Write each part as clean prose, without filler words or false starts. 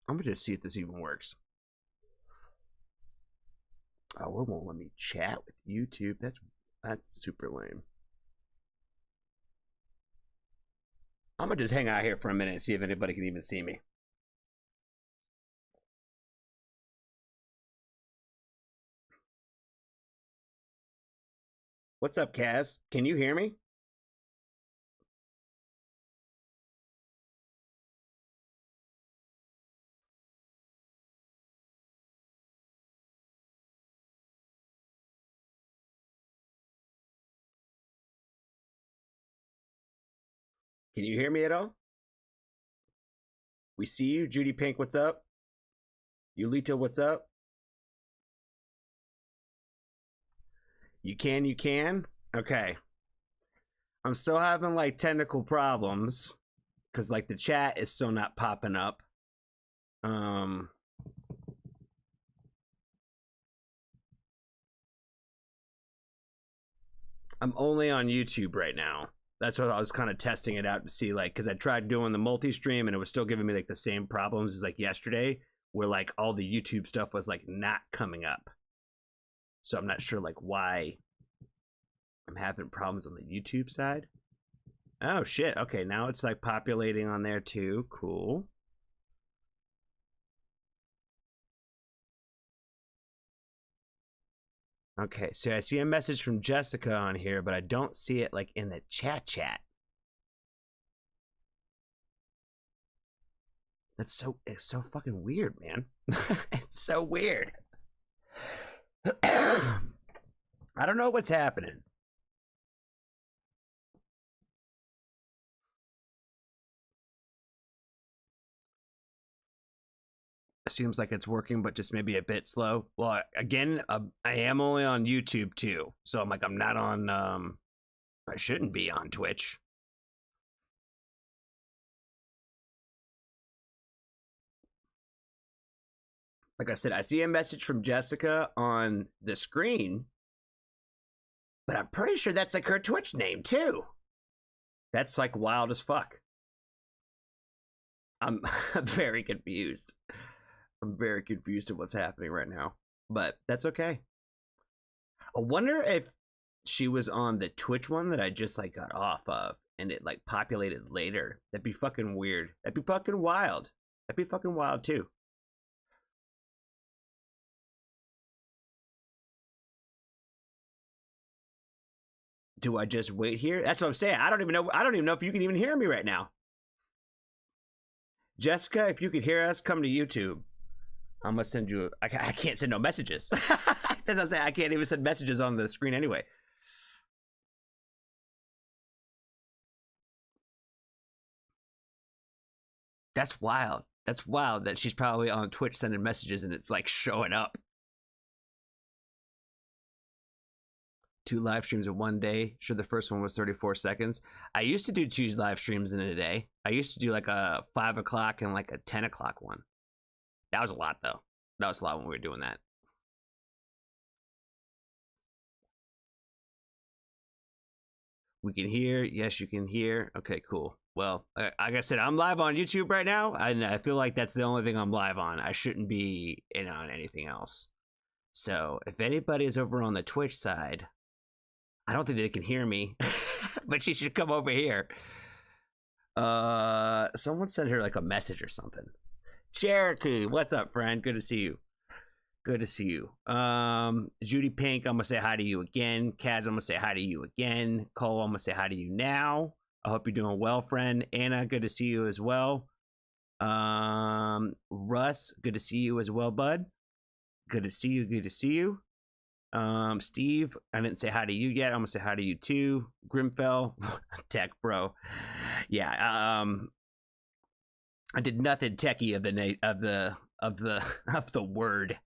I'm gonna just see if this even works. Oh, it won't let me chat with YouTube. That's super lame. I'm gonna just hang out here for a minute and see if anybody can even see me. What's up, Kaz? Can you hear me? Can you hear me at all? We see you. Judy Pink, what's up? Yulita, what's up? You can? Okay. I'm still having like technical problems because like the chat is still not popping up. I'm only on YouTube right now. That's what I was kind of testing it out to see, like, because I tried doing the multi-stream and it was still giving me like the same problems as like yesterday, where like all the YouTube stuff was like not coming up. So I'm not sure like why I'm having problems on the YouTube side. Oh shit, okay, now it's like populating on there too. Cool. Okay, so I see a message from Jessica on here, but I don't see it like in the chat. It's so fucking weird, man. It's so weird. I don't know what's happening. Seems like it's working, but just maybe a bit slow. Well, again, I am only on YouTube too, so I'm like, I'm not on. I shouldn't be on Twitch. Like I said, I see a message from Jessica on the screen, but I'm pretty sure that's like her Twitch name too. That's like wild as fuck. I'm very confused. I'm very confused at what's happening right now, but that's okay. I wonder if she was on the Twitch one that I just like got off of and it like populated later. That'd be fucking weird. That'd be fucking wild. That'd be fucking wild too. Do I just wait here? That's what I'm saying. I don't even know if you can even hear me right now. Jessica, if you could hear us, come to YouTube. I'm gonna send you. I can't send no messages. That's what I'm saying. I can't even send messages on the screen anyway. That's wild. That's wild that she's probably on Twitch sending messages and it's like showing up. 2 live streams in one day. Sure, the first one was 34 seconds. I used to do 2 live streams in a day. I used to do like a 5 o'clock and like a 10 o'clock one. That was a lot though. That was a lot when we were doing that. We can hear. Yes, you can hear. Okay, cool. Well, like I said, I'm live on YouTube right now, and I feel like that's the only thing I'm live on. I shouldn't be in on anything else. So if anybody is over on the Twitch side, I don't think they can hear me, but she should come over here. Someone sent her like a message or something. Cherokee, what's up, friend? Good to see you. Good to see you. Judy Pink, I'm gonna say hi to you again. Kaz, I'm gonna say hi to you again. Cole, I'm gonna say hi to you now. I hope you're doing well, friend. Anna, good to see you as well. Russ, good to see you as well, bud. Good to see you. Good to see you. Steve, I didn't say hi to you yet. I'm gonna say hi to you too. Grimfell, tech bro. Yeah. I did nothing techie of the word.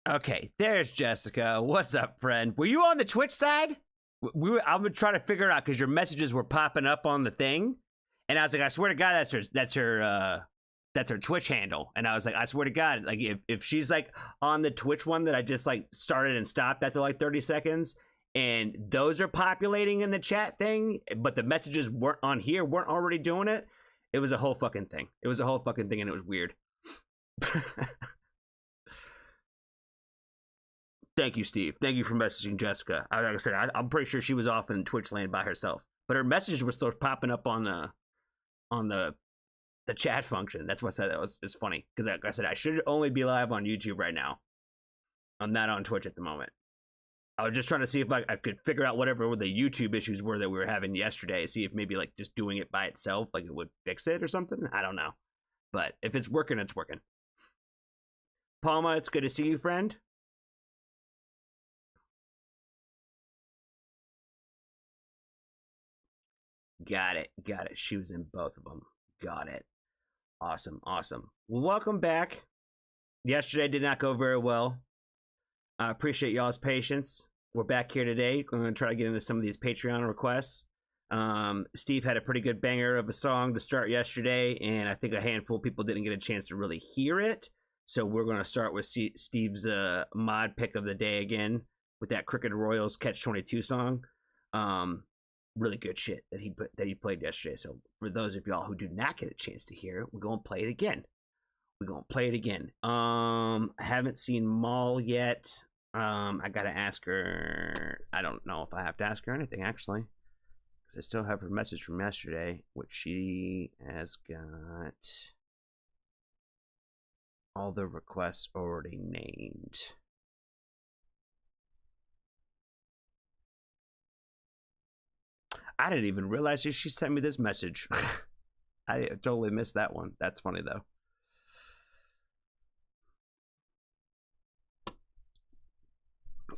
Okay, there's Jessica. What's up, friend? Were you on the Twitch side? I'm gonna try to figure it out because your messages were popping up on the thing, and I was like, I swear to God, that's her Twitch handle. And I was like, I swear to God, like if she's like on the Twitch one that I just like started and stopped after like 30 seconds, and those are populating in the chat thing, but the messages weren't already doing it. It was a whole fucking thing. And it was weird. Thank you, Steve. Thank you for messaging Jessica. Like I said, I'm pretty sure she was off in Twitch land by herself, but her messages were still popping up on the chat function. That's what I said. It's funny because, like I said, I should only be live on YouTube right now. I'm not on Twitch at the moment. I was just trying to see if I could figure out whatever the YouTube issues were that we were having yesterday. See if maybe like just doing it by itself, like it would fix it or something. I don't know, but if it's working, it's working. Palma, it's good to see you, friend. Got it. She was in both of them. Got it. Awesome. Well, welcome back. Yesterday did not go very well. I appreciate y'all's patience. We're back here today. I'm going to try to get into some of these Patreon requests. Steve had a pretty good banger of a song to start yesterday, and I think a handful of people didn't get a chance to really hear it. So we're going to start with Steve's mod pick of the day again with that Crooked Royals Catch-22 song. Really good shit that he played yesterday. So for those of y'all who do not get a chance to hear it, we're gonna play it again. I haven't seen Maul yet. I gotta ask her. I don't know if I have to ask her anything actually, because I still have her message from yesterday, which she has got all the requests already named. I didn't even realize she sent me this message. I totally missed that one. That's funny though.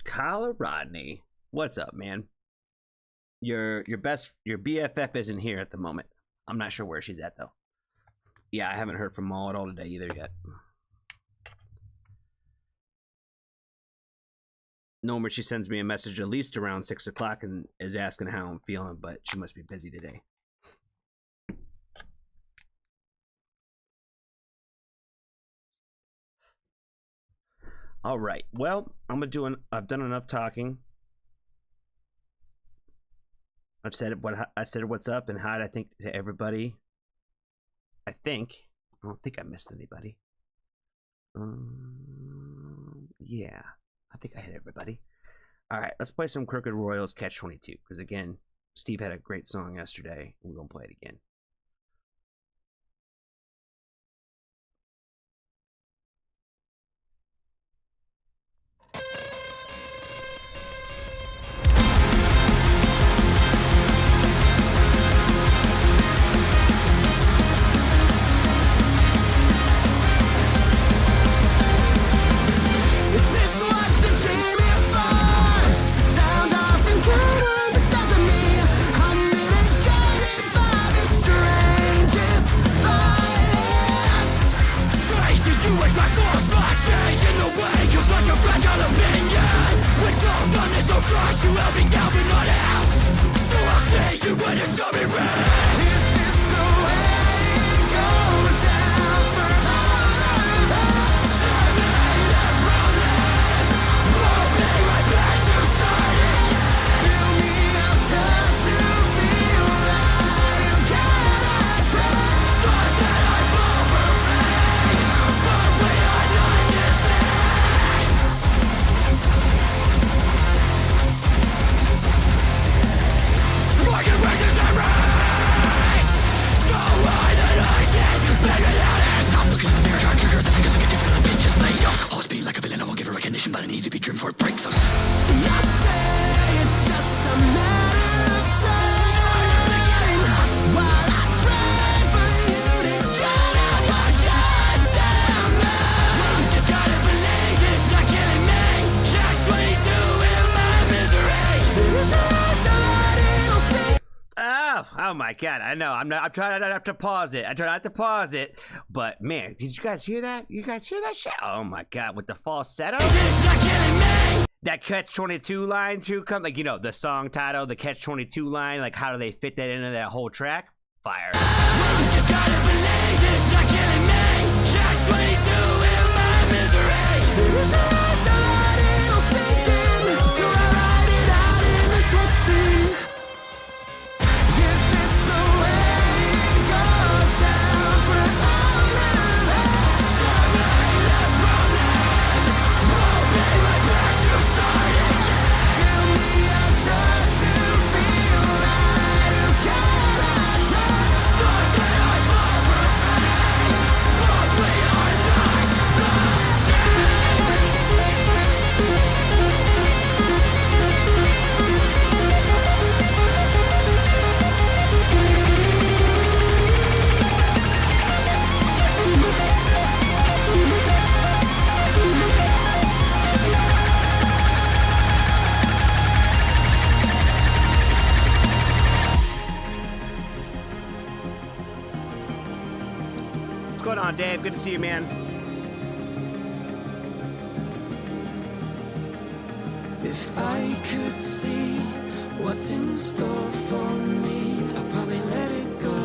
Kyle Rodney, what's up, man? Your BFF isn't here at the moment. I'm not sure where she's at though. Yeah, I haven't heard from Maul at all today either yet. Normally she sends me a message at least around 6 o'clock and is asking how I'm feeling, but she must be busy today. All right. Well, I've done enough talking. I said what's up and hi, I think, to everybody. I don't think I missed anybody. Yeah. I think I hit everybody. All right, let's play some Crooked Royals Catch-22, because again, Steve had a great song yesterday. We're going to play it again. Oh my God, I know. I'm trying not to pause it. I try not to pause it, but man, did you guys hear that? You guys hear that shit? Oh my God, with the falsetto. That Catch-22 line too, like, you know, the song title, the Catch-22 line, like how do they fit that into that whole track? Fire. Just gotta believe it's not killing me. Catch-22 in my misery. going on, Dave? Good to see you, man. If I could see what's in store for me, I'd probably let it go.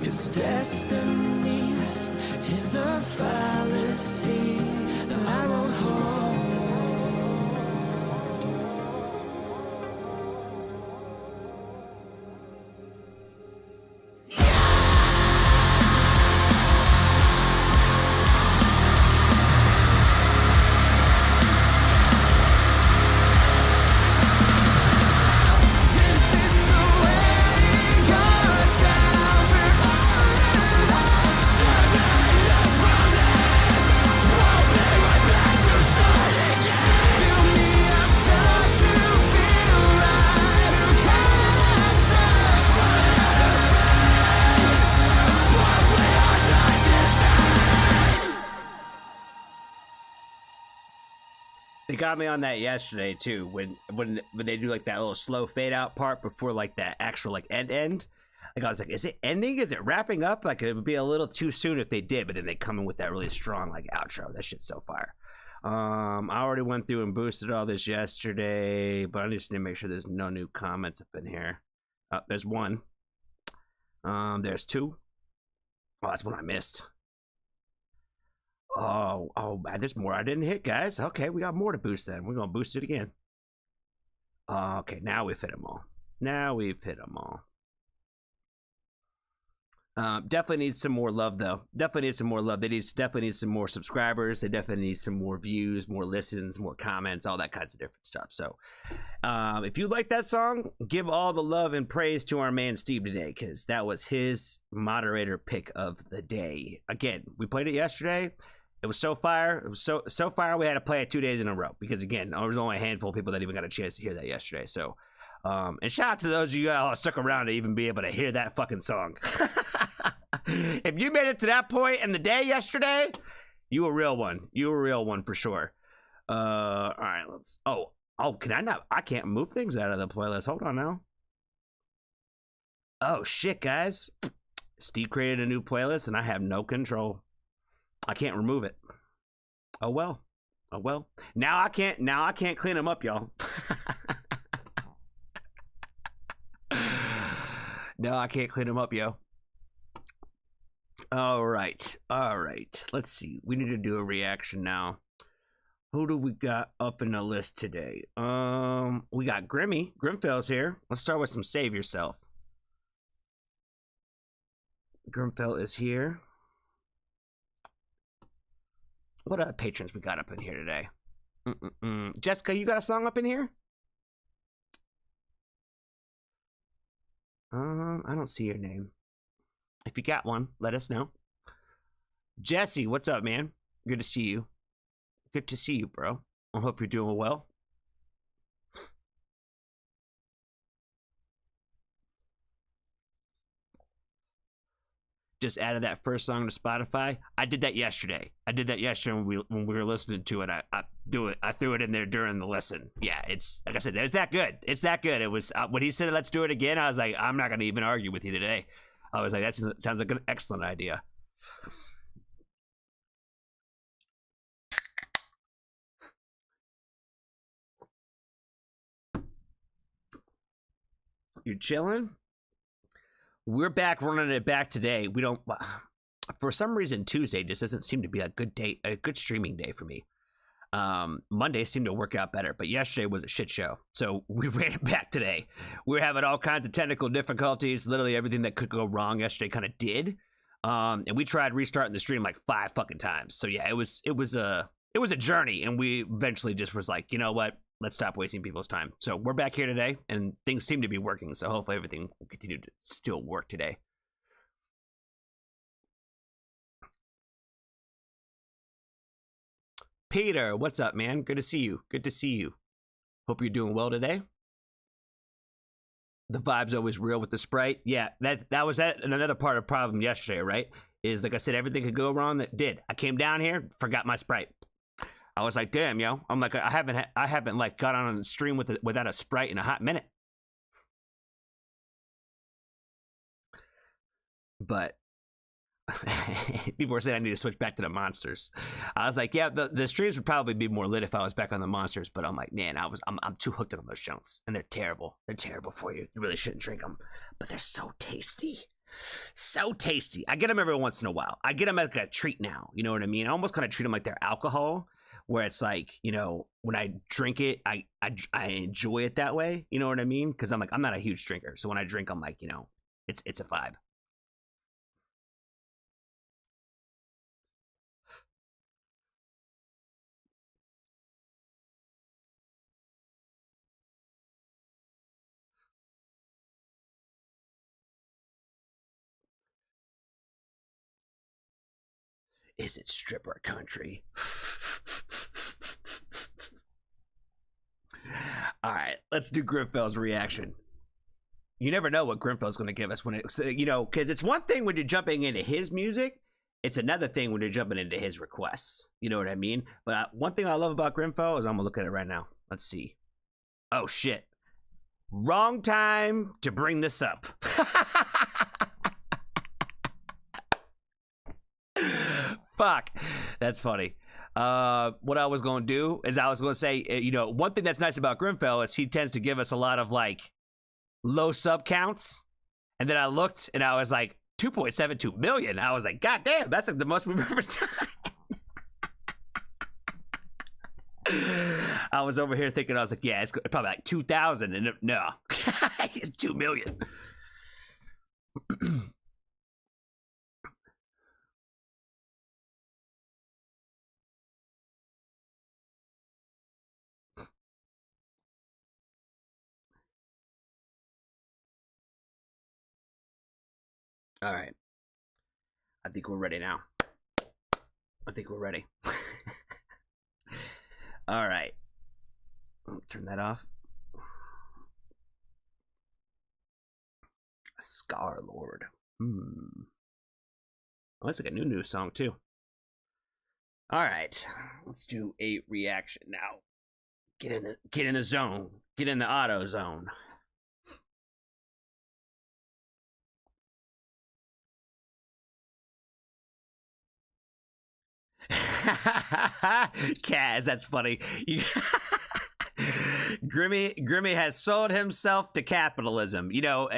'Cause destiny is a fallacy that I won't hold. They got me on that yesterday too. When they do like that little slow fade out part before like that actual like end. Like I was like, is it ending? Is it wrapping up? Like it would be a little too soon if they did, but then they come in with that really strong like outro. That shit's so fire. I already went through and boosted all this yesterday, but I just need to make sure there's no new comments up in here. There's one. There's two. Oh, that's one I missed. Oh, man, there's more I didn't hit, guys. Okay, we got more to boost then. We're going to boost it again. Okay, now we've hit them all. Definitely need some more love, though. Definitely need some more love. Definitely need some more subscribers. They definitely need some more views, more listens, more comments, all that kinds of different stuff. So, if you like that song, give all the love and praise to our man Steve today, because that was his moderator pick of the day. Again, we played it yesterday. It was so fire. It was so fire. We had to play it 2 days in a row because again, there was only a handful of people that even got a chance to hear that yesterday. So, and shout out to those of you that stuck around to even be able to hear that fucking song. If you made it to that point in the day yesterday, you a real one. You a real one for sure. All right, let's. Oh, can I not? I can't move things out of the playlist. Hold on now. Oh shit, guys. Steve created a new playlist and I have no control. I can't remove it. Oh well. Now I can't clean them up, y'all. No, I can't clean them up, yo. All right. Let's see. We need to do a reaction now. Who do we got up in the list today? We got Grimmy. Grimfell's here. Let's start with some Save Yourself. Grimfell is here. What other patrons we got up in here today? Jessica, you got a song up in here? I don't see your name. If you got one, let us know. Jesse, what's up, man? Good to see you. Good to see you, bro. I hope you're doing well. Just added that first song to Spotify. I did that yesterday. When we were listening to it. I threw it in there during the listen. Yeah, it's like I said, it's that good. It's that good. It was when he said, "Let's do it again." I was like, I'm not gonna even argue with you today. I was like, that sounds like an excellent idea. You're chilling? We're back running it back today. We don't, for some reason, Tuesday just doesn't seem to be a good day, a good streaming day for me. Monday seemed to work out better, but yesterday was a shit show. So we ran it back today. We were having all kinds of technical difficulties. Literally everything that could go wrong yesterday kind of did. And we tried restarting the stream like 5 fucking times. So yeah, it was a journey, and we eventually just was like, you know what? Let's stop wasting people's time. So we're back here today, and things seem to be working. So hopefully everything will continue to still work today. Peter, what's up, man? Good to see you. Good to see you. Hope you're doing well today. The vibe's always real with the Sprite. Yeah, that was another part of the problem yesterday, right? Is like I said, everything could go wrong. That did. I came down here, forgot my Sprite. I was like, damn, yo. I'm like, I haven't like got on a stream without a Sprite in a hot minute. But people were saying I need to switch back to the monsters. I was like, yeah, the streams would probably be more lit if I was back on the monsters. But I'm like, man, I'm too hooked on those Jones, and they're terrible. They're terrible for you. You really shouldn't drink them, but they're so tasty. So tasty. I get them every once in a while. I get them as like a treat now. You know what I mean? I almost kind of treat them like they're alcohol, where it's like, you know, when I drink it, I enjoy it that way. You know what I mean? Because I'm like, I'm not a huge drinker, so when I drink, I'm like, you know, it's a vibe. Is it stripper country? All right, let's do Grimfell's reaction. You never know what Grimfell's going to give us when it, you know, because it's one thing when you're jumping into his music. It's another thing when you're jumping into his requests. You know what I mean? But one thing I love about Grimfell is I'm going to look at it right now. Let's see. Oh, shit. Wrong time to bring this up. Fuck. That's funny. What I was going to do is I was going to say, you know, one thing that's nice about Grimfell is he tends to give us a lot of like low sub counts. And then I looked and I was like, 2.72 million. I was like, God damn, that's like the most we've ever done. I was over here thinking, I was like, yeah, it's probably like 2,000. And no, it's 2 million. All right. I think we're ready now. I think we're ready. All right. Turn that off. Scar Lord. Oh, that's like a new song too. All right. Let's do a reaction now. Get in the zone. Get in the auto zone. Kaz, that's funny. Grimmy has sold himself to capitalism. You know,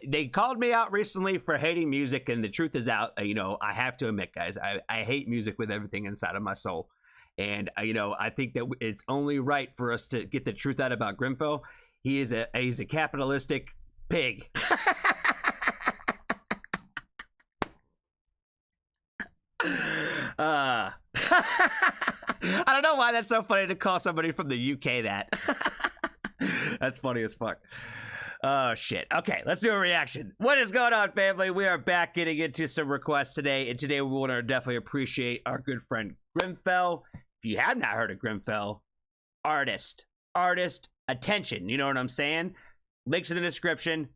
they called me out recently for hating music, and the truth is out. You know, I have to admit, guys, I hate music with everything inside of my soul. And, you know, I think that it's only right for us to get the truth out about Grimfell. He's a capitalistic pig. I don't know why that's so funny to call somebody from the UK that. That's funny as fuck. Oh, shit. Okay, let's do a reaction. What is going on, family? We are back getting into some requests today, and today we want to definitely appreciate our good friend Grimfell. If you have not heard of Grimfell, artist, attention. You know what I'm saying? Links in the description.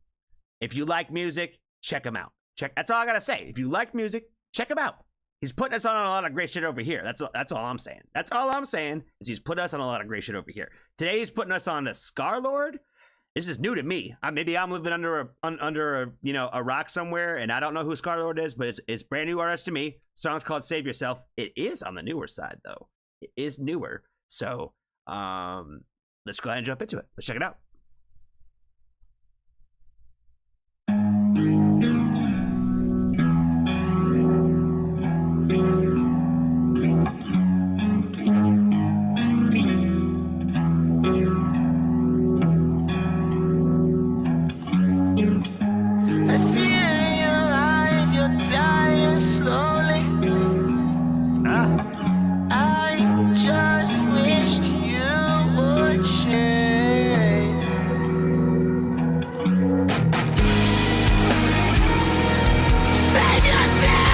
If you like music, check him out. That's all I gotta say. If you like music, check him out. He's putting us on a lot of great shit over here. That's all I'm saying. That's all I'm saying is he's put us on a lot of great shit over here. Today he's putting us on the Scar Lord. This is new to me. Maybe I'm living under a rock somewhere, and I don't know who Scar Lord is, but it's brand new artist to me. Song's called Save Yourself. It is on the newer side though. It is newer. So let's go ahead and jump into it. Let's check it out. I see in your eyes you're dying slowly. I just wish you would change. Save yourself.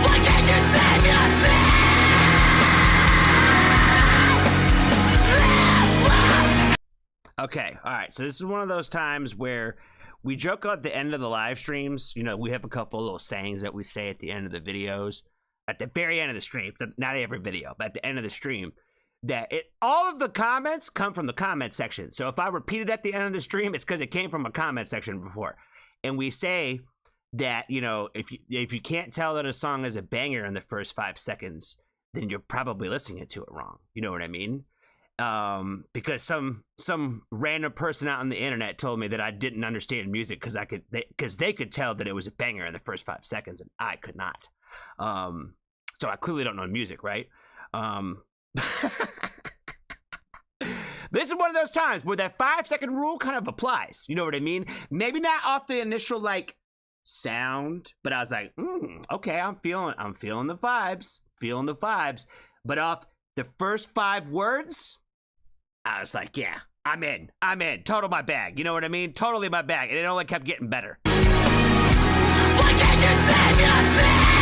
Why can't you save yourself? Okay, all right. So this is one of those times where we joke at the end of the live streams. You know, we have a couple little sayings that we say at the end of the videos, at the very end of the stream. Not every video, but at the end of the stream, that all of the comments come from the comment section. So if I repeat it at the end of the stream, it's because it came from a comment section before. And we say that, you know, if you can't tell that a song is a banger in the first 5 seconds, then you're probably listening to it wrong. You know what I mean? Because some random person out on the internet told me that I didn't understand music because they could tell that it was a banger in the first 5 seconds, and I could not. So I clearly don't know music, right? This is one of those times where that 5-second rule kind of applies. You know what I mean? Maybe not off the initial like sound, but I was like, okay, I'm feeling the vibes. But off the first 5 words, I was like, yeah, I'm in. Total my bag. You know what I mean? Totally my bag. And it only kept getting better. Why can't you save yourself?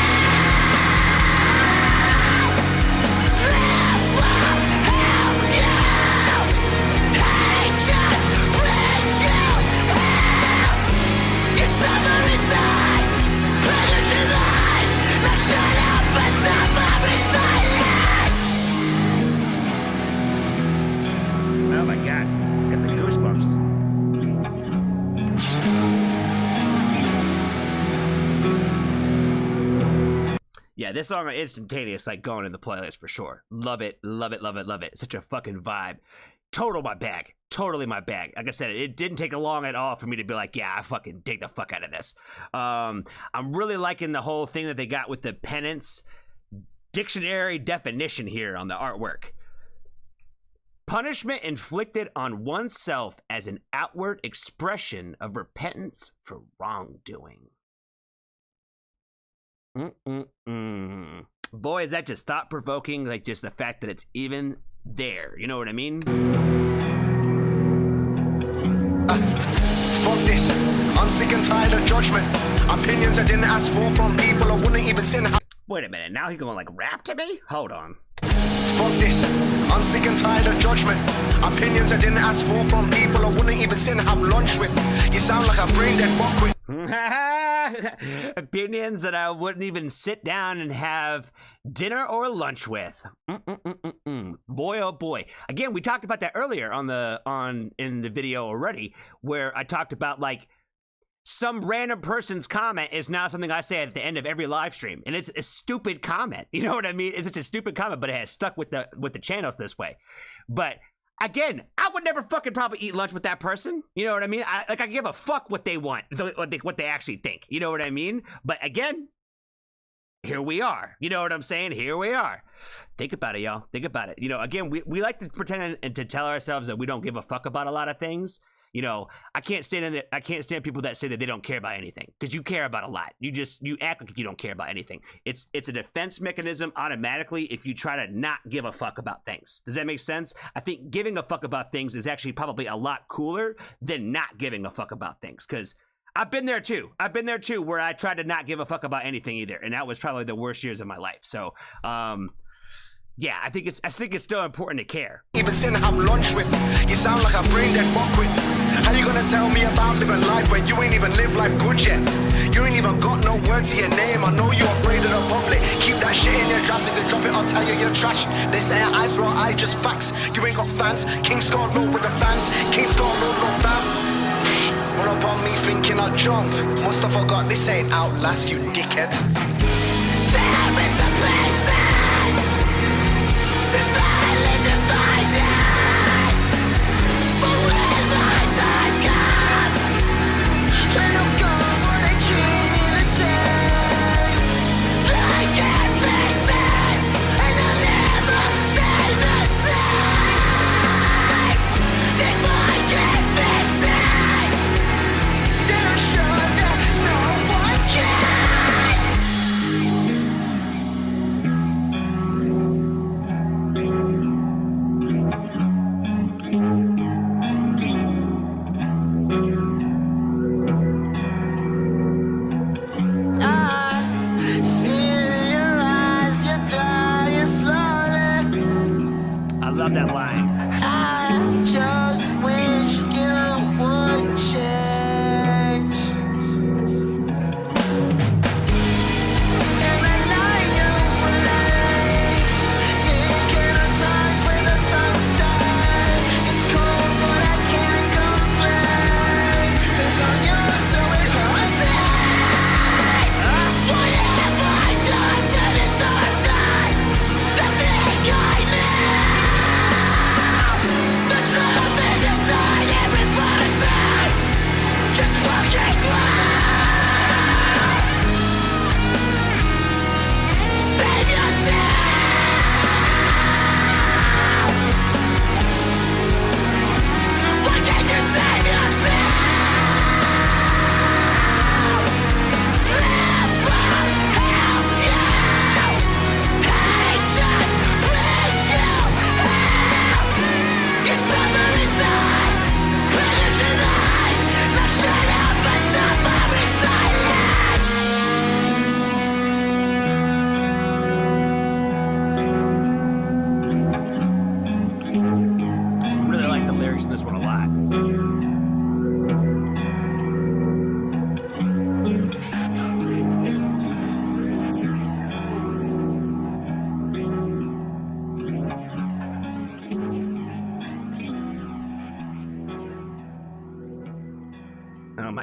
Oh my god, got the goosebumps. Yeah, this song is instantaneous, like going in the playlist for sure. Love it. Such a fucking vibe. Totally my bag. Like I said, it didn't take long at all for me to be like, yeah, I fucking dig the fuck out of this. I'm really liking the whole thing that they got with the penance dictionary definition here on the artwork. Punishment inflicted on oneself as an outward expression of repentance for wrongdoing. Boy, is that just thought-provoking, like just the fact that it's even there. You know what I mean? Fuck this. I'm sick and tired of judgment. Opinions I didn't ask for from people I wouldn't even send. Wait a minute, now he's going like rap to me? Hold on. Fuck this. I'm sick and tired of judgment. Opinions I didn't ask for from people I wouldn't even sit and have lunch with. You sound like a brain dead fuck with. Opinions that I wouldn't even sit down and have dinner or lunch with. Boy, oh boy. Again, we talked about that earlier in the video already, where I talked about like some random person's comment is now something I say at the end of every live stream, and it's a stupid comment. You know what I mean? It's just a stupid comment, but it has stuck with the channels this way. But again, I would never fucking probably eat lunch with that person. You know what I mean? I give a fuck what they want, what they actually think. You know what I mean? But again, here we are. You know what I'm saying? Here we are. Think about it, y'all. Think about it. You know, again, we like to pretend and to tell ourselves that we don't give a fuck about a lot of things. You know, I can't stand people that say that they don't care about anything, because you care about a lot. You act like you don't care about anything. It's a defense mechanism automatically if you try to not give a fuck about things. Does that make sense? I think giving a fuck about things is actually probably a lot cooler than not giving a fuck about things, because I've been there too. Where I tried to not give a fuck about anything either, and that was probably the worst years of my life. So, yeah, I think it's still important to care. Even sit and have lunch with. You sound like a brain dead fuck with. How you gonna tell me about living life when you ain't even lived life good yet? You ain't even got no word to your name. I know you're afraid of the public. Keep that shit in your dress. If you drop it, I'll tell you're trash. They say I throw I just facts. You ain't got fans. King Scott low with the fans. King Scott low no fam. Run up on me thinking I'll jump. Must have forgot this ain't Outlast, you dickhead. Sevens of places to finally divide it. For when my time comes, and I'm gone, what they treat me the same. I can't fix this, and I'll never stay the same. If I can't fix it, then I'm sure that no one can. I see in your eyes, you're dying slowly. I love that line. I just wish you would change. And I lie awake, thinking of times when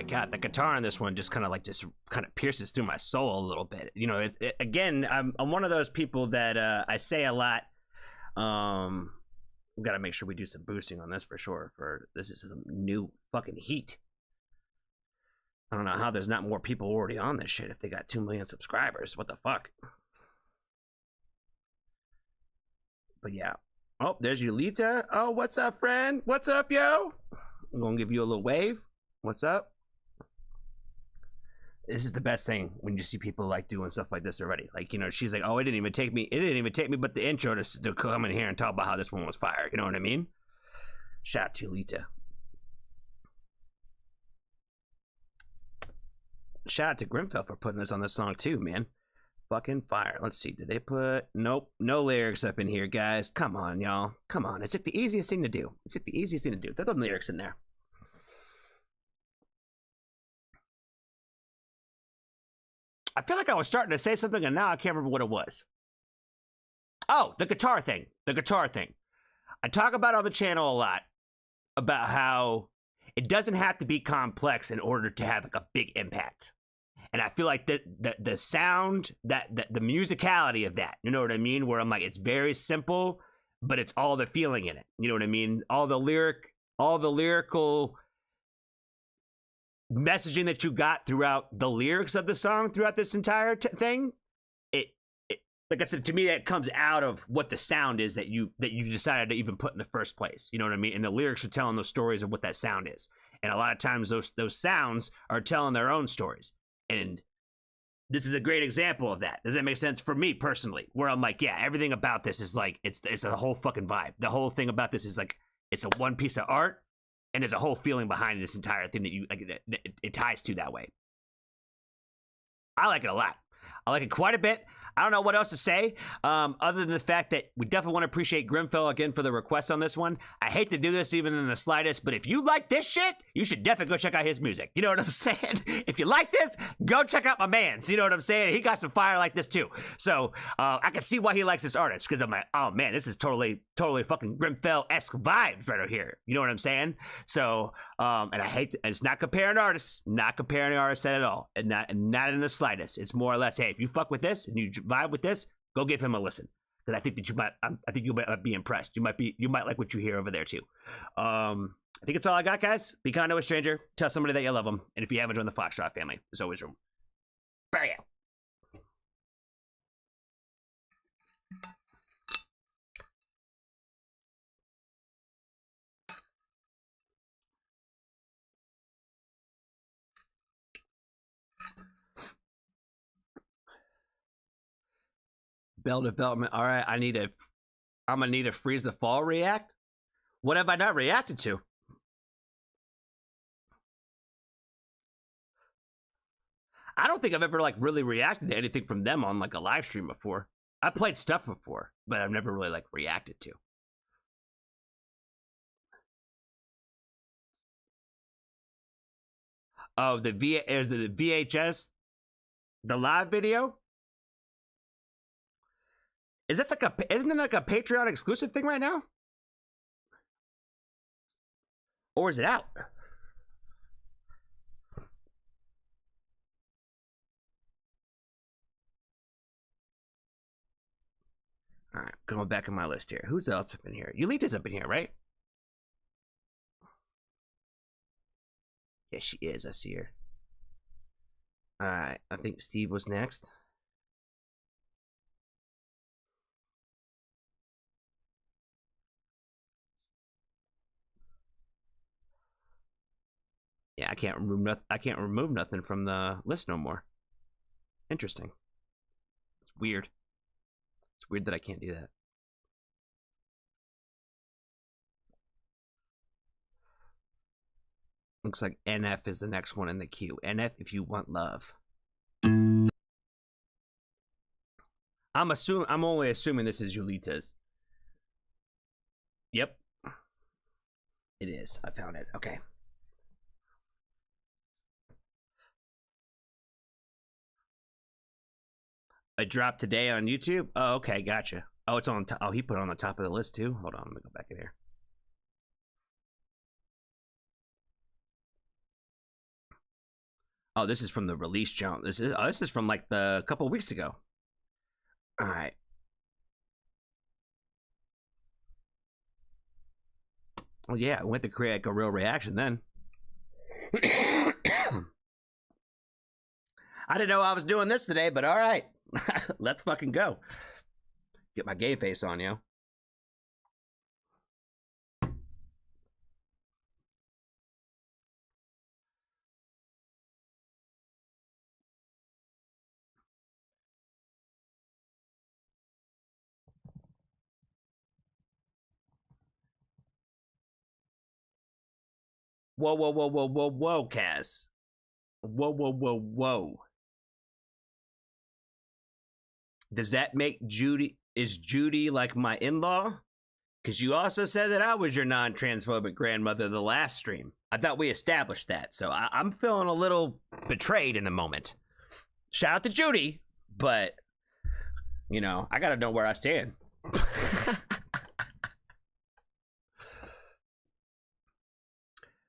my god, the guitar on this one just kind of pierces through my soul a little bit. You know, again, I'm one of those people that I say a lot. We got to make sure we do some boosting on this for sure. This is some new fucking heat. I don't know how there's not more people already on this shit if they got 2 million subscribers. What the fuck? But yeah. Oh, there's Yulita. Oh, what's up, friend? What's up, yo? I'm gonna give you a little wave. What's up? This is the best thing when you see people like doing stuff like this already. Like, you know, she's like, oh, it didn't even take me but the intro to come in here and talk about how this one was fire. You know what I mean? Shout out to Yulita. Shout out to Grimfell for putting us on this song too, man. Fucking fire. Let's see. Did they put... Nope. No lyrics up in here, guys. Come on, y'all. Come on. It's like the easiest thing to do. It's like the easiest thing to do. Throw the lyrics in there. I feel like I was starting to say something and now I can't remember what it was. Oh, the guitar thing. The guitar thing. I talk about on the channel a lot about how it doesn't have to be complex in order to have like a big impact. And I feel like the sound, the musicality of that, you know what I mean? Where I'm like, it's very simple, but it's all the feeling in it. You know what I mean? All the lyrical messaging that you got throughout the lyrics of the song, throughout this entire thing. It, like I said, to me, that comes out of what the sound is that you decided to even put in the first place. You know what I mean? And the lyrics are telling those stories of what that sound is. And a lot of times those sounds are telling their own stories. And this is a great example of that. Does that make sense for me personally? Where I'm like, yeah, everything about this is like, it's a whole fucking vibe. The whole thing about this is like, it's a one piece of art, and there's a whole feeling behind this entire thing that you like. It ties to that way. I like it a lot. I like it quite a bit. I don't know what else to say, other than the fact that we definitely want to appreciate Grimfell again for the request on this one. I hate to do this even in the slightest, but if you like this shit, you should definitely go check out his music. You know what I'm saying? If you like this, go check out my man's. You know what I'm saying? He got some fire like this too. So I can see why he likes this artist, because I'm like, oh man, this is totally fucking Grimfell-esque vibes right over here. You know what I'm saying? So, and I hate, it's not comparing artists, at all, and not in the slightest. It's more or less, hey, if you fuck with this and you vibe with this, go give him a listen, because I think that you might be impressed. You might like what you hear over there too. I think it's all I got, guys. Be kind to a stranger. Tell somebody that you love them, and if you haven't joined the Foxtrot family, there's always room. Bam. Bell development. All right, I'm gonna need a freeze the fall react. What have I not reacted to? I don't think I've ever like really reacted to anything from them on like a live stream before. I played stuff before, but I've never really like reacted to. Oh, is the VHS, the live video? Isn't it like a Patreon exclusive thing right now? Or is it out? All right, going back in my list here. Who's else up in here? Yulita's up in here, right? Yeah, she is. I see her. All right, I think Steve was next. Yeah, I can't remove nothing from the list no more. Interesting. It's weird. It's weird that I can't do that. Looks like NF is the next one in the queue. NF, if you want love. I'm only assuming this is Yulita's. Yep. It is. I found it. Okay. I dropped today on YouTube. Oh, okay, gotcha. Oh, it's on. Oh, he put it on the top of the list too. Hold on, let me go back in here. Oh, this is from the release jump. This is from like a couple weeks ago. All right. Oh yeah, I went to create like a real reaction then. I didn't know I was doing this today, but all right. Let's fucking go. Get my gay face on, yo. Whoa, whoa, whoa, whoa, whoa, whoa, Kaz. Whoa, whoa, whoa, whoa. Does that make Judy... Is Judy like my in-law? Because you also said that I was your non-transphobic grandmother the last stream. I thought we established that, so I'm feeling a little betrayed in the moment. Shout out to Judy, but, you know, I gotta know where I stand.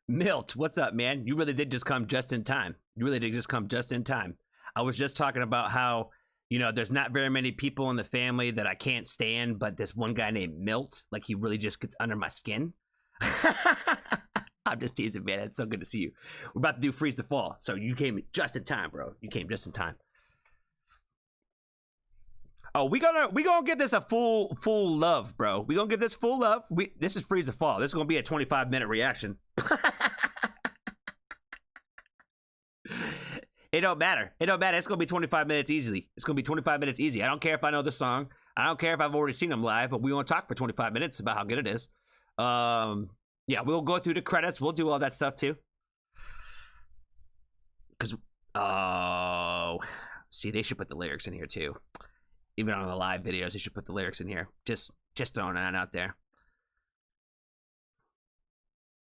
Milt, what's up, man? You really did just come just in time. You really did just come just in time. I was just talking about how, you know, there's not very many people in the family that I can't stand, but this one guy named Milt, like he really just gets under my skin. I'm just teasing, man. It's so good to see you. We're about to do Freeze the Fall, so you came just in time, bro. You came just in time. Oh, we gonna give this a full love, bro. We gonna give this full love. This is Freeze the Fall. This is gonna be a 25-minute reaction. It don't matter. It don't matter. It's gonna be 25 minutes easily. It's gonna be 25 minutes easy. I don't care if I know the song. I don't care if I've already seen them live, but we want to talk for 25 minutes about how good it is. Yeah, we'll go through the credits. We'll do all that stuff too. Cause see, they should put the lyrics in here too. Even on the live videos, they should put the lyrics in here. Just throwing that out there.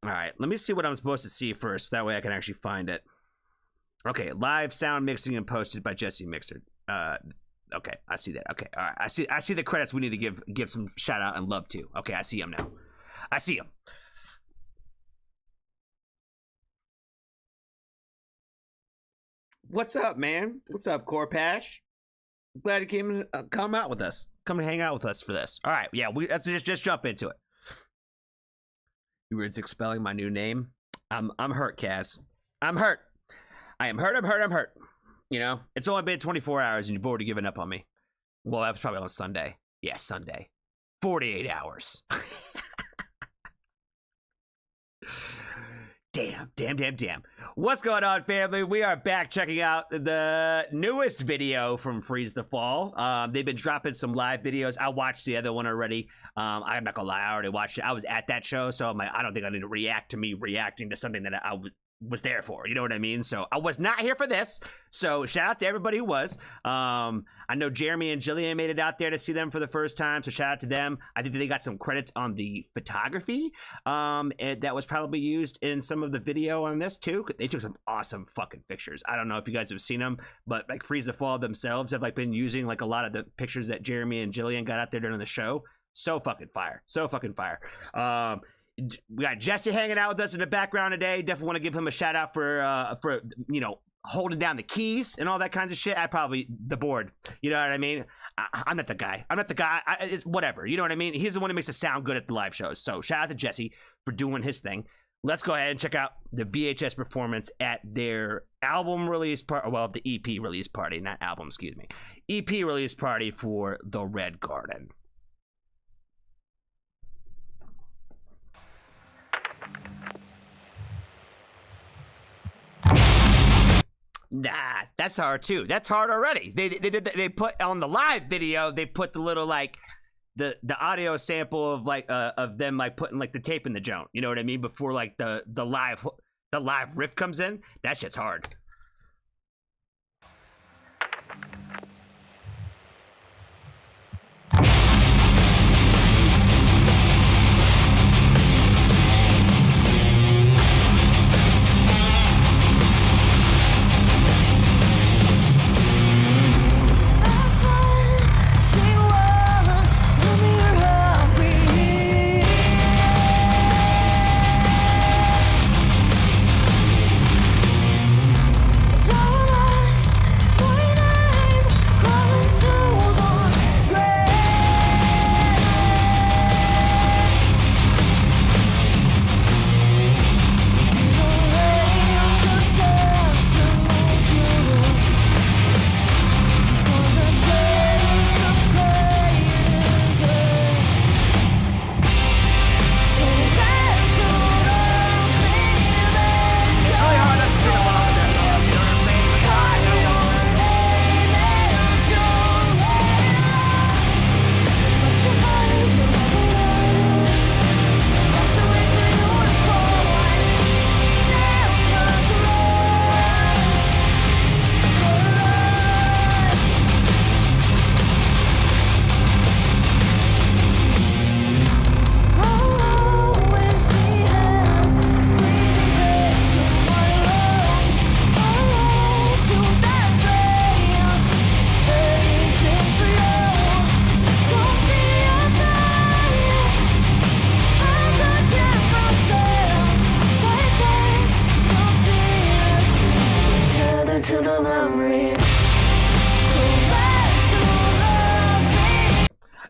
All right, let me see what I'm supposed to see first. That way I can actually find it. Okay, live sound mixing and posted by Jesse Mixer. Okay, I see that. Okay, all right, I see the credits we need to give some shout out and love to. Okay, I see them now. I see them. What's up, man? What's up, Corpash? Glad you came to come out with us. Come and hang out with us for this. All right, yeah, let's just jump into it. You were expelling my new name. I'm hurt, Kaz. I'm hurt. I am hurt. I'm hurt. You know, it's only been 24 hours and you've already given up on me. Well, that was probably on Sunday. Yeah, Sunday. 48 hours. Damn. What's going on, family? We are back checking out the newest video from Freeze the Fall. They've been dropping some live videos. I watched the other one already. I'm not gonna lie, I already watched it. I was at that show, so I'm like, I don't think I need to react to me reacting to something that I was there for, you know what I mean? So I was not here for this. So shout out to everybody who was. I know Jeremy and Jillian made it out there to see them for the first time, so shout out to them. I think that they got some credits on the photography and that was probably used in some of the video on this too. They took some awesome fucking pictures. I don't know if you guys have seen them, but like Freeze the Fall themselves have like been using like a lot of the pictures that Jeremy and Jillian got out there during the show. So fucking fire. We got Jesse hanging out with us in the background today. Definitely want to give him a shout out for you know, holding down the keys and all that kinds of shit. I probably the board. You know what I mean? I'm not the guy. It's whatever. You know what I mean? He's the one who makes it sound good at the live shows. So shout out to Jesse for doing his thing. Let's go ahead and check out the VHS performance at their album release party. Well, the EP release party, not album. Excuse me. EP release party for The Red Garden. Nah, that's hard too. That's hard already. They put on the live video. They put the little like the audio sample of like of them like putting like the tape in the joint. You know what I mean? Before like the live riff comes in. That shit's hard.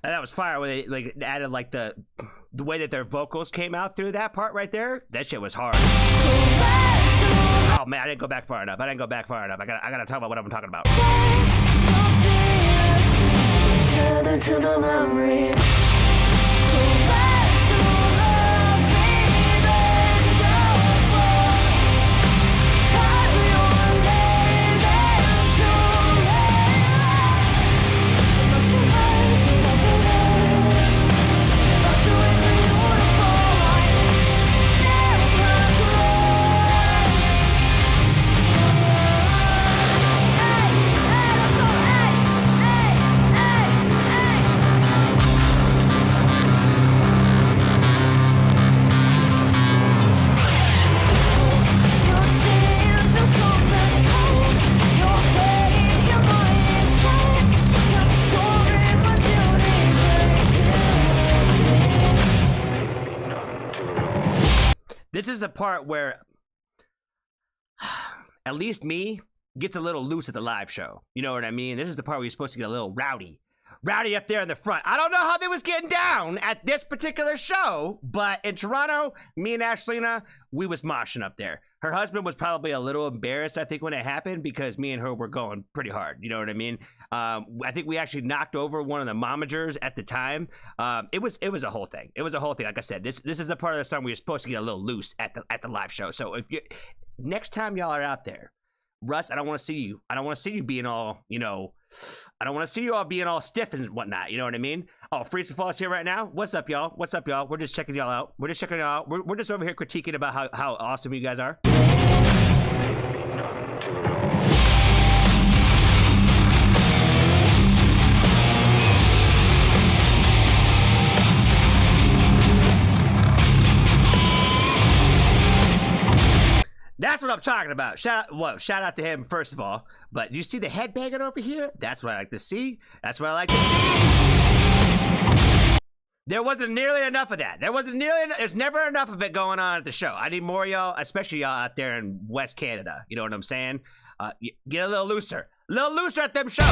And that was fire when they like added like the way that their vocals came out through that part right there. That shit was hard. Oh man, I didn't go back far enough. I gotta talk about what I'm talking about. Turn into the memory. This is the part where, at least me, gets a little loose at the live show. You know what I mean? This is the part where you're supposed to get a little rowdy. Rowdy up there in the front. I don't know how they was getting down at this particular show, but in Toronto, me and Ashlina, we was moshing up there. Her husband was probably a little embarrassed, I think, when it happened because me and her were going pretty hard. You know what I mean? I think we actually knocked over one of the momagers at the time. It was a whole thing. It was a whole thing. Like I said, this is the part of the song where you're supposed to get a little loose at the live show. So if you next time y'all are out there, Russ, I don't want to see you. I don't want to see you being all, you know, I don't want to see you all being all stiff and whatnot. You know what I mean? Oh, Freeze and Fall's here right now. What's up, y'all? What's up, y'all? We're just checking y'all out. We're just over here critiquing about how awesome you guys are. That's what I'm talking about. Shout out to him, first of all. But you see the headbanging over here? That's what I like to see. That's what I like to see. There wasn't nearly enough of that. There's never enough of it going on at the show. I need more of y'all, especially y'all out there in West Canada. You know what I'm saying? Get a little looser. A little looser at them shows.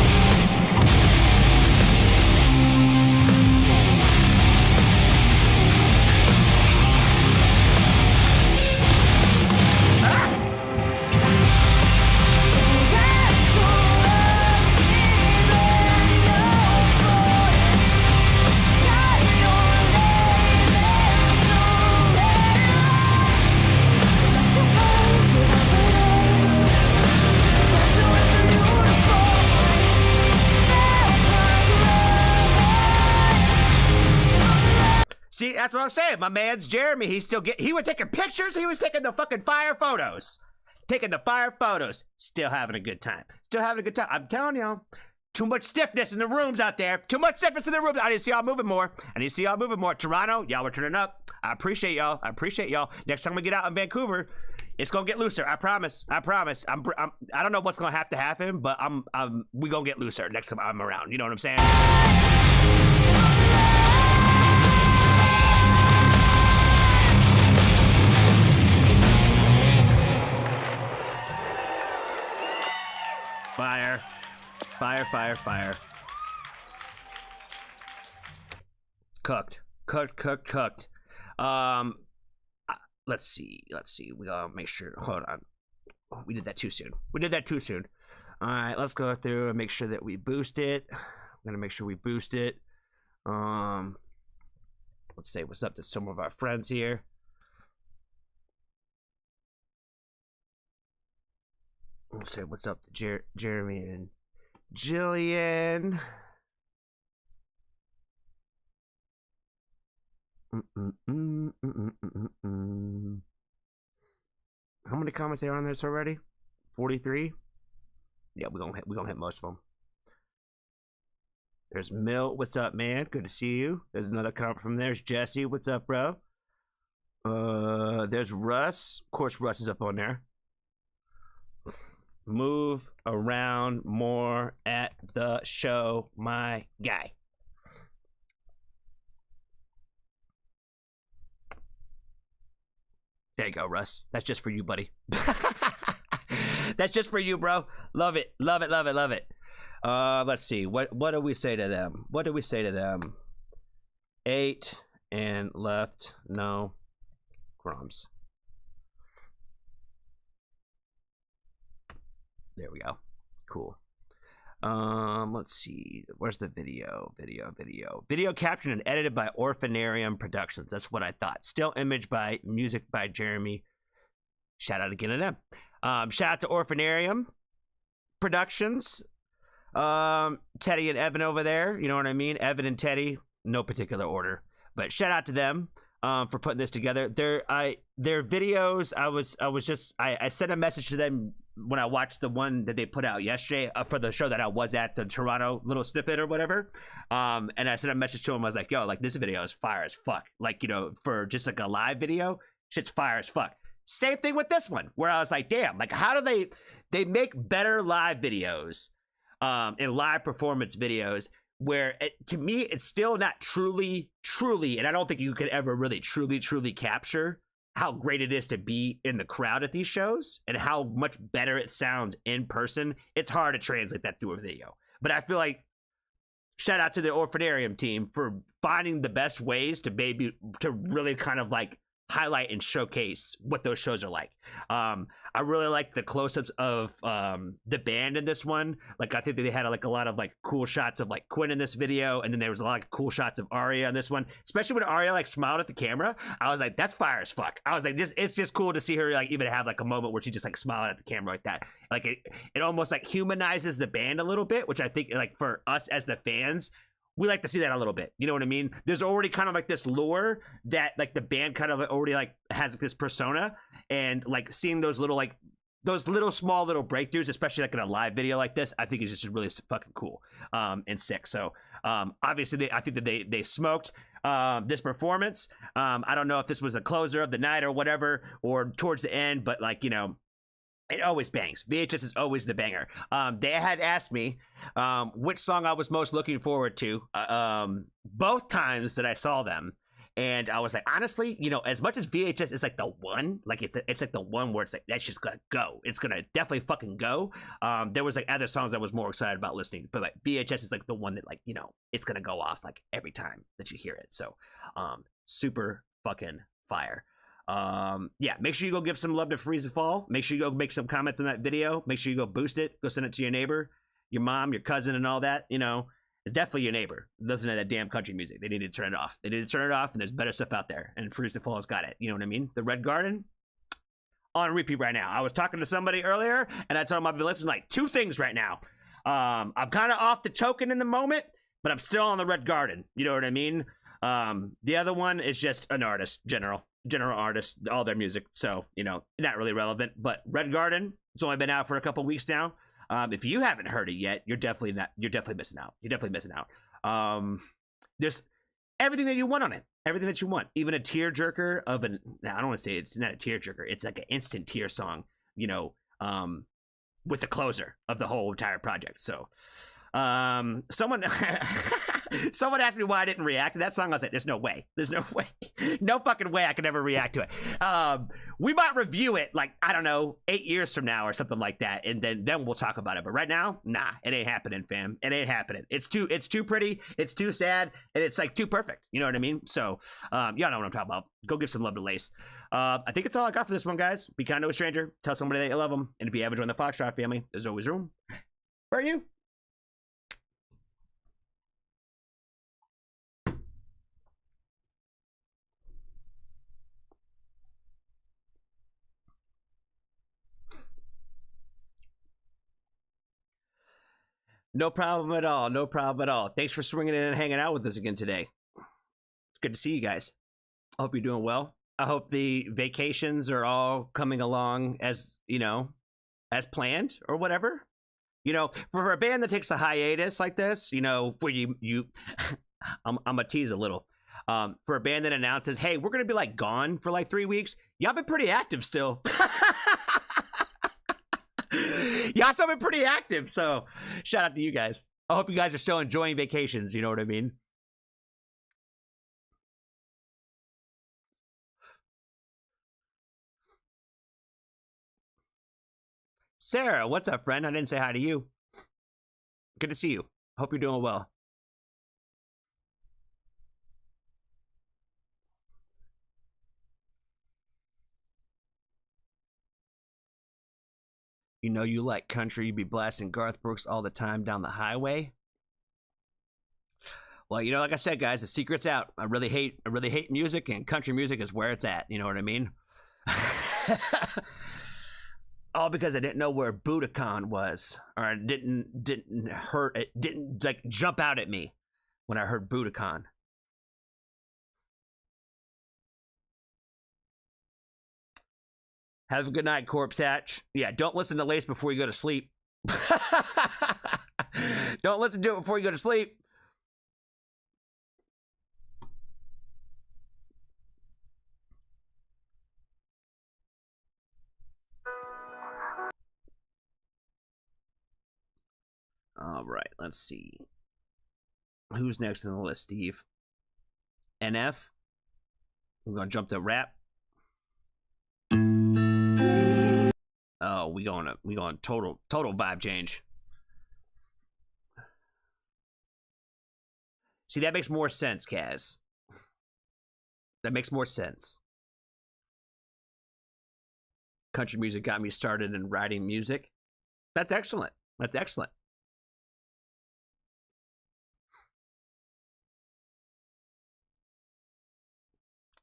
See, that's what I'm saying. My man's Jeremy. He was taking pictures. He was taking the fucking fire photos. Still having a good time. I'm telling y'all. Too much stiffness in the rooms out there. I need to see y'all moving more. Toronto, y'all were turning up. I appreciate y'all. Next time we get out in Vancouver, it's gonna get looser. I promise. I don't know what's gonna have to happen, but we gonna get looser next time I'm around. You know what I'm saying? Fire. Cooked. Let's see. We gotta make sure. Hold on. Oh, we did that too soon. All right, let's go through and make sure that we boost it. I'm gonna make sure we boost it. Let's say what's up to some of our friends here. Let's say what's up to Jeremy and Jillian. How many comments are on this already? 43. Yeah, we're gonna hit most of them. There's Milt. What's up, man? Good to see you. There's another comment from there's Jesse. What's up, bro? There's Russ. Of course, Russ is up on there. Move around more at the show, my guy. There you go, Russ. That's just for you, buddy. That's just for you, bro. Love it. Let's see. What do we say to them? What do we say to them? 8 and left. No crumbs. There we go. Cool. Let's see. Where's the video? Video captured and edited by Orphanarium Productions. That's what I thought. Still image by music by Jeremy. Shout out again to them. Shout out to Orphanarium Productions. Teddy and Evan over there. You know what I mean? Evan and Teddy. No particular order, but shout out to them for putting this together. Their videos. I sent a message to them when I watched the one that they put out yesterday for the show that I was at, the Toronto little snippet or whatever. And I sent a message to him. I was like, yo, like this video is fire as fuck. Like, you know, for just like a live video, shit's fire as fuck. Same thing with this one, where I was like, damn, like how do they make better live videos and live performance videos where to me it's still not truly, and I don't think you could ever really truly capture how great it is to be in the crowd at these shows and how much better it sounds in person. It's hard to translate that through a video. But I feel like shout out to the Orphanarium team for finding the best ways to really kind of like highlight and showcase what those shows are like. I really like the close-ups of the band in this one. Like I think that they had like a lot of like cool shots of like Quinn in this video, and then there was a lot of cool shots of Aria in this one, especially when Aria like smiled at the camera. I was like, that's fire as fuck. I was like, it's just cool to see her like even have like a moment where she just like smiled at the camera like that. Like it almost like humanizes the band a little bit, which I think like for us as the fans, we like to see that a little bit. You know what I mean? There's already kind of like this lore that like the band kind of already like has this persona, and like seeing those little like those little small little breakthroughs, especially like in a live video like this, I think is just really fucking cool and sick. So obviously I think that they smoked this performance. I don't know if this was a closer of the night or whatever, or towards the end, but like, you know, it always bangs. VHS is always the banger. They had asked me which song I was most looking forward to both times that I saw them. And I was like, honestly, you know, as much as VHS is like the one, like it's like the one where it's like, that's just gonna go. It's gonna definitely fucking go. There was like other songs I was more excited about listening, but like VHS is like the one that like, you know, it's gonna go off like every time that you hear it. So super fucking fire. Yeah, make sure you go give some love to Freeze the Fall. Make sure you go make some comments on that video. Make sure you go boost it. Go send it to your neighbor, your mom, your cousin, and all that. You know, it's definitely your neighbor. Listen to that damn country music. They need to turn it off. They need to turn it off, and there's better stuff out there. And Freeze the Fall's got it. You know what I mean? The Red Garden on repeat right now. I was talking to somebody earlier, and I told them I've been listening to like 2 things right now. I'm kind of off the token in the moment, but I'm still on the Red Garden. You know what I mean? The other one is just an artist, general artist, all their music. So, you know, not really relevant, but Red Garden, it's only been out for a couple weeks now. If you haven't heard it yet, you're definitely missing out. You're definitely missing out. There's everything that you want on it. Everything that you want. Even a tearjerker of I don't want to say it's not a tearjerker. It's like an instant tear song, you know, with the closer of the whole entire project. So, someone asked me why I didn't react to that song. I was like, there's no way, no fucking way I could ever react to it. We might review it like, I don't know, 8 years from now or something like that, and then we'll talk about it. But right now, nah, it ain't happening, fam. It ain't happening. It's too pretty, it's too sad, and it's like too perfect. You know what I mean? So y'all know what I'm talking about. Go give some love to Lace. I think it's all I got for this one, guys. Be kind to a stranger, tell somebody that you love them, and if you haven't joined the Foxtrot family, there's always room for you. No problem at all. No problem at all. Thanks for swinging in and hanging out with us again today. It's good to see you guys. I hope you're doing well. I hope the vacations are all coming along as, you know, as planned or whatever. You know, for a band that takes a hiatus like this, you know, where you I'm a tease a little. For a band that announces, hey, we're going to be like gone for like 3 weeks. Y'all been pretty active still. Y'all still been pretty active, so shout out to you guys. I hope you guys are still enjoying vacations, you know what I mean? Sarah, what's up, friend? I didn't say hi to you. Good to see you. Hope you're doing well. You know you like country, you be blasting Garth Brooks all the time down the highway. Well, you know, like I said, guys, the secret's out. I really hate music, and country music is where it's at. You know what I mean? All because I didn't know where Budokan was, or it didn't hurt. It didn't like jump out at me when I heard Budokan. Have a good night, Corpse Hatch. Yeah, don't listen to Lace before you go to sleep. Don't listen to it before you go to sleep. All right, let's see. Who's next on the list, Steve? NF? We're going to jump to rap. Oh, we going total vibe change. See, that makes more sense, Kaz. That makes more sense. Country music got me started in writing music. That's excellent. That's excellent.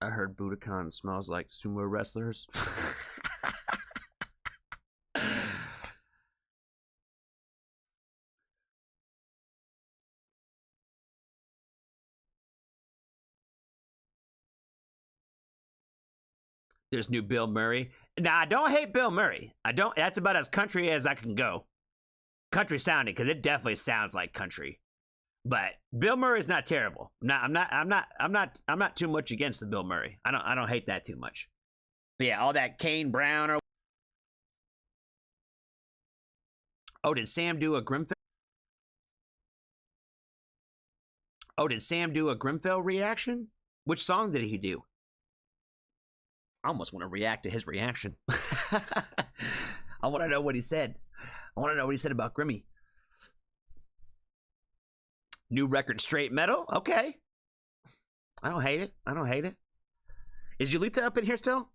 I heard Budokan smells like sumo wrestlers. There's new Bill Murray. Now, I don't hate Bill Murray. I don't. That's about as country as I can go. Country sounding, because it definitely sounds like country. But Bill Murray's not terrible. No, I'm not too much against the Bill Murray. I don't hate that too much. But yeah, all that Kane Brown or oh, did Sam do a Grimfell? Oh, did Sam do a Grimfell reaction? Which song did he do? I almost want to react to his reaction. I want to know what he said. I want to know what he said about Grimmy. New record, straight metal. Okay. I don't hate it. I don't hate it. Is Yulita up in here still?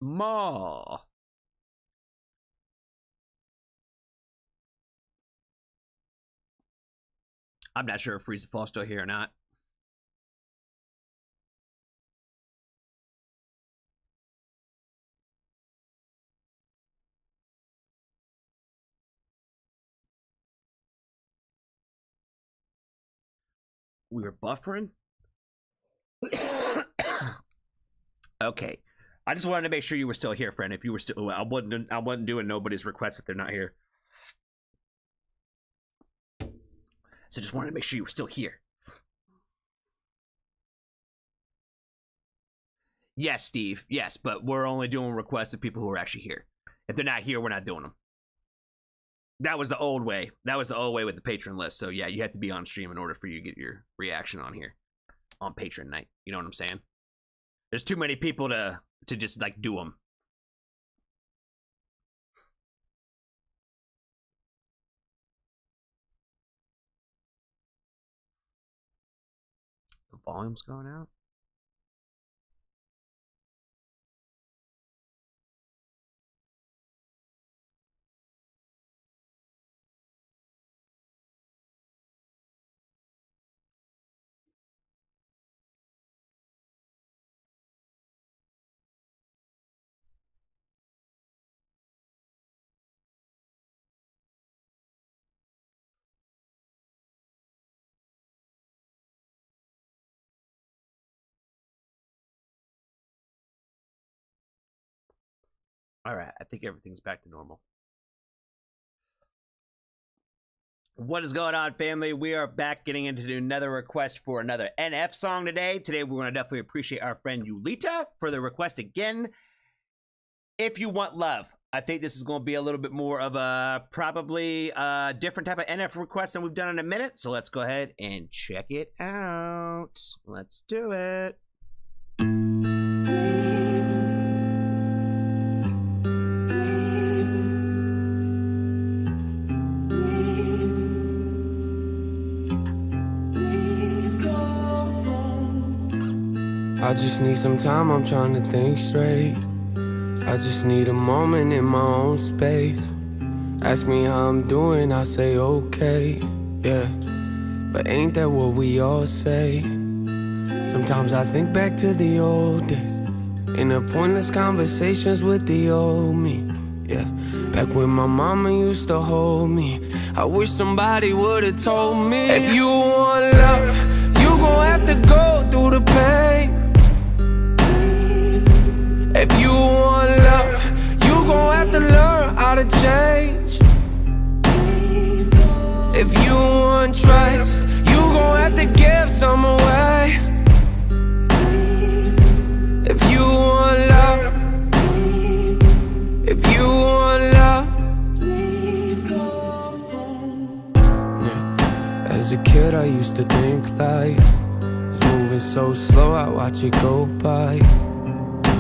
Ma. I'm not sure if Freeze the Fall's still here or not. We were buffering? Okay. I just wanted to make sure you were still here, friend. If you were still, I wasn't doing nobody's request if they're not here. So just wanted to make sure you were still here. Yes, Steve. Yes, but we're only doing requests of people who are actually here. If they're not here, we're not doing them. That was the old way. That was the old way with the patron list. So yeah, you have to be on stream in order for you to get your reaction on here on patron night. You know what I'm saying? There's too many people to just like do them. The volume's going out. All right, I think everything's back to normal. What is going on, family? We are back getting into another request for another NF song today. Today, we're going to definitely appreciate our friend Yulita for the request again. If You Want Love I think this is going to be a little bit more of a probably different type of NF request than we've done in a minute. So let's go ahead and check it out. Let's do it. I just need some time, I'm trying to think straight. I just need a moment in my own space. Ask me how I'm doing, I say okay, yeah. But ain't that what we all say? Sometimes I think back to the old days, in the pointless conversations with the old me, yeah. Back when my mama used to hold me, I wish somebody would've told me, if you want love, you gon' have to go through the pain. If you want love, you gon' have to learn how to change. If you want trust, you gon' have to give some away. If you want love, if you want love, yeah. As a kid I used to think life was moving so slow, I watch it go by.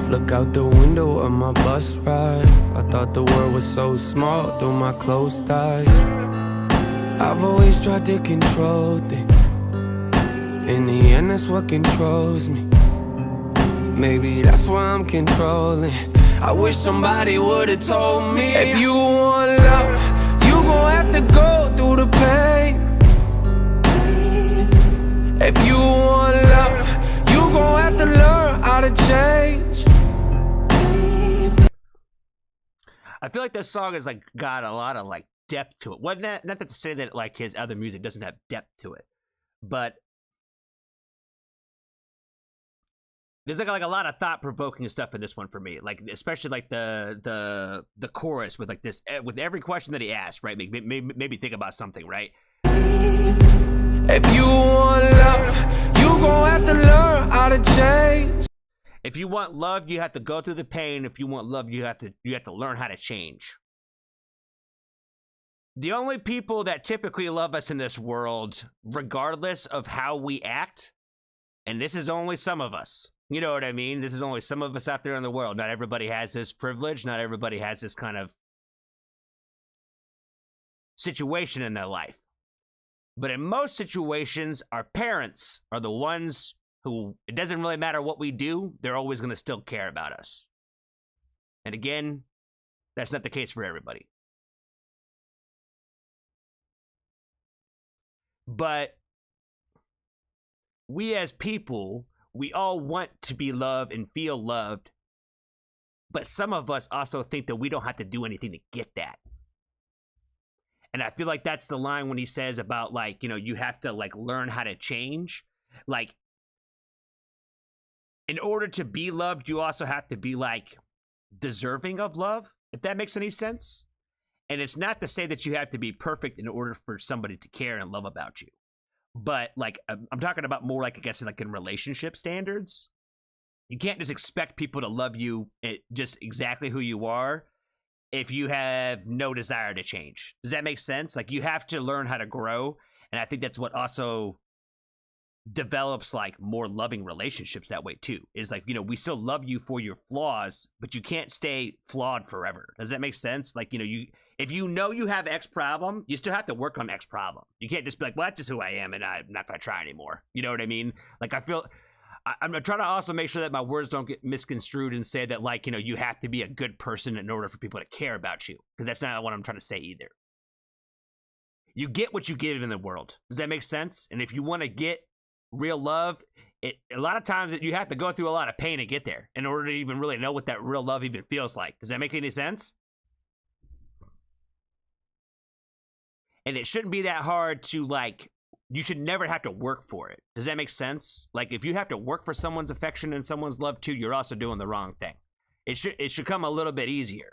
Look out the window of my bus ride, I thought the world was so small through my closed eyes. I've always tried to control things, in the end that's what controls me. Maybe that's why I'm controlling. I wish somebody would've told me, if you want love, you gon' have to go through the pain. If you want love, you gon' have to learn how to change. I feel like this song has like got a lot of like depth to it. Wasn't that, not to say that like his other music doesn't have depth to it, but there's like a lot of thought-provoking stuff in this one for me. Like especially like the chorus with like this, with every question that he asked, right? Maybe think about something, right? If you want love, you gon' have to learn how to change. If you want love, you have to go through the pain. If you want love, you have to learn how to change. The only people that typically love us in this world, regardless of how we act, and this is only some of us. You know what I mean? This is only some of us out there in the world. Not everybody has this privilege. Not everybody has this kind of situation in their life. But in most situations, our parents are the ones who, it doesn't really matter what we do, they're always going to still care about us. And again, that's not the case for everybody. But we as people, we all want to be loved and feel loved. But some of us also think that we don't have to do anything to get that. And I feel like that's the line when he says about like, you know, you have to like learn how to change. Like, in order to be loved, you also have to be like deserving of love, if that makes any sense. And it's not to say that you have to be perfect in order for somebody to care and love about you. But like, I'm talking about more like, I guess, like in relationship standards. You can't just expect people to love you just exactly who you are if you have no desire to change. Does that make sense? Like, you have to learn how to grow. And I think that's what also develops like more loving relationships that way too, is like, you know, we still love you for your flaws, but you can't stay flawed forever. Does that make sense? Like, you know, if you know you have X problem, you still have to work on X problem. You can't just be like, well, that's just who I am and I'm not going to try anymore. You know what I mean? Like, I feel I'm trying to also make sure that my words don't get misconstrued and say that, like, you know, you have to be a good person in order for people to care about you, because that's not what I'm trying to say either. You get what you give in the world. Does that make sense? And if you want to get real love, a lot of times you have to go through a lot of pain to get there in order to even really know what that real love even feels like. Does that make any sense? And it shouldn't be that hard to, like, you should never have to work for it. Does that make sense? Like, if you have to work for someone's affection and someone's love too, you're also doing the wrong thing. It should come a little bit easier.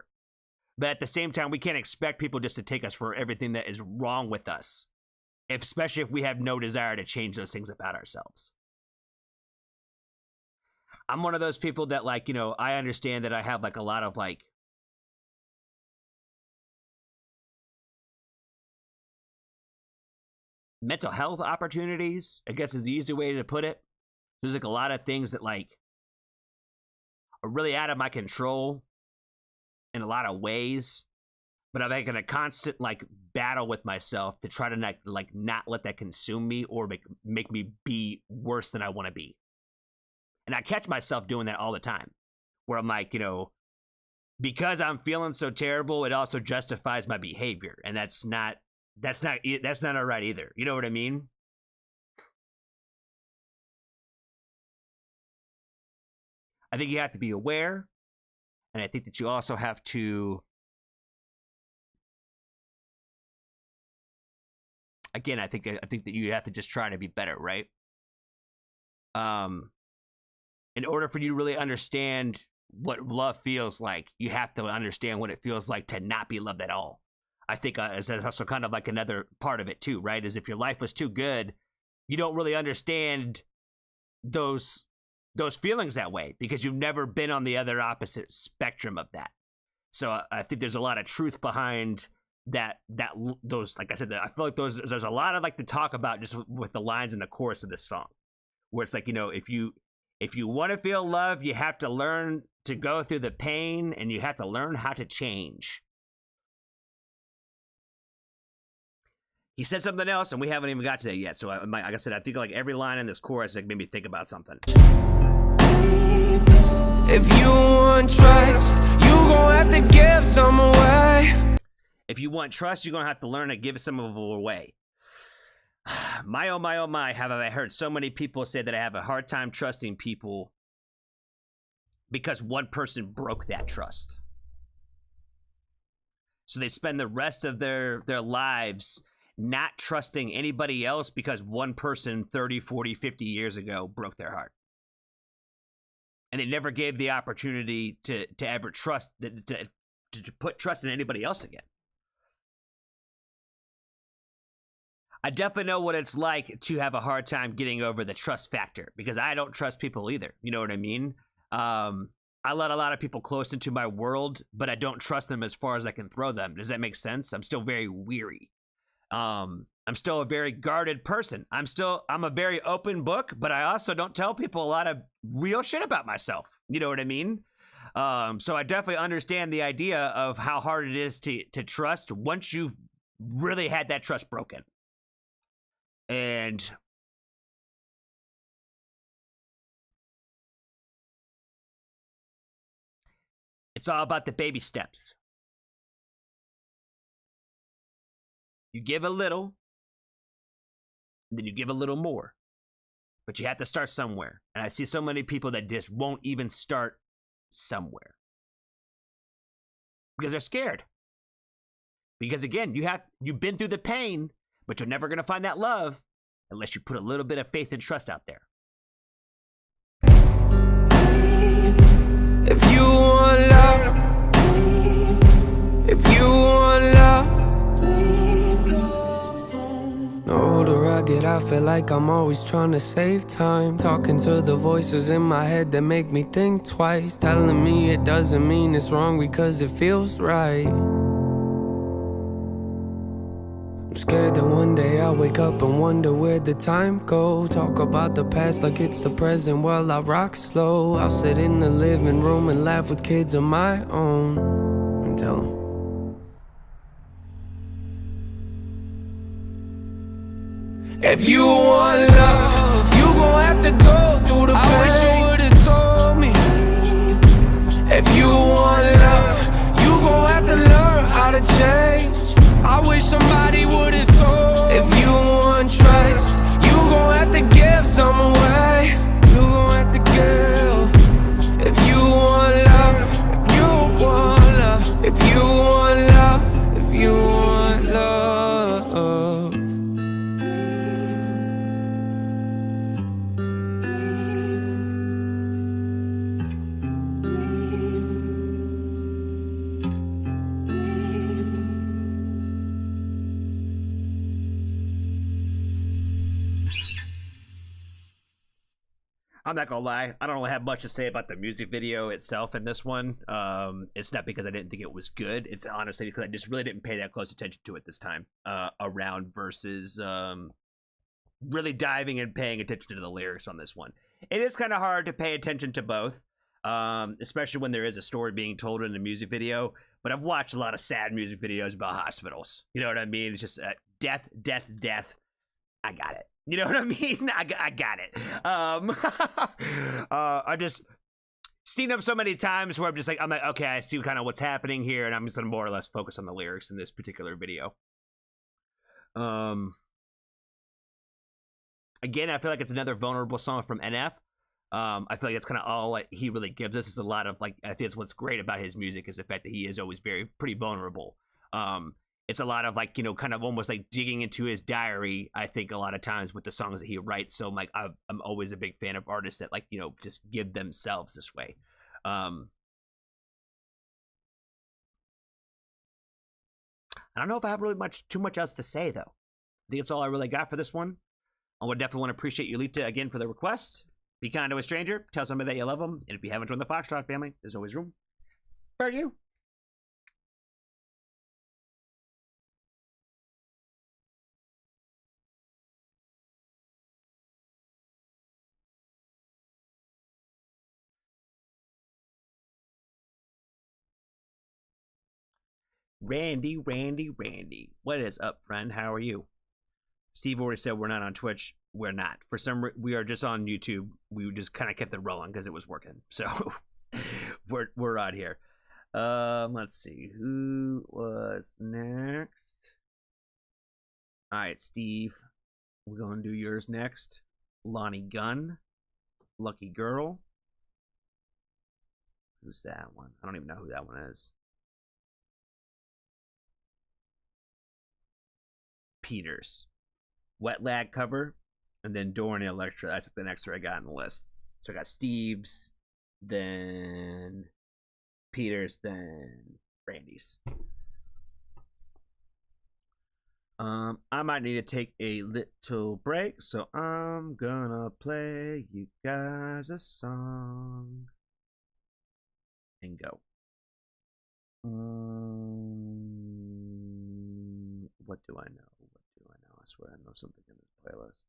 But at the same time, we can't expect people just to take us for everything that is wrong with us, especially if we have no desire to change those things about ourselves. I'm one of those people that, like, you know, I understand that I have like a lot of like mental health opportunities, I guess is the easy way to put it. There's like a lot of things that like are really out of my control in a lot of ways, but I'm like in a constant like battle with myself to try to not let that consume me or make me be worse than I want to be. And I catch myself doing that all the time, where I'm like, you know, because I'm feeling so terrible, it also justifies my behavior, and that's not all right either. You know what I mean? I think you have to be aware, and I think that you also have to, again, I think that you have to just try to be better, right? In order for you to really understand what love feels like, you have to understand what it feels like to not be loved at all. I think it's also kind of like another part of it too, right? Is if your life was too good, you don't really understand those feelings that way because you've never been on the other opposite spectrum of that. So I think there's a lot of truth behind those, like I said, I feel like there's a lot of like to talk about just with the lines in the chorus of this song, where it's like, you know, if you want to feel love, you have to learn to go through the pain, and you have to learn how to change. He said something else, and we haven't even got to that yet. So, like I said, I think like every line in this chorus like made me think about something. If you want trust, you gon' have to give some away. If you want trust, you're gonna have to learn to give some of it away. My oh my oh my, have I heard so many people say that I have a hard time trusting people because one person broke that trust. So they spend the rest of their lives not trusting anybody else because one person 30, 40, 50 years ago broke their heart. And they never gave the opportunity to ever trust, to put trust in anybody else again. I definitely know what it's like to have a hard time getting over the trust factor because I don't trust people either. You know what I mean? I let a lot of people close into my world, but I don't trust them as far as I can throw them. Does that make sense? I'm still very weary. I'm still a very guarded person. I'm a very open book, but I also don't tell people a lot of real shit about myself. You know what I mean? So I definitely understand the idea of how hard it is to trust once you've really had that trust broken. And it's all about the baby steps. You give a little, then you give a little more. But you have to start somewhere. And I see so many people that just won't even start somewhere. Because they're scared. Because again, you've been through the pain, but you're never going to find that love unless you put a little bit of faith and trust out there. If you want love, if you want love. The older I get, I feel like I'm always trying to save time. Talking to the voices in my head that make me think twice. Telling me it doesn't mean it's wrong because it feels right. I'm scared that one day I'll wake up and wonder where'd the time go. Talk about the past like it's the present while I rock slow. I'll sit in the living room and laugh with kids of my own and tell them. If you want love, you gon' have to go through the pain. I wish you would've told me. If you want love, you gon' have to learn how to change. I wish somebody would've told. If you want trust, you gon' have to give some away. You gon' have to give. If you want love, if you want love, if you want love, if you want love. I'm not gonna lie, I don't really have much to say about the music video itself in this one. It's not because I didn't think it was good. It's honestly because I just really didn't pay that close attention to it this time around versus really diving and paying attention to the lyrics on this one. It is kind of hard to pay attention to both, especially when there is a story being told in a music video. But I've watched a lot of sad music videos about hospitals. You know what I mean? It's just death, death, death. I got it. You know what I mean? I got it. I just seen them so many times where I'm like, okay, I see kind of what's happening here, and I'm just gonna more or less focus on the lyrics in this particular video. Again, I feel like it's another vulnerable song from NF. I feel like that's kind of all he really gives us is a lot of I think it's what's great about his music is the fact that he is always pretty vulnerable. It's a lot of kind of almost digging into his diary. I think a lot of times with the songs that he writes. So I'm always a big fan of artists that just give themselves this way. I don't know if I have really too much else to say though. I think it's all I really got for this one. I would definitely want to appreciate you, Lita, again for the request. Be kind to a stranger. Tell somebody that you love them. And if you haven't joined the Foxtrot family, there's always room for you. Randy. What is up, friend? How are you? Steve already said we're not on Twitch. We're not. For some reason, we are just on YouTube. We just kind of kept it rolling because it was working. So we're on here. Let's see. Who was next? All right, Steve. We're going to do yours next. Lonnie Gunn. Lucky Girl. Who's that one? I don't even know who that one is. Peters. Wet Lag cover, and then Dorn and Electra. That's the next I got on the list. So I got Steve's, then Peters, then Randy's. I might need to take a little break, so I'm gonna play you guys a song and go. What do I know? I swear I know something in this playlist.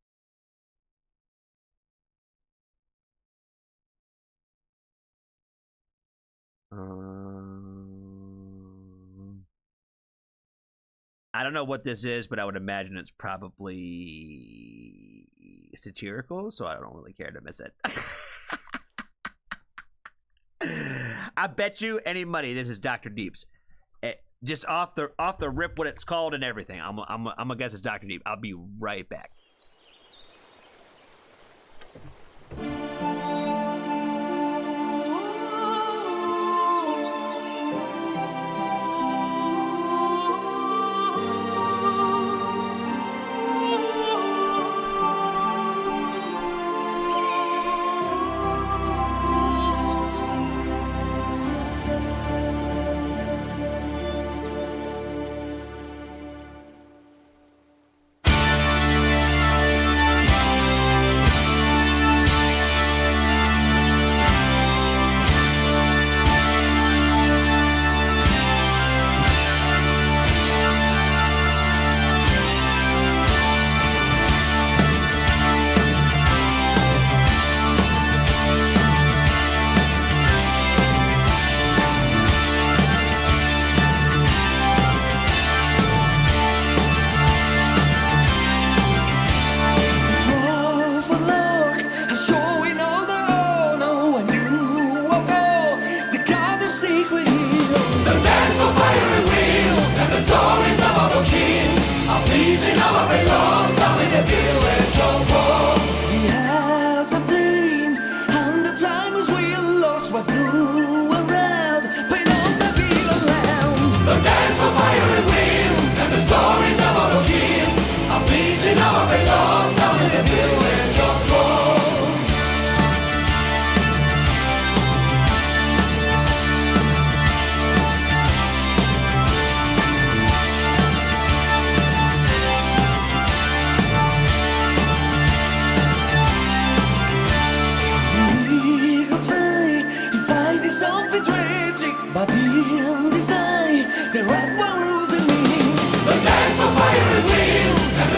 I don't know what this is, but I would imagine it's probably satirical, so I don't really care to miss it. I bet you any money this is Dr. Deep's. Just off the rip, what it's called and everything. I'm gonna guess it's Dr. Deep. I'll be right back.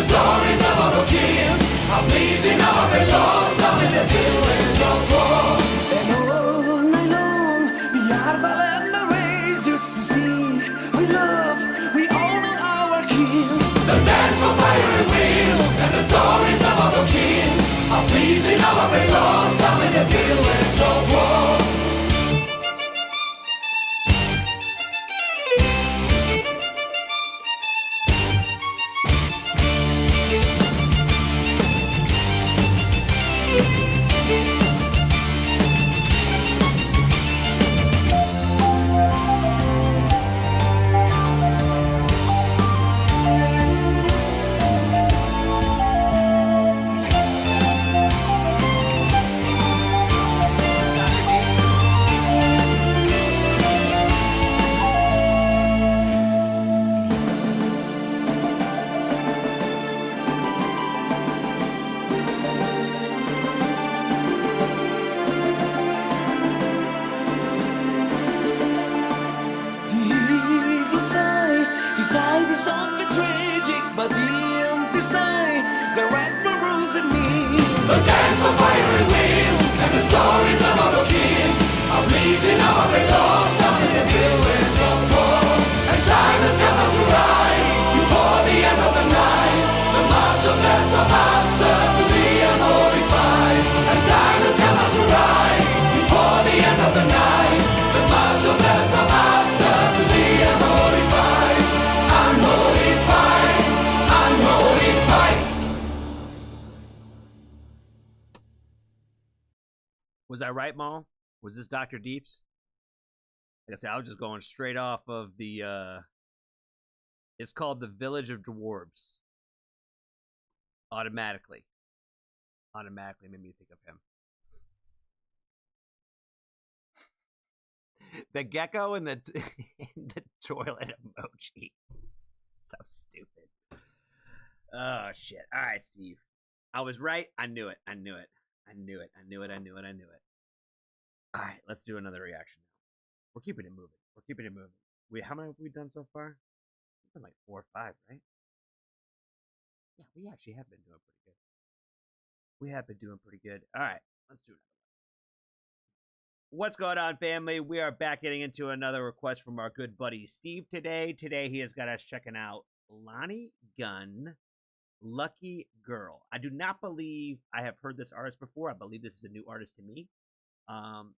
Stories of other kings I'm pleasing our belongs, down in the village of Close. And all night long, we are violent the ways just we speak. We love, we all know our king. The dance of fire and wind, and the stories of other kings. I'm pleasing our belongs, down in the village of Close. Side is something tragic, but in this night, the red maroons in me. The dance of fire and wind, and the stories of other kings are pleasing our belongs down in the village of Close. And time has come out to ride before the end of the night. The march of the Master to the unmodified. And time has come out to ride before the end of the night. The march of the Master to the unmodified. Was I right, Maul? Was this Dr. Deeps? Like I said, I was just going straight off of the, it's called The Village of Dwarves. Automatically made me think of him. The gecko in the, in the toilet emoji. So stupid. Oh, shit. All right, Steve. I was right. I knew it. I knew it. All right, let's do another reaction now. We're keeping it moving. Wait, how many have we done so far? We've done like 4 or 5, right? Yeah, we actually have been doing pretty good. All right, let's do it. What's going on, family? We are back getting into another request from our good buddy Steve today. Today, he has got us checking out Lonnie Gunn, Lucky Girl. I do not believe I have heard this artist before. I believe this is a new artist to me.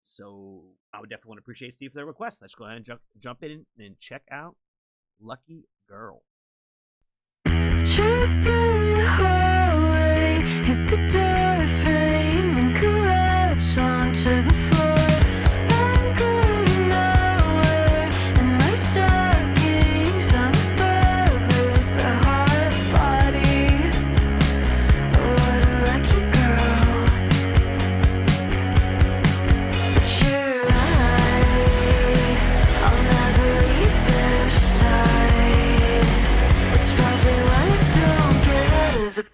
So I would definitely want to appreciate Steve for the request. Let's go ahead and jump in and check out Lucky Girl. Trip in the hallway, hit the door frame and collapse onto the floor. I'm going nowhere in my stockings. I'm a bug with a hot body. What a lucky girl. But you're right, I'll never leave their side. It's probably why I don't get out of the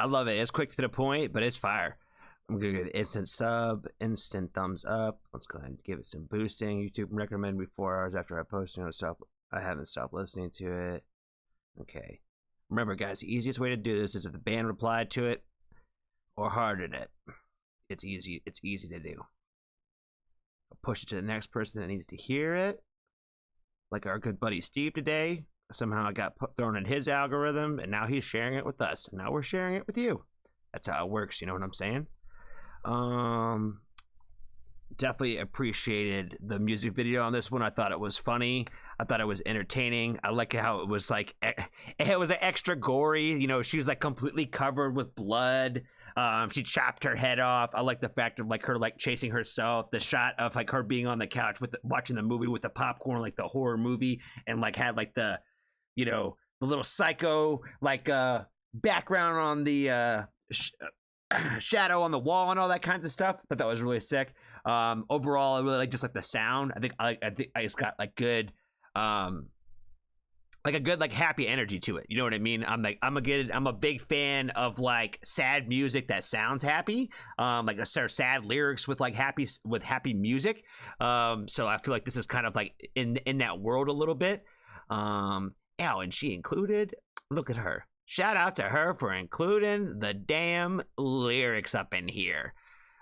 I love it. It's quick to the point, but it's fire. I'm gonna give it instant sub, instant thumbs up. Let's go ahead and give it some boosting. YouTube recommend me 4 hours after I post. I haven't stopped listening to it. Okay. Remember, guys, the easiest way to do this is if the band replied to it or hearted it. It's easy. It's easy to do. I'll push it to the next person that needs to hear it. Like our good buddy Steve today. Somehow I got thrown in his algorithm, and now he's sharing it with us. And now we're sharing it with you. That's how it works. You know what I'm saying? Definitely appreciated the music video on this one. I thought it was funny. I thought it was entertaining. I like how it was like, it was extra gory. You know, she was like completely covered with blood. She chopped her head off. I like the fact of like her like chasing herself. The shot of like her being on the couch with watching the movie with the popcorn, like the horror movie, and like had like the, you know, the little psycho like background on the shadow on the wall and all that kinds of stuff. I thought that was really sick. Overall, I really like just like the sound. I think I just got like good, like a good like happy energy to it. You know what I mean? I'm a big fan of like sad music that sounds happy. Like a sort of sad lyrics with like happy music. So I feel like this is kind of like in that world a little bit. And she included. Look at her. Shout out to her for including the damn lyrics up in here.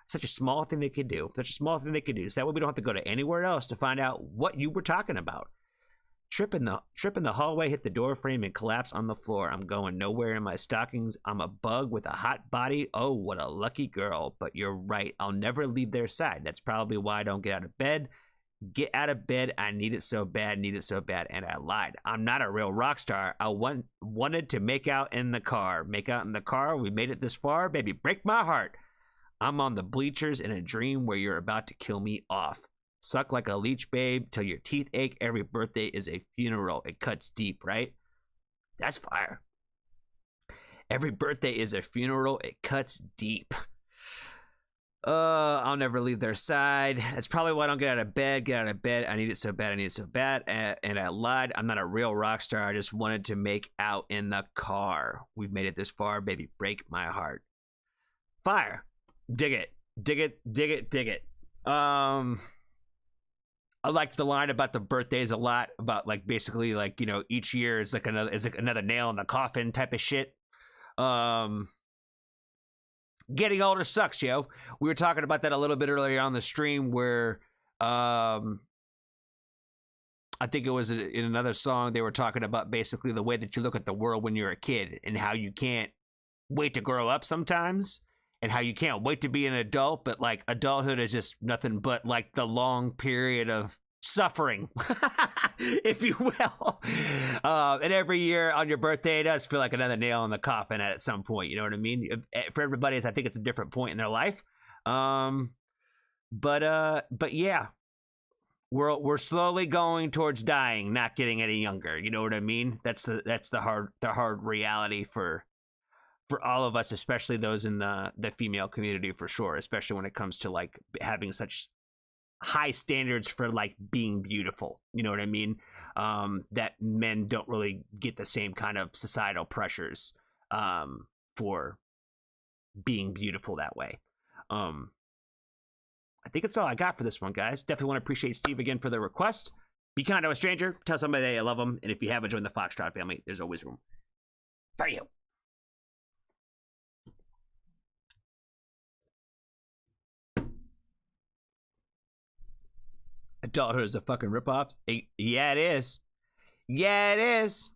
Such a small thing they could do. So that way we don't have to go to anywhere else to find out what you were talking about. Trip in the hallway, hit the door frame, and collapse on the floor. I'm going nowhere in my stockings. I'm a bug with a hot body. Oh, what a lucky girl. But you're right. I'll never leave their side. That's probably why I don't get out of bed. Get out of bed. I need it so bad, and I lied. I'm not a real rock star. I wanted to make out in the car. We made it this far. Baby, break my heart. I'm on the bleachers in a dream where you're about to kill me off. Suck like a leech, babe, till your teeth ache. Every birthday is a funeral. It cuts deep, right? That's fire. Every birthday is a funeral. It cuts deep. I'll never leave their side. That's probably why I don't get out of bed. I need it so bad. And I lied. I'm not a real rock star. I just wanted to make out in the car. We've made it this far, baby. Break my heart. Fire. Dig it. I liked the line about the birthdays a lot, about like basically like, you know, each year is like another nail in the coffin type of shit. Getting older sucks, yo. We were talking about that a little bit earlier on the stream where I think it was in another song they were talking about basically the way that you look at the world when you're a kid and how you can't wait to grow up sometimes. And how you can't wait to be an adult, but like adulthood is just nothing but like the long period of suffering, if you will. And every year on your birthday, it does feel like another nail in the coffin at some point. You know what I mean? For everybody, I think it's a different point in their life. But yeah, we're slowly going towards dying, not getting any younger. You know what I mean? That's the hard reality for all of us, especially those in the female community, for sure, especially when it comes to like having such high standards for like being beautiful. You know what I mean? That men don't really get the same kind of societal pressures for being beautiful that way. I think that's all I got for this one, guys. Definitely want to appreciate Steve again for the request. Be kind to a stranger. Tell somebody that you love them. And if you haven't joined the Foxtrot family, there's always room for you. Adulthood is a fucking ripoff. Yeah, it is. Yeah, it is.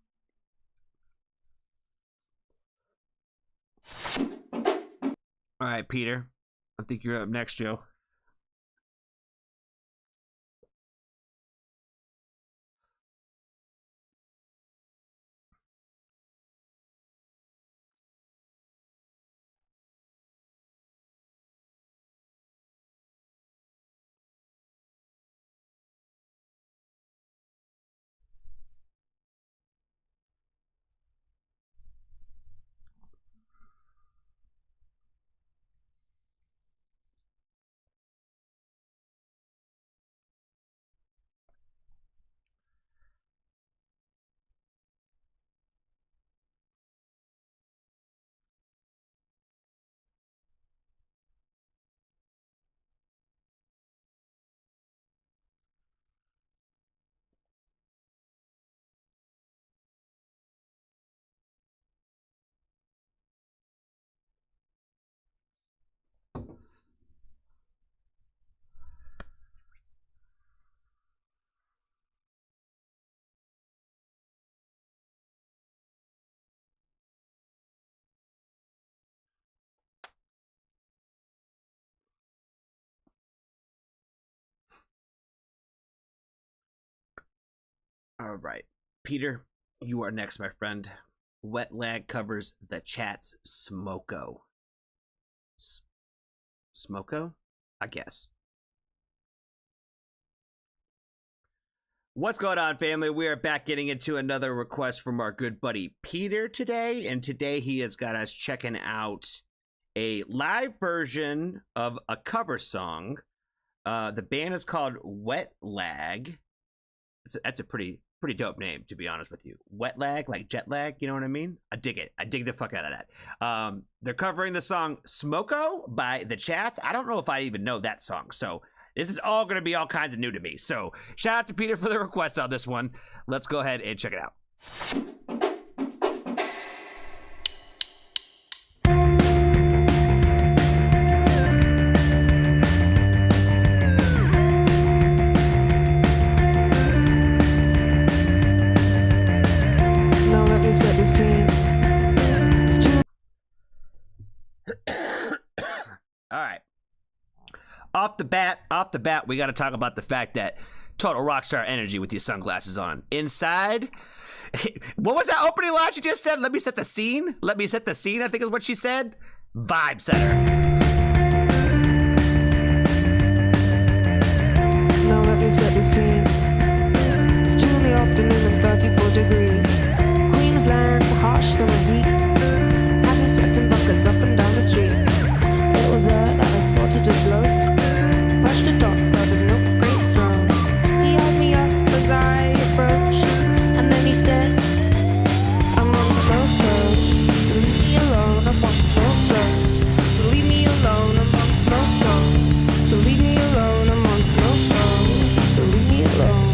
All right, Peter. I think you're up next, Joe. right. Peter, you are next, my friend. Wet Lag covers the chat's Smoko. Smoko? I guess. What's going on, family? We are back getting into another request from our good buddy Peter today. And today he has got us checking out a live version of a cover song. The band is called Wet Lag. That's a pretty dope name, to be honest with you. Wet Lag, like jet lag, you know what I mean? I dig it. I dig the fuck out of that. They're covering the song Smoko by The Chats. I don't know if I even know that song, so this is all going to be all kinds of new to me. So shout out to Peter for the request on this one. Let's go ahead and check it out. Now let me set the scene. All right. Off the bat, we got to talk about the fact that total rockstar energy with your sunglasses on. Inside, what was that opening line she just said? Let me set the scene. Let me set the scene, I think is what she said. Vibe setter. Now let me set the scene. It's 2 in the afternoon and 34 degrees. Queensland, harsh summer heat. Having sweating buckets up and down the street. It was there that I spotted a bloke. Pushed a top of his milk crate throne. He held me up as I approached, and then he said, I'm on smoke road, so leave me alone, I'm on smoke road. So leave me alone, I'm on smoke road. So leave me alone, I'm on smoke road. So leave me alone.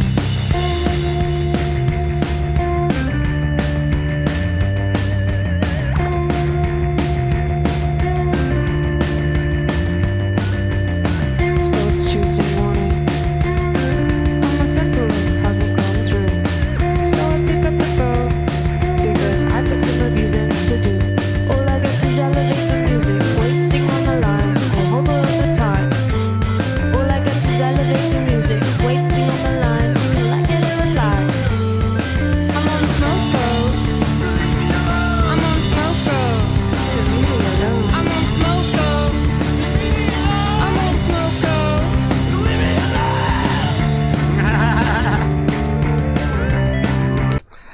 So it's Tuesday morning, and my central link hasn't gone through. So I pick up the phone, because I've got some abusing to do. All I get is elevator music, waiting on the line, a whole lot of the time. All I get is elevator music, waiting on the line, till I get a reply. I'm on smoke road. I'm on smoke road. So leave me alone. I'm on smoke road. I'm on smoke road.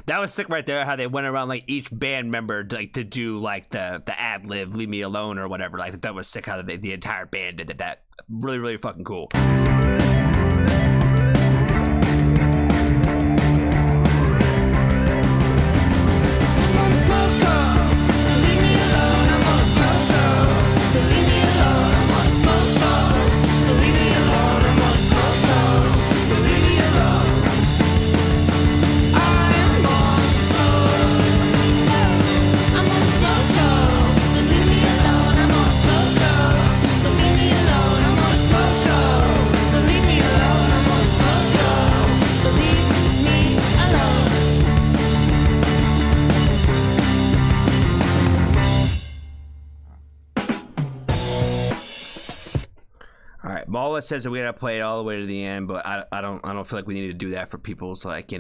That was sick right there, how they went around like each band member to do like the ad lib, leave me alone or whatever. Like that was sick how the entire band did that. Really fucking cool. I'm on smoke road. So leave me alone. I'm on smoke road. So leave me alone. I'm on smoke road. So leave me alone. I'm on smoke road. So leave me alone. I'm on smoke. I'm on smoke road. So leave me alone. I'm on smoke road. So leave me alone. I'm on smoke road. So leave me alone. I'm on smoke road. So leave me alone. All right, Mala says that we gotta play it all the way to the end, but I don't feel like we need to do that for people's like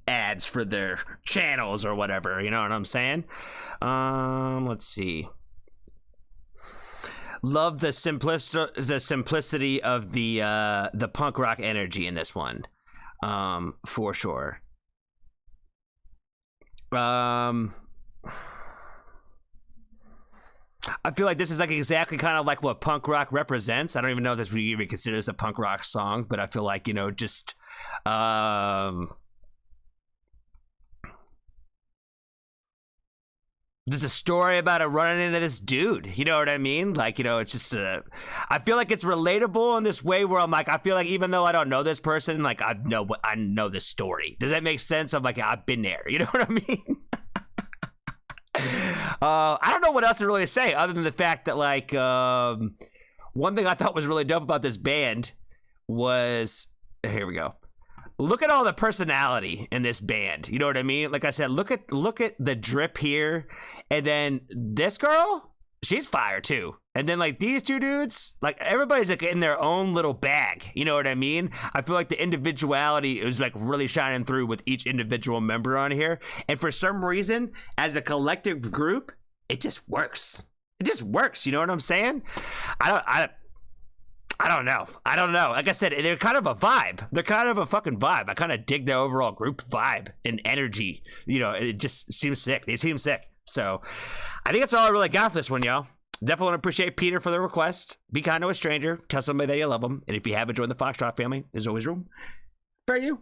ads for their channels or whatever. You know what I'm saying? Let's see. Love the simplicity of the punk rock energy in this one, for sure. I feel like this is like exactly kind of like what punk rock represents. I don't even know if this we even consider this a punk rock song, but I feel like just there's a story about it running into this dude. You know what I mean? Like it's just I feel like it's relatable in this way where I'm like, I feel like even though I don't know this person, like I know this story. Does that make sense? I'm like, I've been there. You know what I mean? I don't know what else to really say other than the fact that like one thing I thought was really dope about this band was, here we go. Look at all the personality in this band. You know what I mean? Like I said, look at the drip here, and then this girl. she's fire too. And then like these two dudes, like everybody's like in their own little bag. You know what I mean? I feel like the individuality is like really shining through with each individual member on here. And for some reason, as a collective group, it just works. It just works. You know what I'm saying? I don't know. Like I said, they're kind of a vibe. They're kind of a fucking vibe. I kind of dig the overall group vibe and energy. You know, it just seems sick. They seem sick. So I think that's all I really got for this one, y'all. Definitely want to appreciate Peter for the request. Be kind to a stranger. Tell somebody that you love them. And if you haven't joined the Foxtrot family, there's always room for you.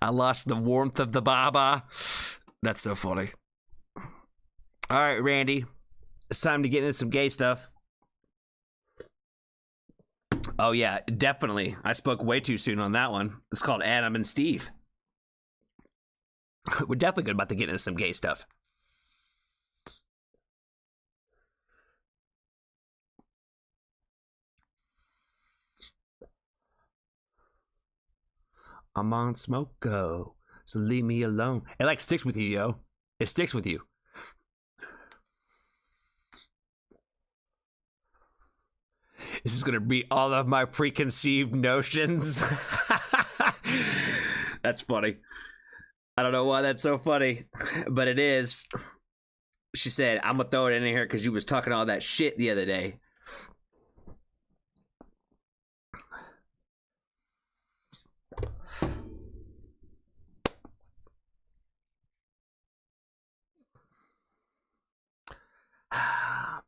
I lost the warmth of the Baba. That's so funny. All right, Randy. It's time to get into some gay stuff. Oh, yeah, definitely. I spoke way too soon on that one. It's called Adam and Steve. We're definitely good about to get into some gay stuff. I'm on smoko, so leave me alone. It like sticks with you, yo. It sticks with you. This is gonna be all of my preconceived notions. That's funny. I don't know why that's so funny, but it is. She said, I'm gonna throw it in here because you was talking all that shit the other day.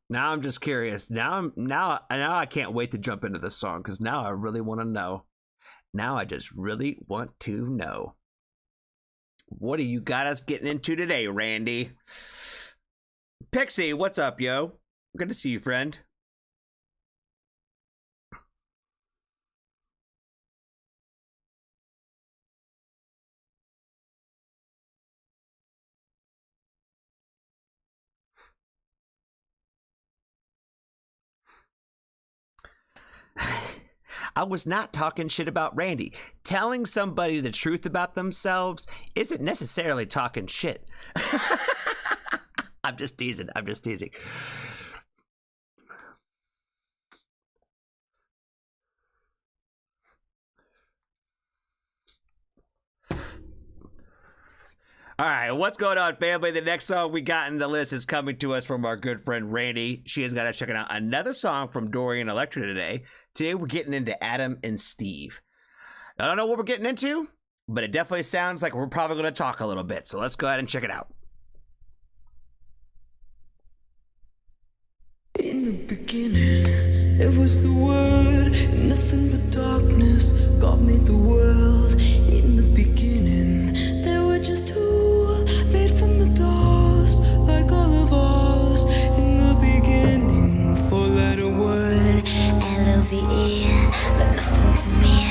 Now I'm just curious. Now I can't wait to jump into this song because now I really want to know. Now I just really want to know. What do you got us getting into today, Randy? Pixie, what's up, yo? Good to see you, friend. I was not talking shit about Randy. Telling somebody the truth about themselves isn't necessarily talking shit. I'm just teasing. All right, what's going on, family? The next song we got in the list is coming to us from our good friend Randy. She has got us checking out another song from Dorian Electra today. Today we're getting into Adam and Steve. I don't know what we're getting into, but it definitely sounds like we're probably going to talk a little bit. So let's go ahead and check it out. In the beginning, it was the Word, and nothing but darkness. God made the world. In the beginning, there were just two, made from the dust, like all of us. In the beginning, a four-letter word, L-O-V-E, but nothing to me.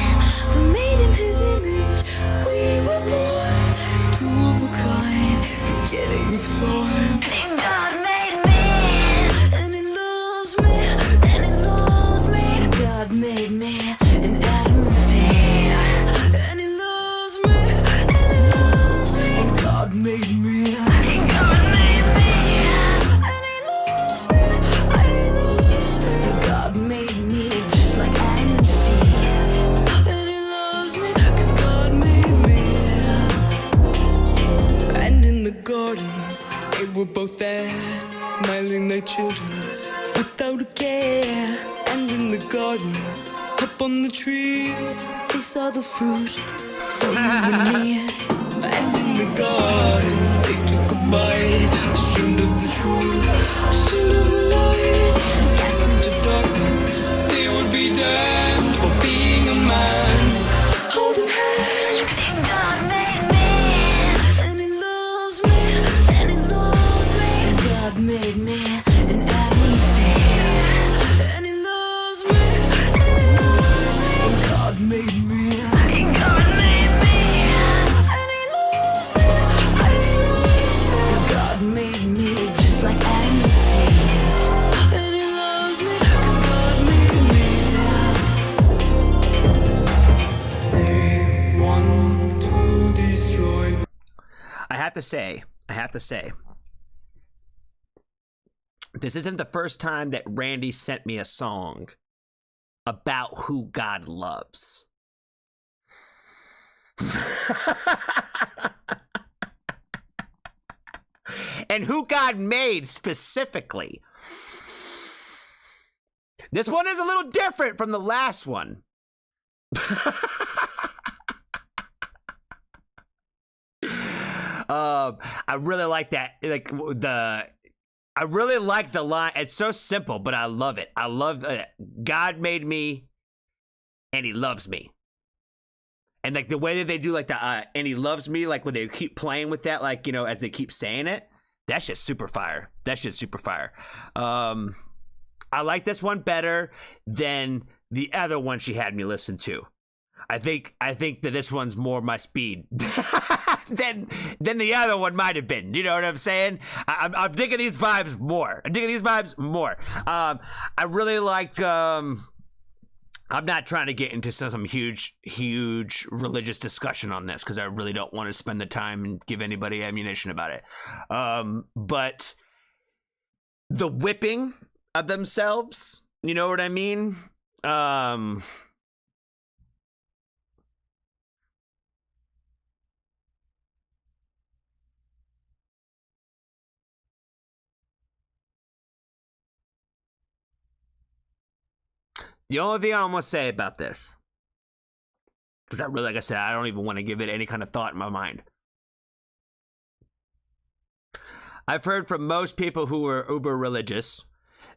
But made in His image, we were born, two of a kind, beginning of time. And God made me, and He loves me, and He loves me. God made me, and Adam and Steve, and He loves me, and He loves me. And God made me, and God made me, and He loves me, and He loves me. And God made me just like Adam and Steve, and He loves me 'cause God made me. And in the garden, they were both there, smiling like children, without a care. And in the garden, up on the tree, they saw the fruit for you and me. And in the garden, they took a bite, ashamed of the truth, ashamed of the light, cast into darkness. They would be damned for being a man, holding hands. And God made me, and He loves me, and He loves me. God made me, and Adam and Steve, and He loves me, and He loves me. And God made me, and God made me, and He loves me, and He loves me. And God made me just like Adam. have to say, this isn't the first time that Randy sent me a song about who God loves. And who God made specifically. This one is a little different from the last one. I really like that. I really like the line. It's so simple, but I love it. I love God made me, and He loves me. And like the way that they do like the and He loves me, like when they keep playing with that, like, you know, as they keep saying it, that's just super fire. That's just super fire. I like this one better than the other one she had me listen to. I think that this one's more my speed than the other one might have been. You know what I'm saying? I'm digging these vibes more. I really liked. I'm not trying to get into some huge religious discussion on this because I really don't want to spend the time and give anybody ammunition about it. But the whipping of themselves, you know what I mean? The only thing I'm going to say about this, because I really, like I said, I don't even want to give it any kind of thought in my mind. I've heard from most people who are uber religious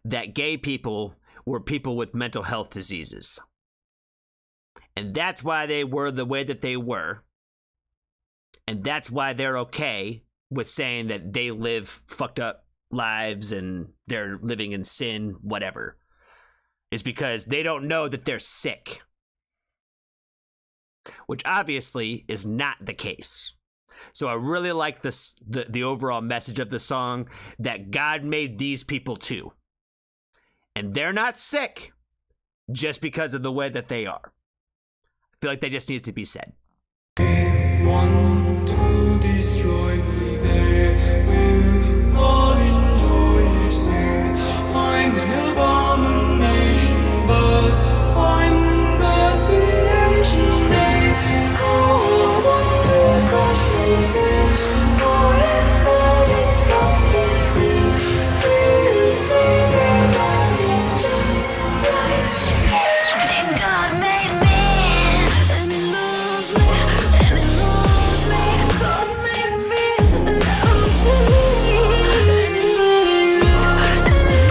that gay people were people with mental health diseases. And that's why they were the way that they were. And that's why they're okay with saying that they live fucked up lives and they're living in sin, whatever. Is because they don't know that they're sick. Which obviously is not the case. So I really like this, the overall message of the song, that God made these people too. And they're not sick just because of the way that they are. I feel like that just needs to be said. They want to destroy me, they will all enjoy sin. I'm an abomination, but I'm God's creation. They all want to crush me, sin. I am so disgusting, sin. Leave me there, darling, just like you. God made me, and He loves me, and He loves me. God made me, and I'm still and He loves me, and He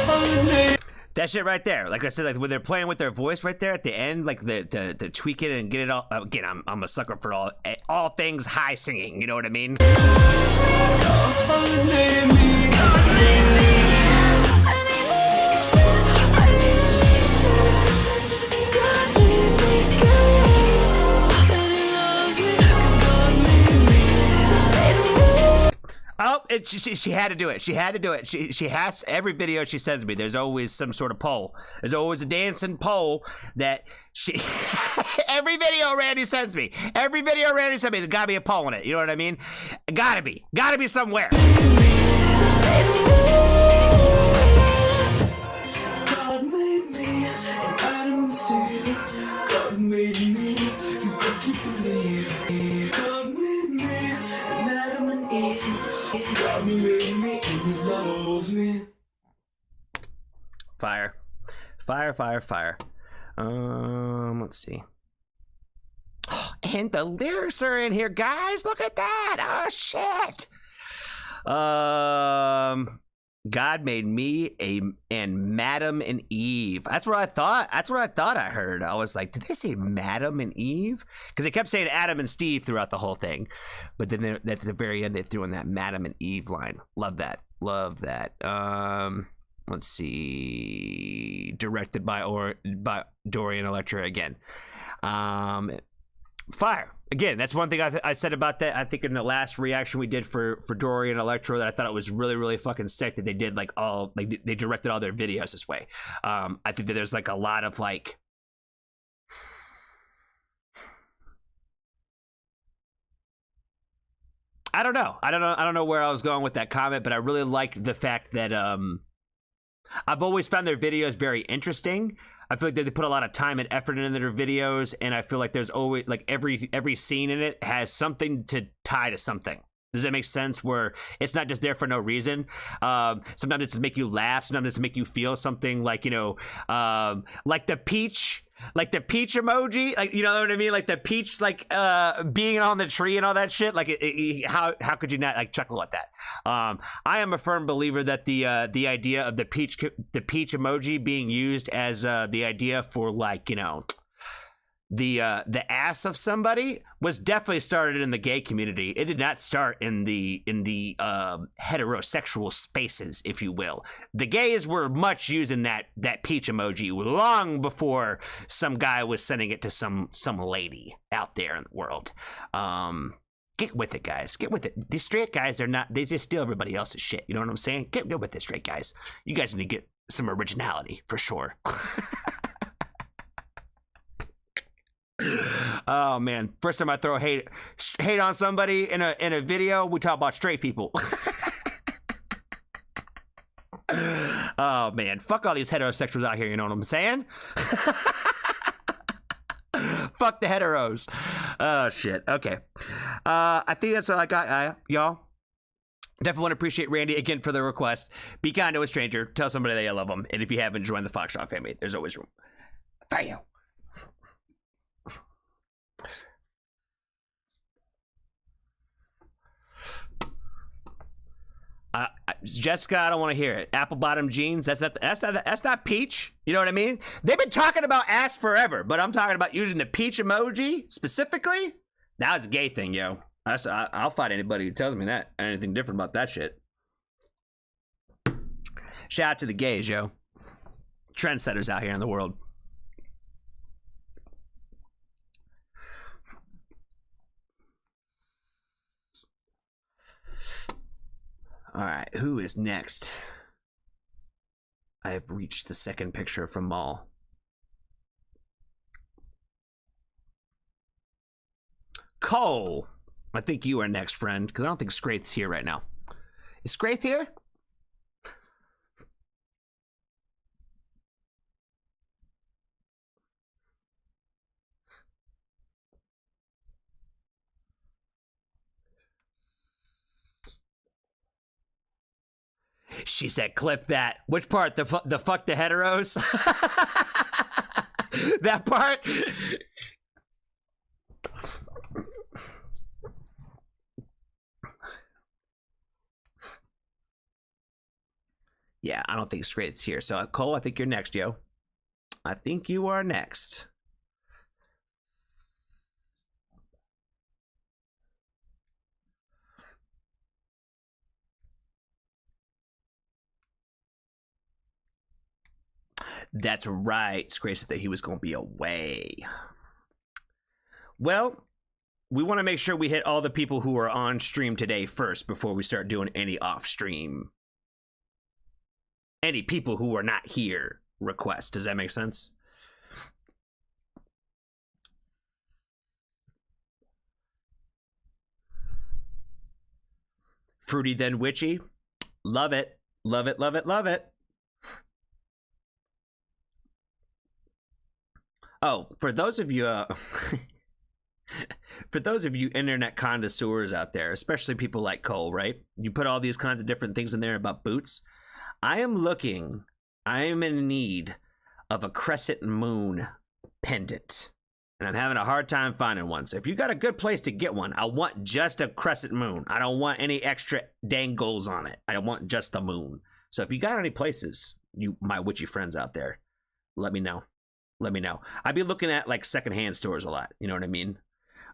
loves me. That shit right there, like I said, like when they're playing with their voice right there at the end, like to tweak it and get it all. Again, I'm a sucker for all things high singing. You know what I mean? God made me, God made me, and He loves me, and He loves me. God made me gay, and He loves me, 'cause God made me. Oh, she had to do it. She had to do it. She has, every video she sends me, there's always some sort of poll. There's always a dancing poll that she every video Randy sends me. Every video Randy sends me, there's gotta be a poll in it. You know what I mean? Gotta be somewhere. God made me, and Adam said, God made me, you got to believe. God made me, and Adam and Eve. God made me, and He loves me. Fire. Let's see. And the lyrics are in here, guys. Look at that. Oh shit. God made me and Madam and Eve. That's what I thought. I heard. I was like, did they say Madam and Eve? Because they kept saying Adam and Steve throughout the whole thing, but then at the very end they threw in that Madam and Eve line. Love that. Let's see. Directed by Dorian Electra again. Fire. Again, that's one thing I said about that. I think in the last reaction we did for Dorian Electro, that I thought it was really, really fucking sick that they did they directed all their videos this way. I think that there's like a lot of like I don't know. I don't know where I was going with that comment, but I really like the fact that I've always found their videos very interesting. I feel like they put a lot of time and effort into their videos, and I feel like there's always like every scene in it has something to tie to something. Does that make sense? Where it's not just there for no reason. Sometimes it's to make you laugh. Sometimes it's to make you feel something, like, you know, like the peach emoji, like, you know what I mean? Like the peach, like being on the tree and all that shit. Like, how could you not like chuckle at that? I am a firm believer that the idea of the peach emoji being used as the idea for, like, you know, the ass of somebody was definitely started in the gay community. It did not start in the heterosexual spaces, if you will. The gays were much using that peach emoji long before some guy was sending it to some lady out there in the world. Get with it, guys. Get with it. These straight guys are not. They just steal everybody else's shit. You know what I'm saying? Get with it, straight guys. You guys need to get some originality for sure. Oh man, first time I throw hate on somebody in a video, we talk about straight people. Oh man, fuck all these heterosexuals out here, you know what I'm saying? Fuck the heteros. Oh shit. Okay. I think that's all I got, y'all. Definitely want to appreciate Randy again for the request. Be kind to a stranger. Tell somebody that you love them. And if you haven't joined the Foxtrot family, there's always room for you. Jessica, I don't want to hear it. Apple bottom jeans. That's not peach. You know what I mean? They've been talking about ass forever, but I'm talking about using the peach emoji specifically. That was a gay thing, yo. I'll fight anybody who tells me that anything different about that shit. Shout out to the gays, yo. Trendsetters out here in the world. All right, who is next? I have reached the second picture from Maul. Cole, I think you are next, friend, because I don't think Scraith's here right now. Is Scraith here? She said, clip that. Which part? The fuck the heteros? That part? Yeah, I don't think Scraith's here. So, Cole, I think you're next, yo. I think you are next. That's right. Scraith said that he was going to be away. Well, we want to make sure we hit all the people who are on stream today first before we start doing any off stream. Any people who are not here request. Does that make sense? Fruity then witchy. Love it. Love it, love it, love it. Oh, for those of you for those of you internet connoisseurs out there, especially people like Cole, right? You put all these kinds of different things in there about boots. I am in need of a crescent moon pendant. And I'm having a hard time finding one. So if you got a good place to get one, I want just a crescent moon. I don't want any extra dangles on it. I want just the moon. So if you got any places, you my witchy friends out there, let me know. Let me know. I'd be looking at like secondhand stores a lot. You know what I mean?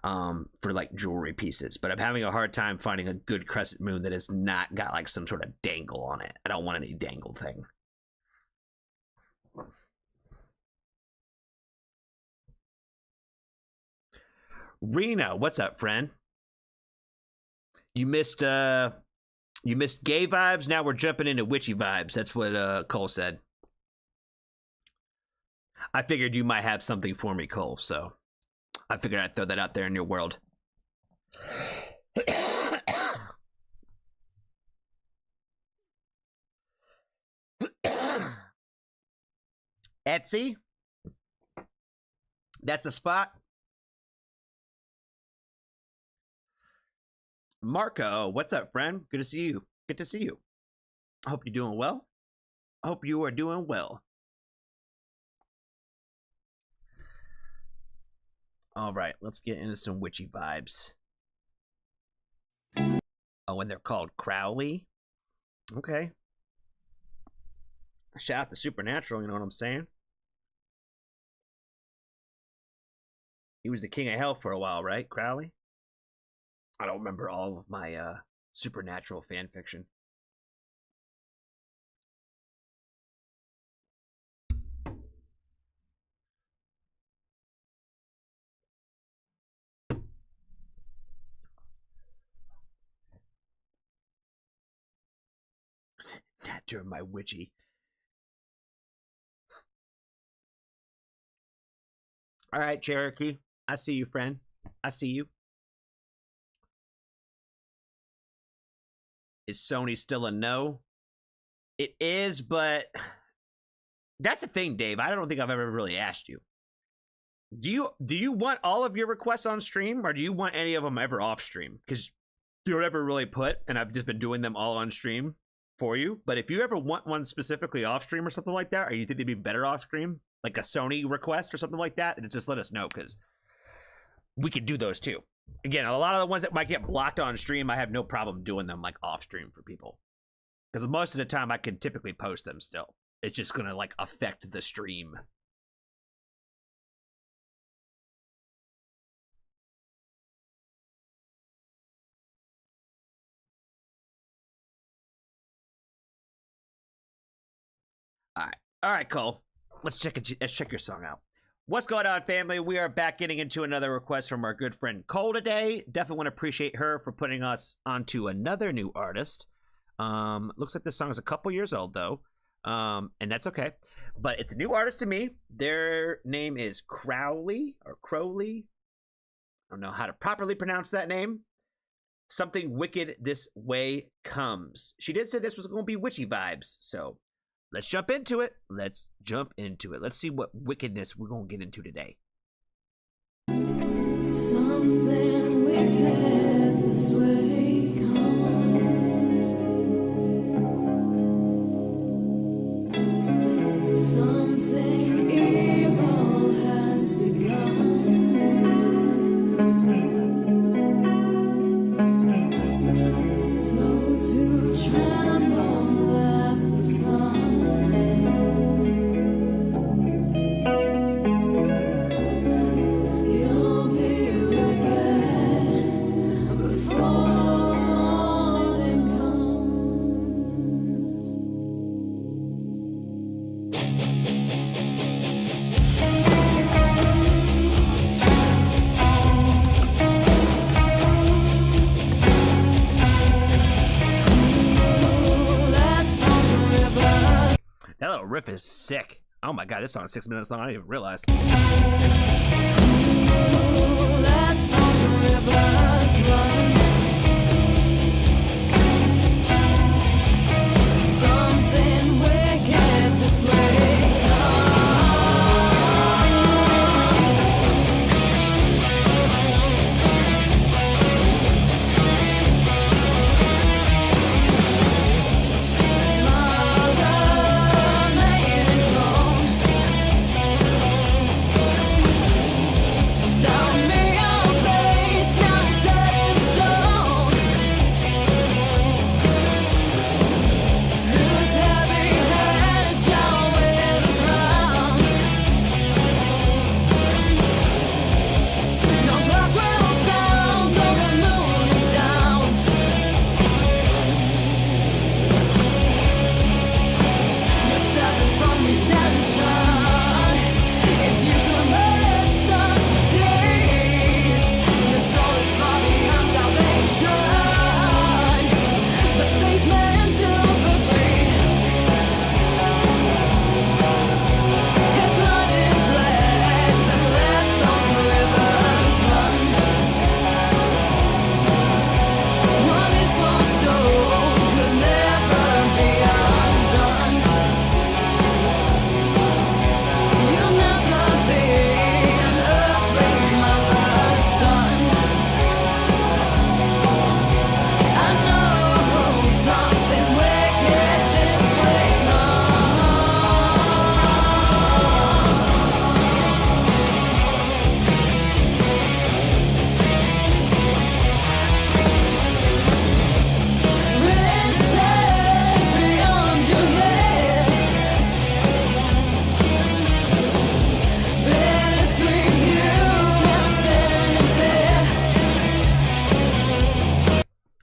For like jewelry pieces. But I'm having a hard time finding a good crescent moon that has not got like some sort of dangle on it. I don't want any dangle thing. Rena, what's up, friend? You missed gay vibes. Now we're jumping into witchy vibes. That's what Cole said. I figured you might have something for me, Cole, so I figured I'd throw that out there in your world. Etsy. That's the spot. Marco, what's up, friend? Good to see you. Good to see you. I hope you're doing well. I hope you are doing well. All right, let's get into some witchy vibes. Oh, and they're called Crowley. Okay. Shout out to Supernatural, you know what I'm saying? He was the king of hell for a while, right, Crowley? I don't remember all of my Supernatural fan fiction. Not during my witchy. All right, Cherokee. I see you, friend. I see you. Is Sony still a no? It is, but that's the thing, Dave. I don't think I've ever really asked you. Do you want all of your requests on stream, or do you want any of them ever off stream? Because you don't ever really put, and I've just been doing them all on stream for you. But if you ever want one specifically off stream or something like that, or you think they'd be better off stream, like a Sony request or something like that, then just let us know, because we could do those too. Again, a lot of the ones that might get blocked on stream, I have no problem doing them like off stream for people, because most of the time I can typically post them still. It's just gonna like affect the stream. All right, Cole. Let's check your song out. What's going on, family? We are back getting into another request from our good friend Cole today. Definitely want to appreciate her for putting us onto another new artist. Looks like this song is a couple years old though, and that's okay. But it's a new artist to me. Their name is Crowley or Crowley. I don't know how to properly pronounce that name. Something Wicked This Way Comes. She did say this was going to be witchy vibes, so let's jump into it. Let's jump into it. Let's see what wickedness we're going to get into today. Something wicked this way comes. Something evil has begun. Those who tremble at the sun. You'll be wicked before morning comes. Let those rivers. That little riff is sick. Oh my god, this song is 6 minutes long. I didn't even realize. Let those rivers run. Something wicked this way comes. Mother made it wrong. Tell me your fate's now set in stone.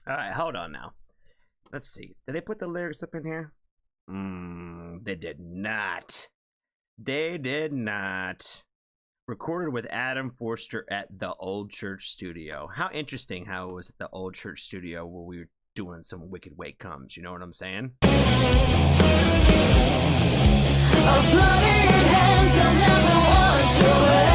All right, hold on now. Let's see. Did they put the lyrics up in here? They did not. They did not. Recorded with Adam Forster at the Old Church Studio. How interesting how it was at the Old Church Studio where we were doing some Wicked Way Comes. You know what I'm saying? Of bloody hands I'll never wash away.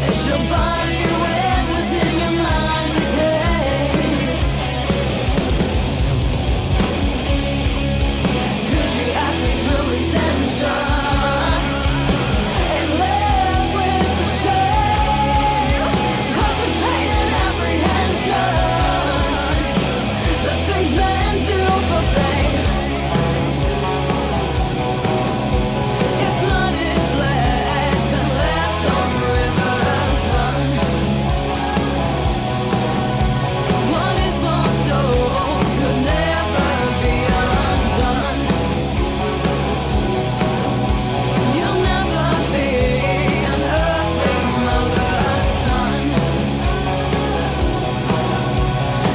As your body withers in your mind decays. Could you act with true intention and live with the shame? Causes pain and apprehension. The things men do for fame. If blood is let, then let those rivers run. What is foretold could never be undone. You'll never be an earthly mother's son.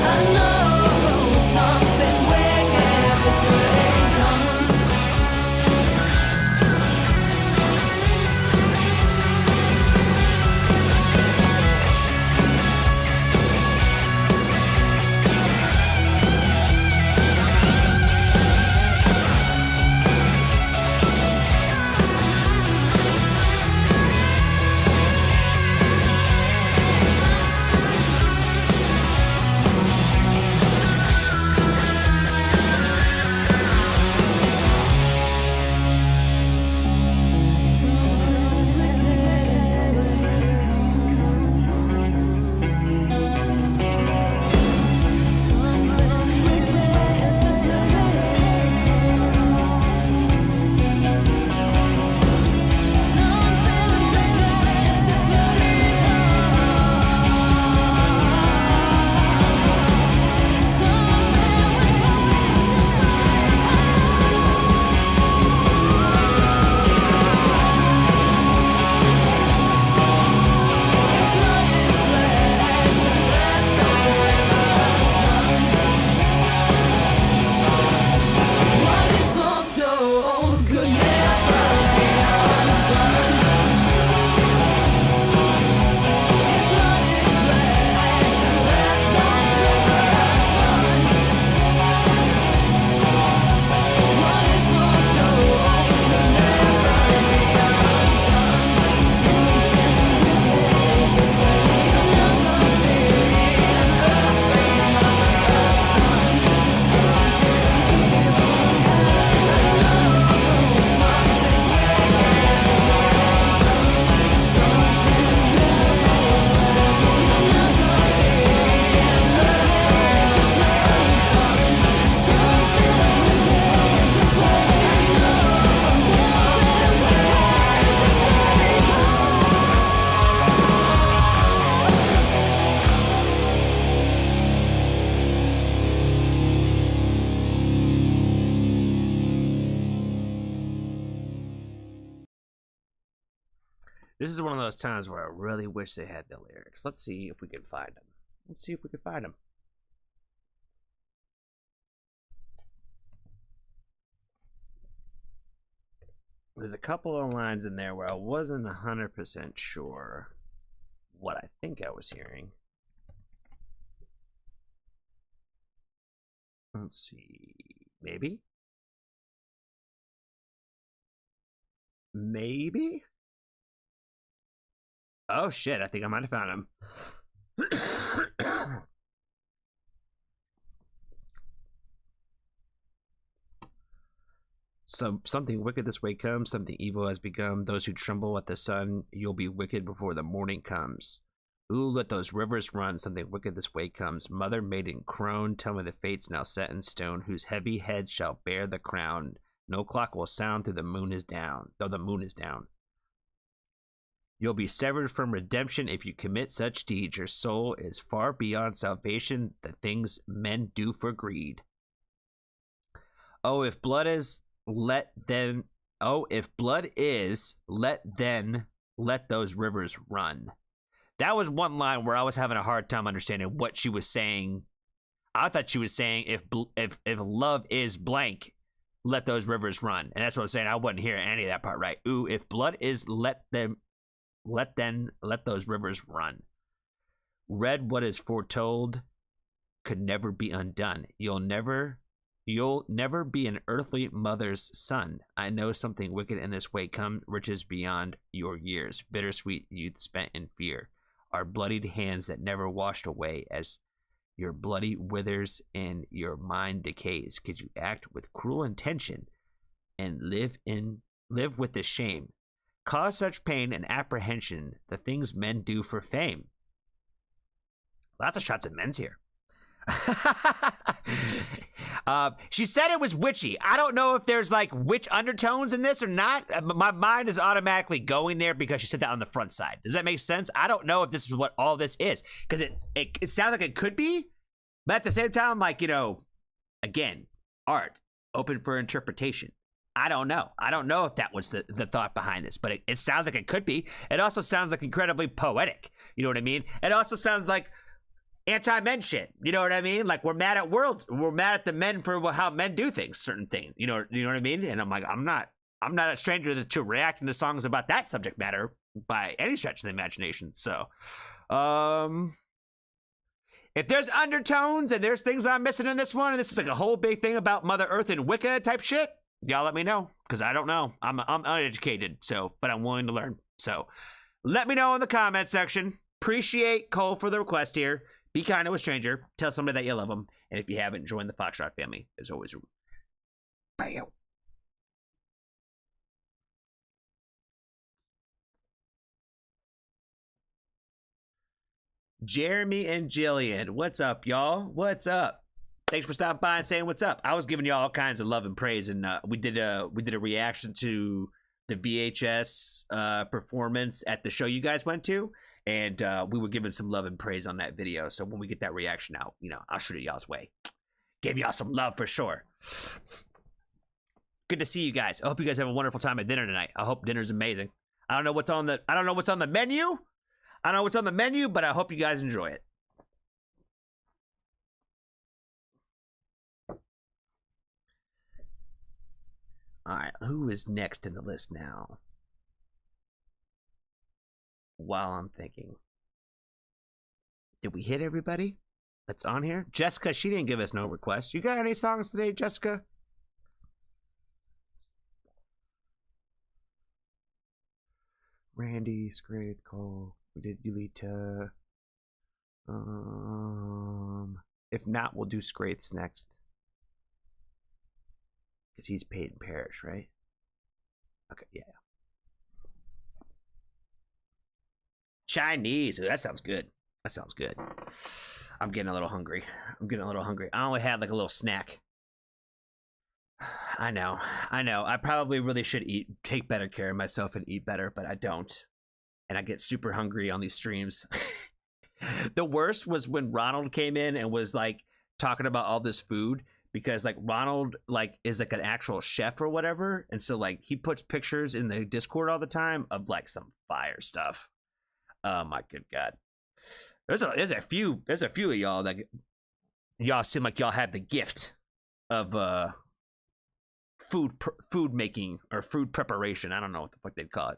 I know something wicked this way comes. Something wicked this way comes. Something wicked this way comes. Something wicked this What is foretold could never be undone. If blood is let, then let those rivers run. What is foretold could never be undone. Something wicked this way you'll never see an earthly mother's son. Something evil has been done. Something wicked this way comes. Something trivial this way you'll never see an earthly mother's son. Something wicked this way comes. Something wicked this way comes. This is one of those times where I really wish they had the lyrics. Let's see if we can find them. Let's see if we can find them. There's a couple of lines in there where I wasn't 100% sure what I think I was hearing. Let's see. Maybe? Maybe? Oh shit, I think I might have found him. Something wicked this way comes, something evil has become. Those who tremble at the sun, you'll be wicked before the morning comes. Ooh, let those rivers run, something wicked this way comes. Mother, maiden, crone, tell me the fates now set in stone, whose heavy head shall bear the crown. No clock will sound though the moon is down. You'll be severed from redemption if you commit such deeds. Your soul is far beyond salvation, the things men do for greed. Oh, if blood is, let then. Oh, if blood is, let those rivers run. That was one line where I was having a hard time understanding what she was saying. I thought she was saying if love is blank, let those rivers run. And that's what I'm saying. I wasn't hearing any of that part right. Ooh, if blood is let those rivers run. Read what is foretold could never be undone. You'll never be an earthly mother's son. I know something wicked in this way come, riches beyond your years. Bittersweet youth spent in fear. Our bloodied hands that never washed away as your bloody withers and your mind decays. Could you act with cruel intention and live with the shame? Cause such pain and apprehension, the things men do for fame. Lots of shots at men's here. She said it was witchy. I don't know if there's like witch undertones in this or not. My mind is automatically going there because she said that on the front side. Does that make sense? I don't know if this is what all this is, because it sounds like it could be, but at the same time, like, you know, again, art open for interpretation. I don't know. I don't know if that was the thought behind this, but it sounds like it could be. It also sounds like incredibly poetic. You know what I mean? It also sounds like anti-men shit. You know what I mean? Like, we're mad at the men for how men do things, certain things. You know what I mean? And I'm like, I'm not a stranger to reacting to songs about that subject matter by any stretch of the imagination. So, if there's undertones and there's things I'm missing in this one, and this is like a whole big thing about Mother Earth and Wicca type shit, y'all let me know, because I don't know. I'm uneducated, so, but I'm willing to learn. So, let me know in the comment section. Appreciate Cole for the request here. Be kind to a stranger. Tell somebody that you love them. And if you haven't, join the Foxtrot family. There's always room. Bam. Jeremy and Jillian, what's up, y'all? What's up? Thanks for stopping by and saying what's up. I was giving y'all all kinds of love and praise, and we did a reaction to the VHS performance at the show you guys went to. And we were giving some love and praise on that video. So when we get that reaction out, you know, I'll shoot it y'all's way. Give y'all some love for sure. Good to see you guys. I hope you guys have a wonderful time at dinner tonight. I hope dinner's amazing. I don't know what's on the menu. I don't know what's on the menu, but I hope you guys enjoy it. All right, who is next in the list now? While I'm thinking, did we hit everybody that's on here? Jessica, she didn't give us no requests. You got any songs today, Jessica? Randy, Scraith, Cole. We did Yulita. If not, we'll do Scraith's next, because he's paid in parish, right? Okay, yeah. Chinese. Ooh, that sounds good. That sounds good. I'm getting a little hungry. I only had like a little snack. I know. I probably really should take better care of myself and eat better, but I don't. And I get super hungry on these streams. The worst was when Ronald came in and was like talking about all this food, because like Ronald like is like an actual chef or whatever. And so like he puts pictures in the Discord all the time of like some fire stuff. Oh my good God. There's a few of y'all that y'all seem like y'all have the gift of food making or food preparation. I don't know what the fuck they'd call it.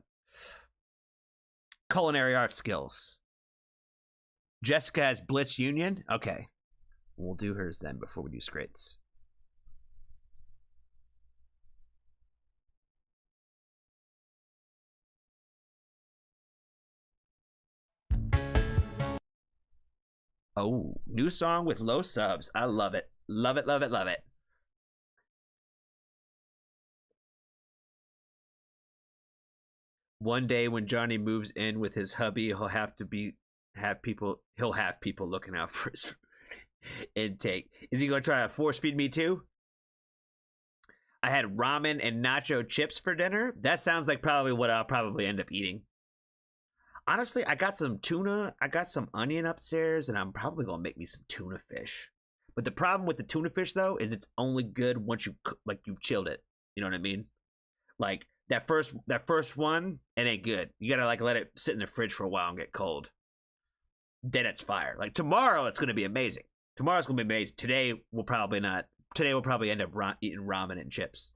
Culinary art skills. Jessica has Blitz Union. Okay. We'll do hers then before we do Scraith's. Oh, new song with low subs. I love it. Love it, love it, love it. One day when Johnny moves in with his hubby, he'll have people looking out for his intake. Is he going to try to force feed me too? I had ramen and nacho chips for dinner. That sounds like probably what I'll probably end up eating. Honestly, I got some tuna. I got some onion upstairs, and I'm probably going to make me some tuna fish. But the problem with the tuna fish, though, is it's only good once you've chilled it. You know what I mean? Like, that first one, it ain't good. You got to, like, let it sit in the fridge for a while and get cold. then it's fire. Like tomorrow, it's gonna be amazing. Tomorrow's gonna be amazing. Today we'll probably not. Today we'll probably end up eating ramen and chips.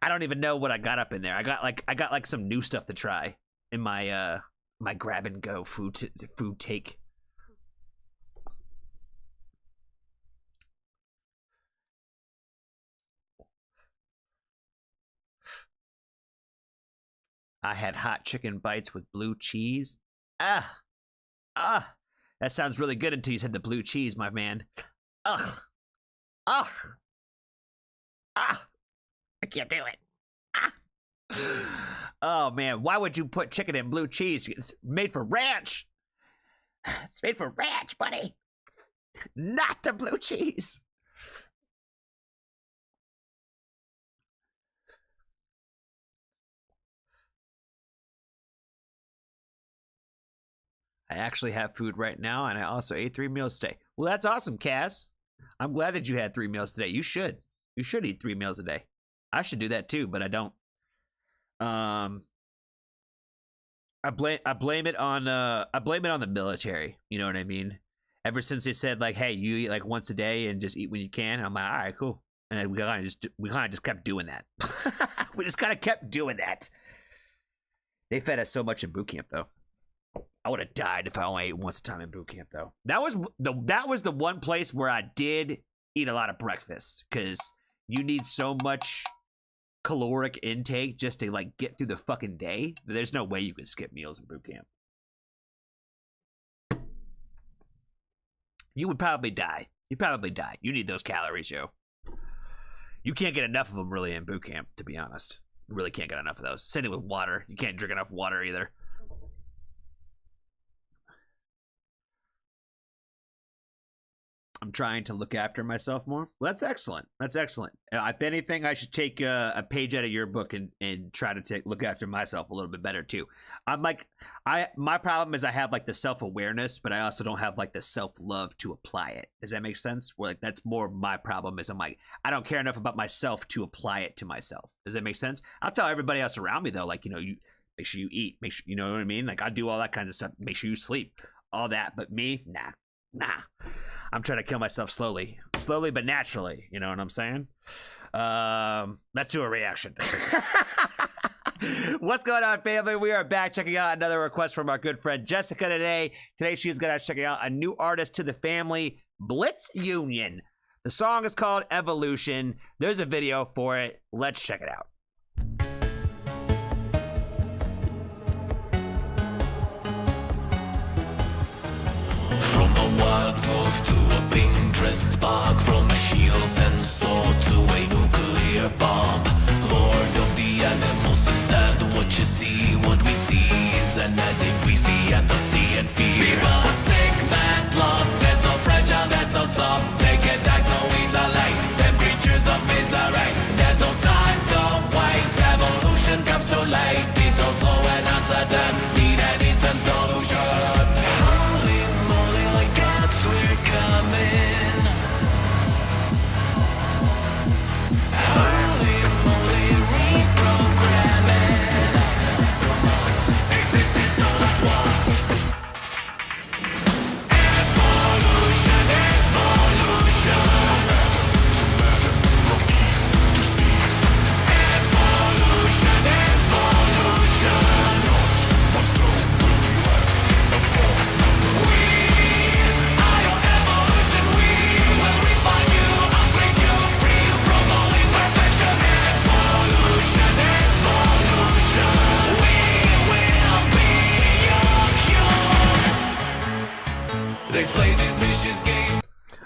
I don't even know what I got up in there. I got like some new stuff to try in my my grab and go food take. I had hot chicken bites with blue cheese. That sounds really good until you said the blue cheese, my man. I can't do it. Oh man, why would you put chicken in blue cheese? It's made for ranch. It's made for ranch, buddy. Not the blue cheese. I actually have food right now, and I also ate 3 meals today. Well, that's awesome, Cass. I'm glad that you had 3 meals today. You should. You should eat 3 meals a day. I should do that too, but I don't. I blame it on the military. You know what I mean? Ever since they said like, hey, you eat like once a day and just eat when you can, I'm like, all right, cool. And we kind of just kept doing that. We just kind of kept doing that. They fed us so much in boot camp, though. I would have died if I only ate once a time in boot camp, though. That was the one place where I did eat a lot of breakfast, because you need so much caloric intake just to like get through the fucking day. There's no way you can skip meals in boot camp. You would probably die. You'd probably die. You need those calories, yo. You can't get enough of them really in boot camp, to be honest. You really can't get enough of those. Same thing with water. You can't drink enough water either. I'm trying to look after myself more. Well, that's excellent. That's excellent. If anything, I should take a page out of your book and try to look after myself a little bit better too. My problem is I have like the self-awareness, but I also don't have like the self-love to apply it. Does that make sense? Where like that's more my problem is I'm like, I don't care enough about myself to apply it to myself. Does that make sense? I'll tell everybody else around me though, like, you know, you make sure you eat, make sure, you know what I mean? Like I do all that kind of stuff. Make sure you sleep, all that. But me, nah. I'm trying to kill myself slowly but naturally. You know what I'm saying? Let's do a reaction. What's going on, family? We are back checking out another request from our good friend Jessica today. Today she's going to checking out a new artist to the family, Blitz Union. The song is called Evolution. There's a video for it. Let's check it out. From a wild wolf to a pink-dressed bog, from a shield and sword to a nuclear bomb. Lord of the animals, is that what you see? What we see is an addict, we see apathy and fear. People are sick, mad, lost, they're so fragile, they're so soft. They can die so easily, them creatures of misery. There's no time to wait, evolution comes too late. It's so slow and uncertain, need an instant solution. We're coming. Holy moly, reprogramming. Existence all at once. Evolution, evolution. Evolution, evolution.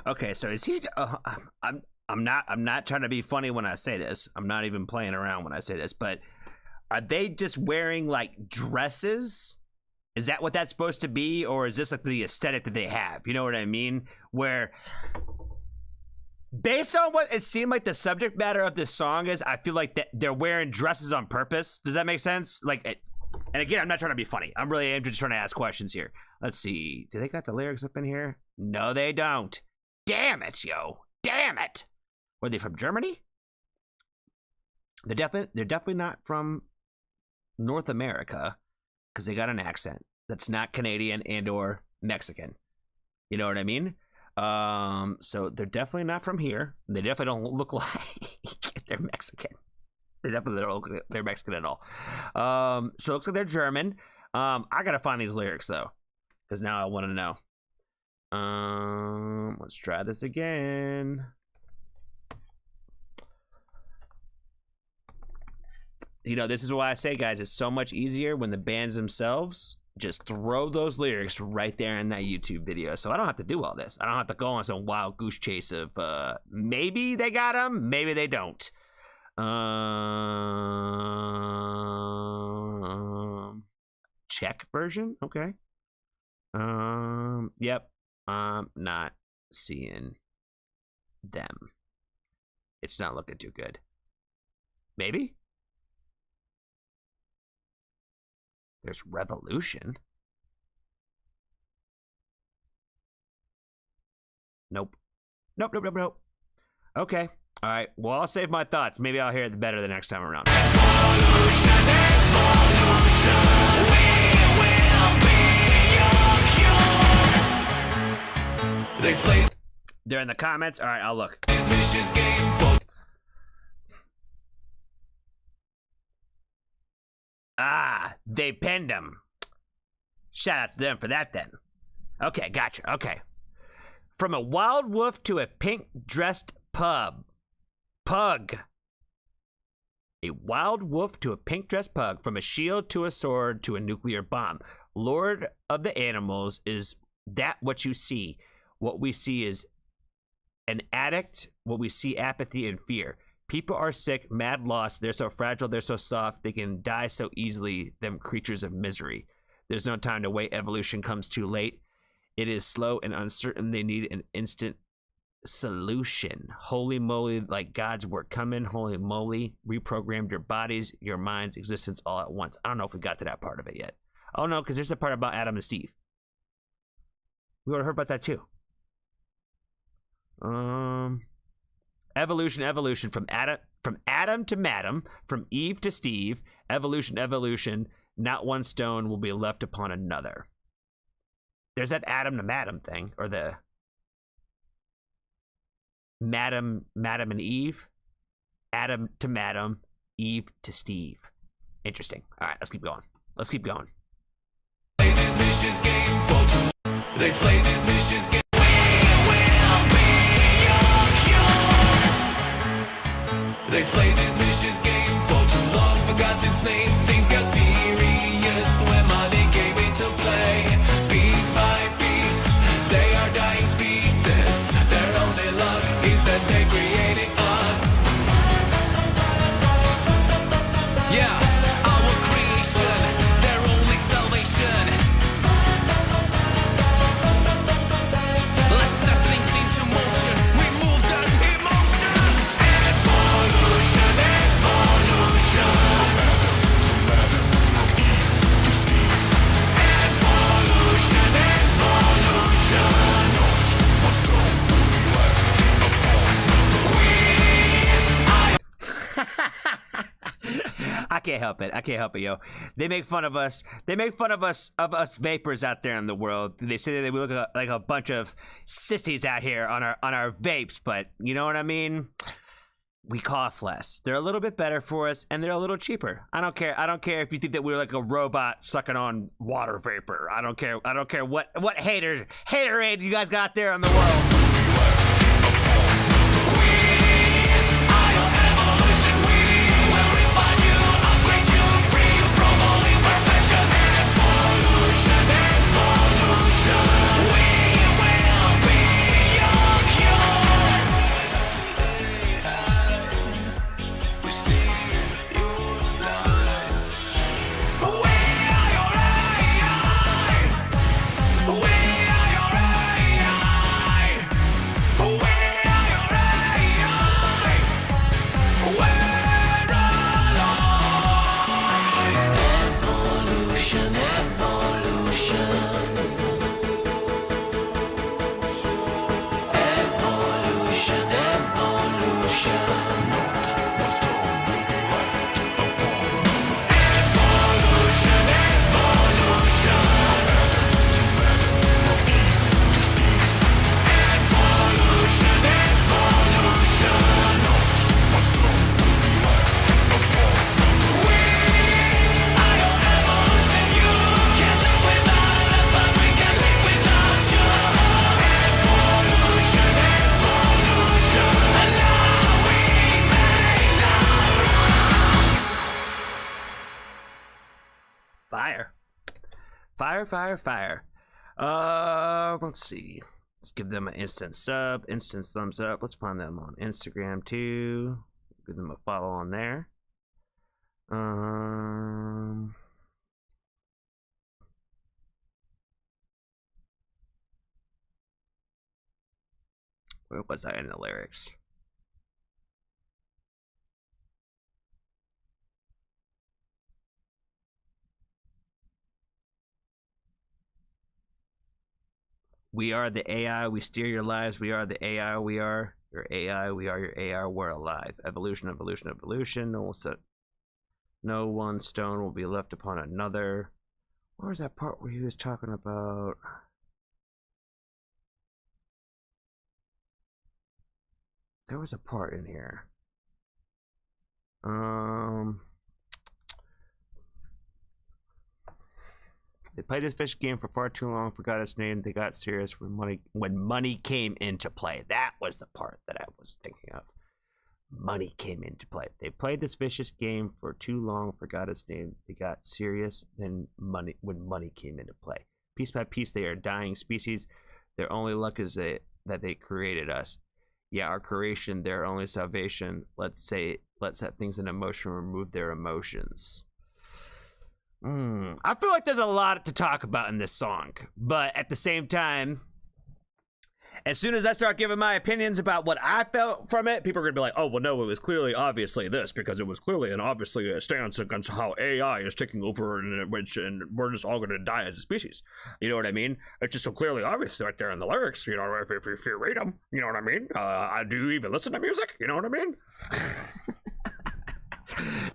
Okay, so is he? I'm not trying to be funny when I say this. I'm not even playing around when I say this. But are they just wearing like dresses? Is that what that's supposed to be, or is this like the aesthetic that they have? You know what I mean? Where, based on what it seemed like the subject matter of this song is, I feel like that they're wearing dresses on purpose. Does that make sense? Like, and again, I'm not trying to be funny. I'm just trying to ask questions here. Let's see. Do they got the lyrics up in here? No, they don't. Damn it, yo. Damn it. Were they from Germany? They're definitely not from North America, because they got an accent. that's not Canadian and or Mexican. You know what I mean? So they're definitely not from here. They definitely don't look like they're Mexican. They definitely don't look like they're Mexican at all. So it looks like they're German. I gotta find these lyrics though, because now I want to know. Let's try this again. You know, this is why I say, guys, it's so much easier when the bands themselves just throw those lyrics right there in that YouTube video. So I don't have to do all this. I don't have to go on some wild goose chase of maybe they got them, maybe they don't. Czech version? Okay. Yep. I'm not seeing them. It's not looking too good. Maybe? There's Revolution. Nope. Nope. Okay. All right. Well, I'll save my thoughts. Maybe I'll hear it better the next time around. Evolution, we will be your cure. They play They're in the comments. All right, I'll look. this vicious game for They penned him. Shout out to them for that then. Okay, gotcha. Okay. From a wild wolf to a pink-dressed pug. A wild wolf to a pink-dressed pug. From a shield to a sword to a nuclear bomb. Lord of the animals, is that what you see? What we see is an addict. What we see, apathy and fear. People are sick, mad, lost. They're so fragile, they're so soft. They can die so easily, them creatures of misery. There's no time to wait. Evolution comes too late. It is slow and uncertain. They need an instant solution. Holy moly, like God's work. Come in, holy moly. Reprogrammed your bodies, your minds, existence all at once. I don't know if we got to that part of it yet. Oh, no, because there's a part about Adam and Steve. We would have heard about that, too. Evolution, from Adam to Madam, from Eve to Steve. Evolution, not one stone will be left upon another. There's that Adam to Madam thing, or the Madam and Eve. Adam to Madam, Eve to Steve. Interesting. All right, let's keep going. play this vicious game for too. They play this vicious game. They've played this vicious game for too long, forgot its name. Things got serious when money came into play. Piece by piece, they are dying species. Their only luck is that they created us. Yeah, our creation, their only salvation. Let's set things into motion, remove their emotions. Evolution. I can't help it, yo. They make fun of us. They make fun of us vapors out there in the world. They say that we look like a bunch of sissies out here on our vapes, but you know what I mean? We cough less. They're a little bit better for us, and they're a little cheaper. I don't care if you think that we're like a robot sucking on water vapor. I don't care what haterade you guys got there in the world. Fire. Let's see. Let's give them an instant sub, instant thumbs up. Let's find them on Instagram too. Give them a follow on there. Where was I in the lyrics? We are the AI, we steer your lives. We are the AI, we are your AI, we are your AI, we're alive. Evolution. No one stone will be left upon another. Where was that part where he was talking about? There was a part in here. They played this fish game for far too long, forgot its name. They got serious when money came into play. That was the part that I was thinking of. Money came into play. They played this vicious game for too long, forgot its name. They got serious when money came into play. Piece by piece, they are dying species. Their only luck is that they created us. Yeah, our creation, their only salvation. Let's set things in motion, remove their emotions. I feel like there's a lot to talk about in this song, but at the same time, as soon as I start giving my opinions about what I felt from it, people are gonna be like, oh, well, no, it was clearly obviously this, because it was clearly and obviously a stance against how AI is taking over and we're just all gonna die as a species. You know what I mean? It's just so clearly obvious right there in the lyrics, you know, if you read them, you know what I mean? I do even listen to music, you know what I mean?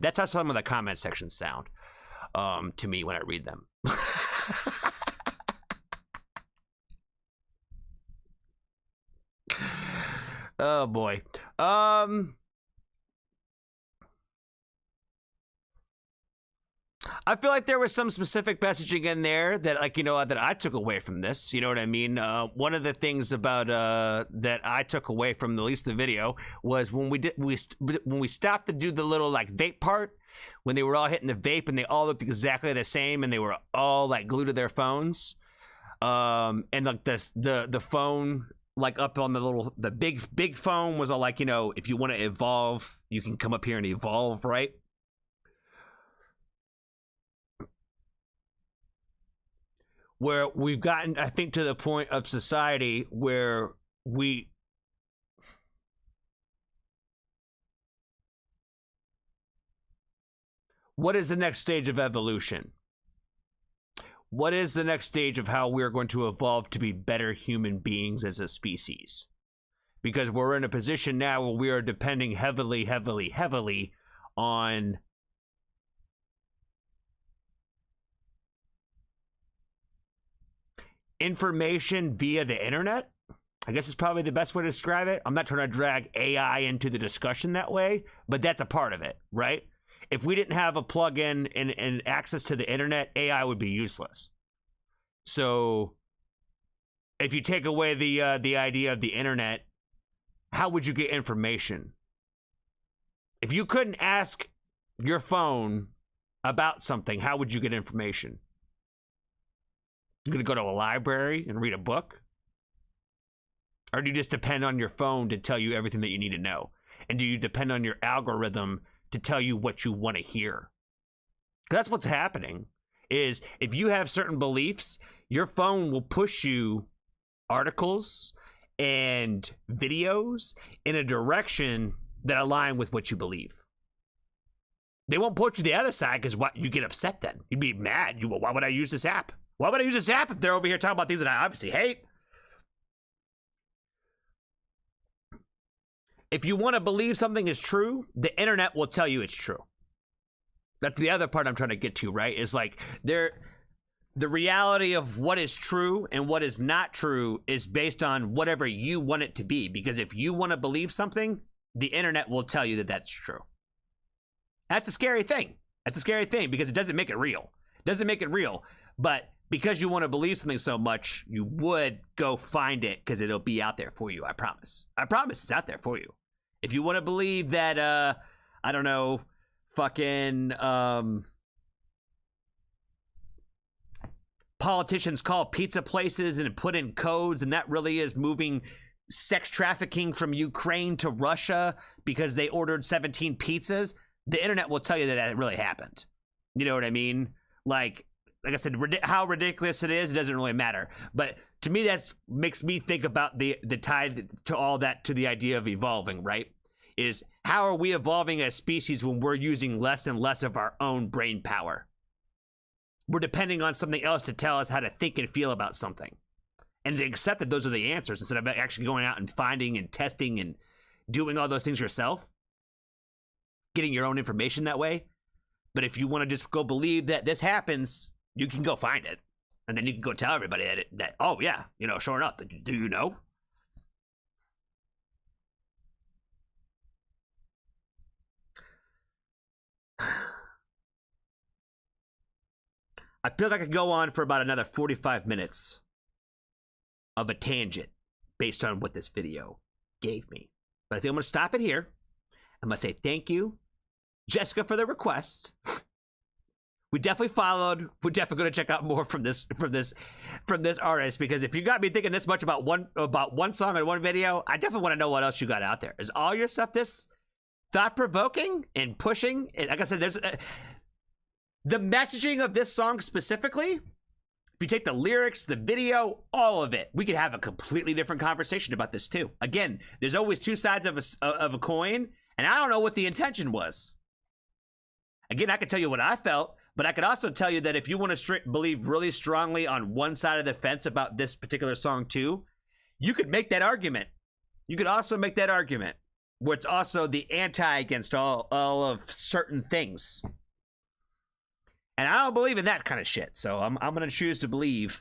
That's how some of the comment sections sound to me when I read them. Oh boy. I feel like there was some specific messaging in there that, like, you know, that I took away from this. You know what I mean? One of the things about that I took away from at least the video was when we stopped to do the little like vape part, when they were all hitting the vape and they all looked exactly the same and they were all like glued to their phones, and like the phone, like up on the big phone was all like, you know, if you want to evolve, you can come up here and evolve, right? Where we've gotten, I think, to the point of society where what is the next stage of evolution? What is the next stage of how we're going to evolve to be better human beings as a species? Because we're in a position now where we are depending heavily on information via the internet. I guess it's probably the best way to describe it. I'm not trying to drag AI into the discussion that way, but that's a part of it, right? If we didn't have a plug-in and access to the internet, AI would be useless. So if you take away the idea of the internet, how would you get information? If you couldn't ask your phone about something, how would you get information? You're going to go to a library and read a book? Or do you just depend on your phone to tell you everything that you need to know? And do you depend on your algorithm to tell you what you want to hear? That's what's happening, is if you have certain beliefs, your phone will push you articles and videos in a direction that align with what you believe. They won't push you the other side, because what, you get upset then. You'd be mad. Why would I use this app? Why would I use this app if they're over here talking about things that I obviously hate? If you want to believe something is true, the internet will tell you it's true. That's the other part I'm trying to get to, right? Is like the reality of what is true and what is not true is based on whatever you want it to be. Because if you want to believe something, the internet will tell you that that's true. That's a scary thing. That's a scary thing, because it doesn't make it real. It doesn't make it real. But because you want to believe something so much, you would go find it, because it'll be out there for you. I promise. I promise it's out there for you. If you want to believe that, I don't know, fucking, politicians call pizza places and put in codes, and that really is moving sex trafficking from Ukraine to Russia because they ordered 17 pizzas, the internet will tell you that really happened. You know what I mean? Like I said, how ridiculous it is, it doesn't really matter. But to me, that makes me think about the tide to all that, to the idea of evolving, right? Is how are we evolving as species when we're using less and less of our own brain power? We're depending on something else to tell us how to think and feel about something. And to accept that those are the answers instead of actually going out and finding and testing and doing all those things yourself, getting your own information that way. But if you want to just go believe that this happens, you can go find it. And then you can go tell everybody that oh yeah, you know, sure enough, do you know? I feel like I could go on for about another 45 minutes of a tangent based on what this video gave me. But I think I'm going to stop it here. I'm going to say thank you, Jessica, for the request. We definitely followed. We're definitely going to check out more from this artist, because if you got me thinking this much about one song and one video, I definitely want to know what else you got out there. Is all your stuff this thought-provoking and pushing? And like I said, there's the messaging of this song specifically. If you take the lyrics, the video, all of it, we could have a completely different conversation about this too. Again, there's always two sides of a coin, and I don't know what the intention was. Again, I could tell you what I felt, but I could also tell you that if you want to believe really strongly on one side of the fence about this particular song too, you could make that argument. You could also make that argument where it's also the anti against all of certain things. And I don't believe in that kind of shit. So I'm going to choose to believe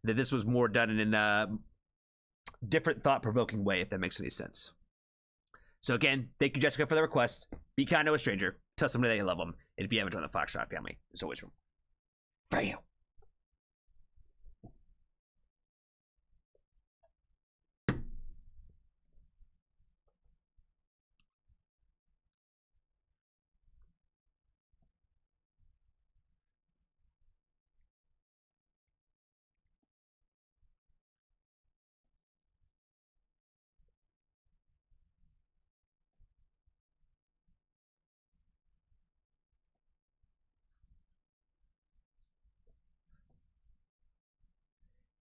that this was more done in a different thought-provoking way, if that makes any sense. So again, thank you, Jessica, for the request. Be kind to a stranger. Tell somebody that you love them. And if you haven't joined the Foxtrot family, there's always room for you.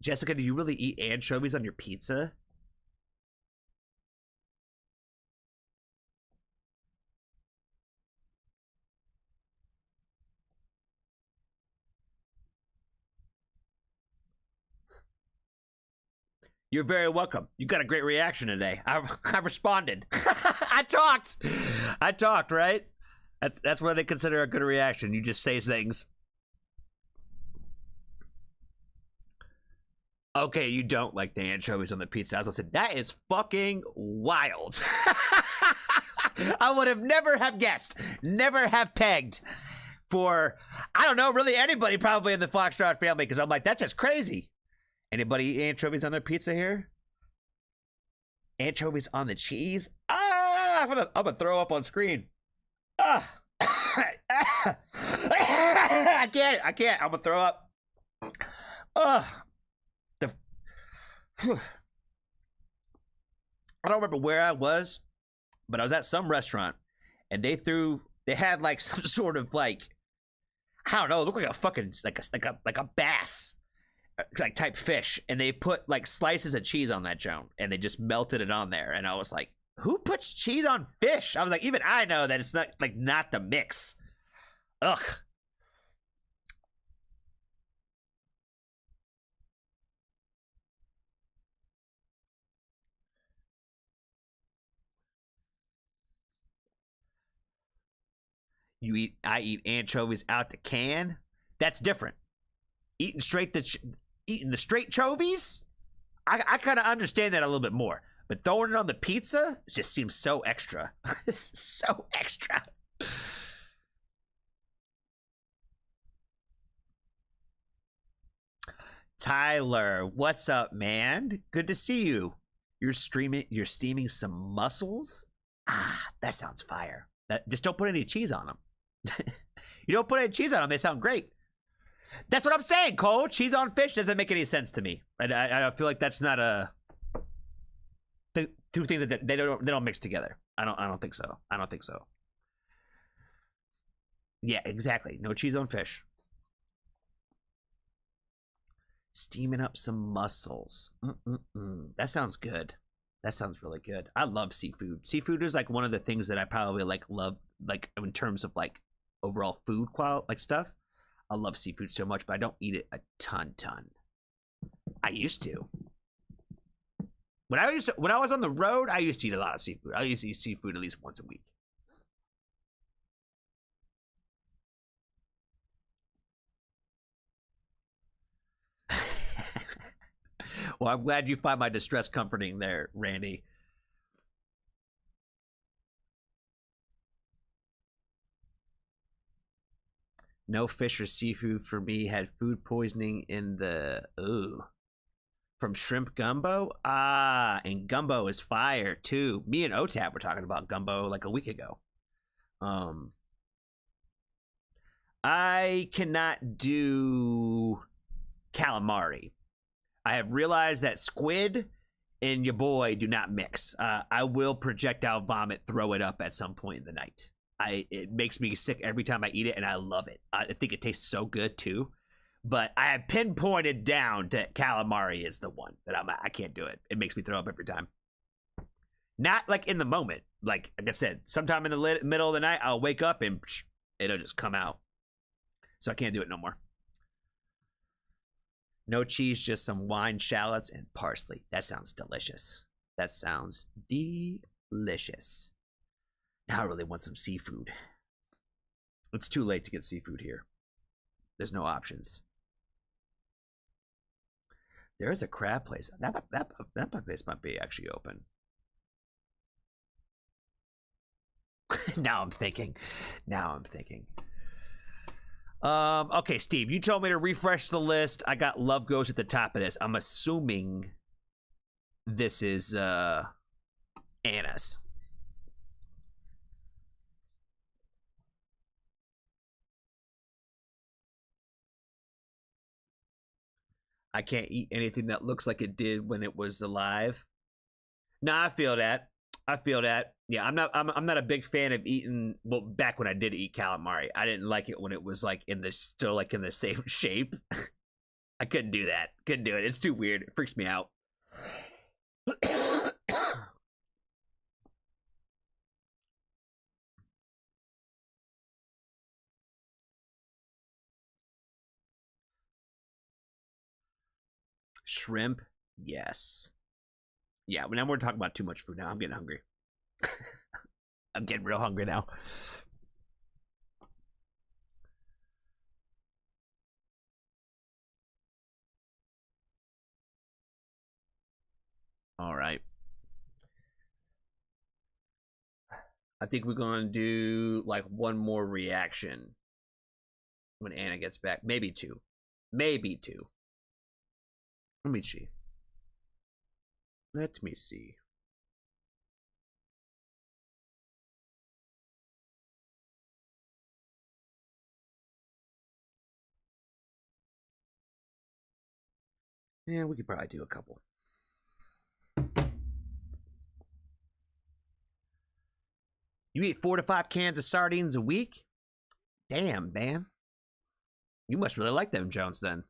Jessica, do you really eat anchovies on your pizza? You're very welcome. You got a great reaction today. I responded. I talked, right? That's what they consider a good reaction. You just say things. Okay, you don't like the anchovies on the pizza. As I said, that is fucking wild. I would have never have guessed, never have pegged for, I don't know, really anybody probably in the Foxtrot family, because I'm like, that's just crazy. Anybody eat anchovies on their pizza here? Anchovies on the cheese? Ah, I'm gonna throw up on screen. Ah. I can't. I'm gonna throw up. I don't remember where I was, but I was at some restaurant, and they had like some sort of like, I don't know, it looked like a fucking like a bass like type fish, and they put like slices of cheese on that joint, and they just melted it on there, and I was like, who puts cheese on fish? I was like, even I know that it's not the mix. Ugh. I eat anchovies out the can. That's different. Eating the straight chovies, I kind of understand that a little bit more. But throwing it on the pizza, it just seems so extra. It's so extra. Tyler, what's up, man? Good to see you. You're steaming some mussels? Ah, that sounds fire. Just don't put any cheese on them. You don't put any cheese on them, they sound great. That's what I'm saying, Cole. Cheese on fish doesn't make any sense to me. I feel like that's not a two things that they don't mix together. I don't think so. I don't think so. Yeah, exactly. No cheese on fish. Steaming up some mussels. That sounds good. That sounds really good. I love seafood. Seafood is like one of the things that I probably like love, like in terms of like overall food quality, like stuff. I love seafood so much, but I don't eat it a ton. I used to. When I was on the road, I used to eat a lot of seafood. I used to eat seafood at least once a week. Well, I'm glad you find my distress comforting there, Randy. No fish or seafood for me. Had food poisoning in the from shrimp gumbo. And gumbo is fire too. Me and OTAP were talking about gumbo like a week ago. I cannot do calamari. I have realized that squid and your boy do not mix. I will projectile vomit, throw it up at some point in the night. It makes me sick every time I eat it, and I love it. I think it tastes so good too. But I have pinpointed down to calamari is the one that I can't do it. It makes me throw up every time. Not like in the moment. Like I said, sometime in the middle of the night, I'll wake up and it'll just come out. So I can't do it no more. No cheese, just some wine, shallots, and parsley. That sounds delicious. That sounds delicious. Now I really want some seafood. It's too late to get seafood here. There's no options. There is a crab place. That place might be actually open. Now I'm thinking. Okay, Steve, you told me to refresh the list. I got Love Goes at the top of this. I'm assuming this is Anna's. I can't eat anything that looks like it did when it was alive. Nah, I feel that. Yeah, I'm not a big fan of eating. Well, back when I did eat calamari, I didn't like it when it was like still like in the same shape. I couldn't do that. Couldn't do it. It's too weird. It freaks me out. Shrimp, yes. Yeah, now we're talking about too much food now. I'm getting hungry. I'm getting real hungry now. All right. I think we're going to do like one more reaction when Anna gets back. Maybe two. Let me see. Yeah, we could probably do a couple. You eat 4 to 5 cans of sardines a week? Damn, man. You must really like them Jones then.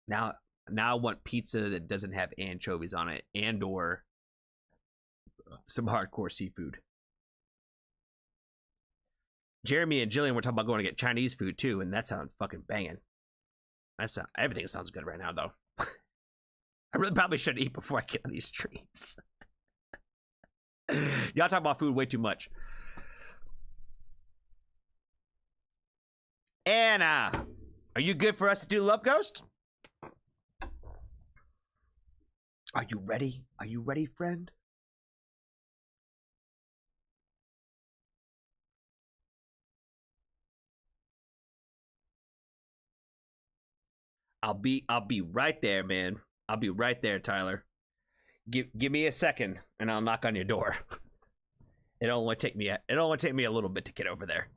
Now I want pizza that doesn't have anchovies on it and or some hardcore seafood. Jeremy and Jillian were talking about going to get Chinese food too, and that sounds fucking banging. Everything sounds good right now though. I really probably shouldn't eat before I get on these streams. Y'all talk about food way too much. Anna, are you good for us to do Love Ghost? Are you ready? Are you ready, friend? I'll be right there, man. I'll be right there, Tyler. Give me a second and I'll knock on your door. It'll only take me a little bit to get over there.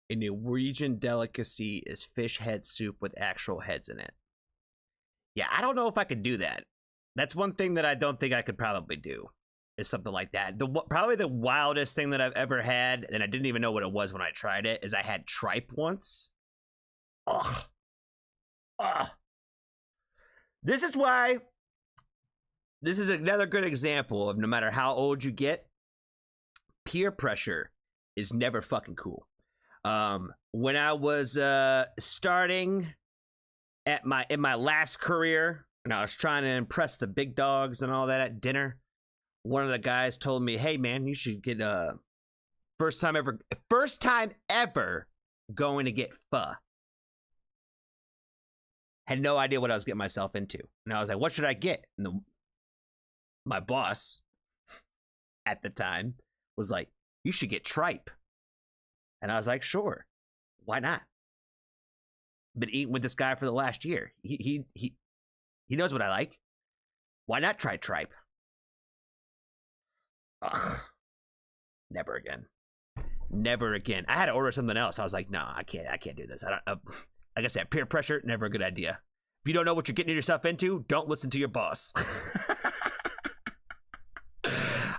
A Norwegian delicacy is fish head soup with actual heads in it. Yeah, I don't know if I could do that. That's one thing that I don't think I could probably do, is something like that. Probably the wildest thing that I've ever had, and I didn't even know what it was when I tried it, is I had tripe once. Ugh. Ugh. This is why, this is another good example of no matter how old you get, peer pressure is never fucking cool. When I was starting in my last career, and I was trying to impress the big dogs and all that at dinner, one of the guys told me, "Hey man, you should get first time ever going to get pho." Had no idea what I was getting myself into, and I was like, "What should I get?" And my boss at the time was like, "You should get tripe." And I was like, sure, why not? Been eating with this guy for the last year. He knows what I like. Why not try tripe? Ugh. Never again. Never again. I had to order something else. I was like, no, I can't do this. Like I said, peer pressure, never a good idea. If you don't know what you're getting yourself into, don't listen to your boss.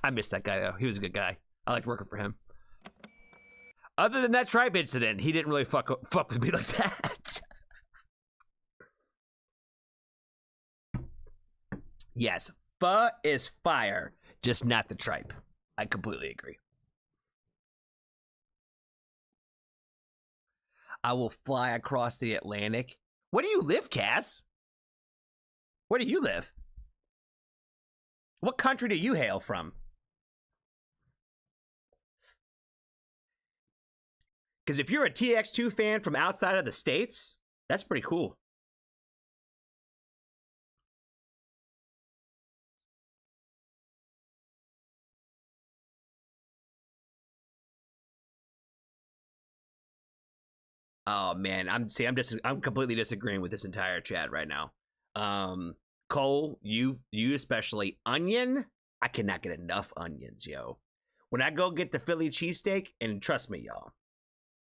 I miss that guy though. He was a good guy. I liked working for him. Other than that tripe incident, he didn't really fuck with me like that. Yes, pho is fire, just not the tripe. I completely agree. I will fly across the Atlantic. Where do you live, Cass? Where do you live? What country do you hail from? Because if you're a TX2 fan from outside of the States, that's pretty cool. Oh man, I'm completely disagreeing with this entire chat right now. Cole, you especially, onion. I cannot get enough onions, yo. When I go get the Philly cheesesteak, and trust me, y'all,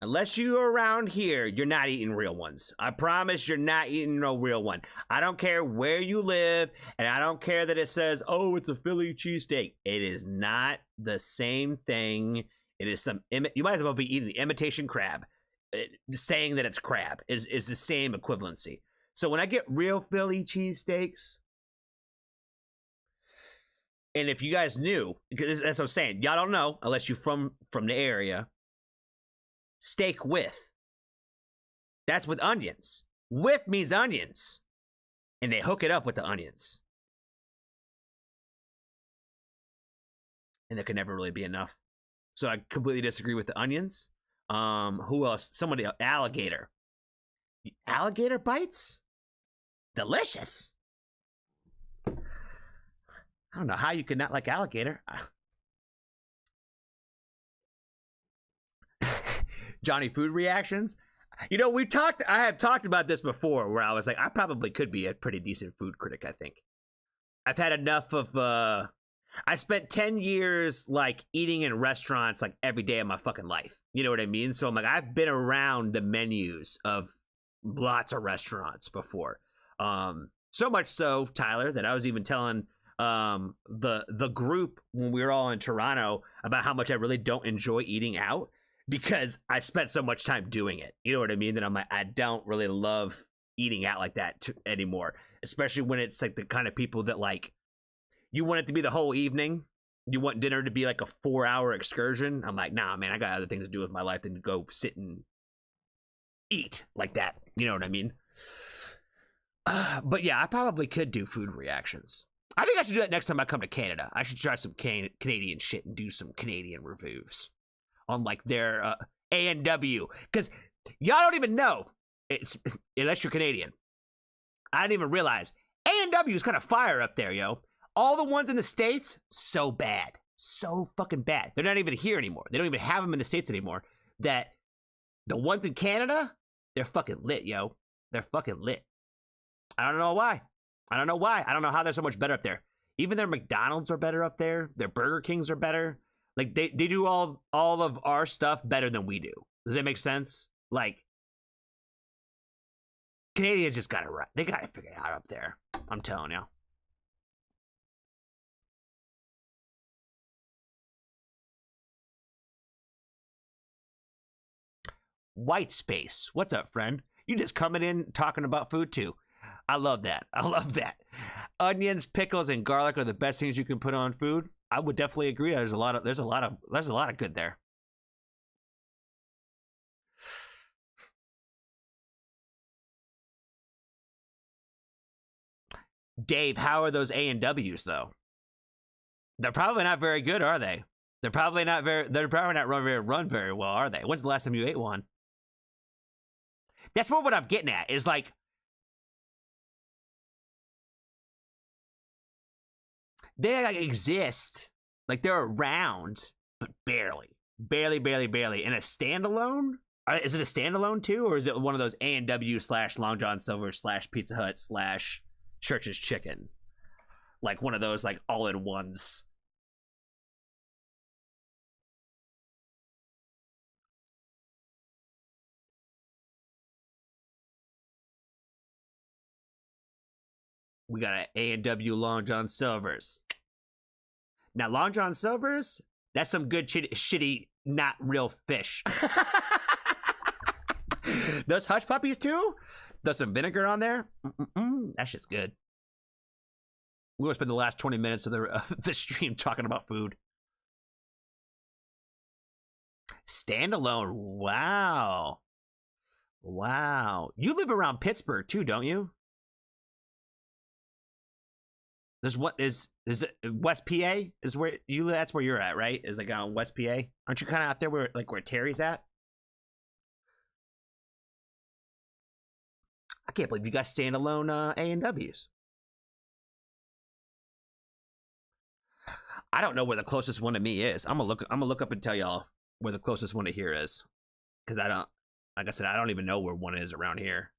unless you're around here, you're not eating real ones. I promise you're not eating no real one. I don't care where you live, and I don't care that it says, oh, it's a Philly cheesesteak. It is not the same thing. It is you might as well be eating imitation crab. Saying that it's crab is the same equivalency. So when I get real Philly cheesesteaks, and if you guys knew, because that's what I'm saying, y'all don't know unless you're from the area. Steak with. That's with onions. With means onions. And they hook it up with the onions. And there can never really be enough. So I completely disagree with the onions. Who else? Somebody else. Alligator. Alligator bites? Delicious. I don't know how you could not like alligator. Johnny food reactions. You know, I have talked about this before where I was like, I probably could be a pretty decent food critic, I think. I've had enough of I spent 10 years like eating in restaurants like every day of my fucking life. You know what I mean? So I'm like, I've been around the menus of lots of restaurants before. So much so, Tyler, that I was even telling the group when we were all in Toronto about how much I really don't enjoy eating out because I spent so much time doing it. You know what I mean? That I'm like, I don't really love eating out like that anymore, especially when it's like the kind of people that like, you want it to be the whole evening. You want dinner to be like a 4-hour excursion. I'm like, nah, man, I got other things to do with my life than to go sit and eat like that. You know what I mean? But yeah, I probably could do food reactions. I think I should do that next time I come to Canada. I should try some Canadian shit and do some Canadian reviews on like their A&W. Because y'all don't even know, unless you're Canadian. I didn't even realize A&W is kind of fire up there, yo. All the ones in the States, so bad. So fucking bad. They're not even here anymore. They don't even have them in the States anymore. That the ones in Canada, they're fucking lit, yo. They're fucking lit. I don't know why. I don't know why. I don't know how they're so much better up there. Even their McDonald's are better up there. Their Burger Kings are better. Like they do all of our stuff better than we do. Does that make sense? Like Canadians just got it right. They got to figure it out up there. I'm telling you. White space. What's up, friend? You just coming in talking about food too. I love that. I love that. Onions, pickles, and garlic are the best things you can put on food. I would definitely agree. There's a lot of good there. Dave, how are those A&Ws though? They're probably not very good, are they? They're probably not run very well, are they? When's the last time you ate one? That's more what I'm getting at, is like they like exist, like they're around, but barely. In a standalone? Is it a standalone too, or is it one of those A&W / Long John Silver / Pizza Hut / Church's Chicken? Like one of those like all-in-ones. We got an A&W Long John Silver's. Now, Long John Silver's, that's some good shitty, not real fish. Those Hush Puppies, too? There's some vinegar on there. That shit's good. We're going to spend the last 20 minutes of the stream talking about food. Standalone. Wow. Wow. You live around Pittsburgh, too, don't you? There's what is West PA is where you live. That's where you're at, right? Is like on West PA. Aren't you kind of out there where Terry's at? I can't believe you got standalone A&Ws. I don't know where the closest one to me is. I'm gonna look up and tell y'all where the closest one to here is, because I don't. Like I said, I don't even know where one is around here.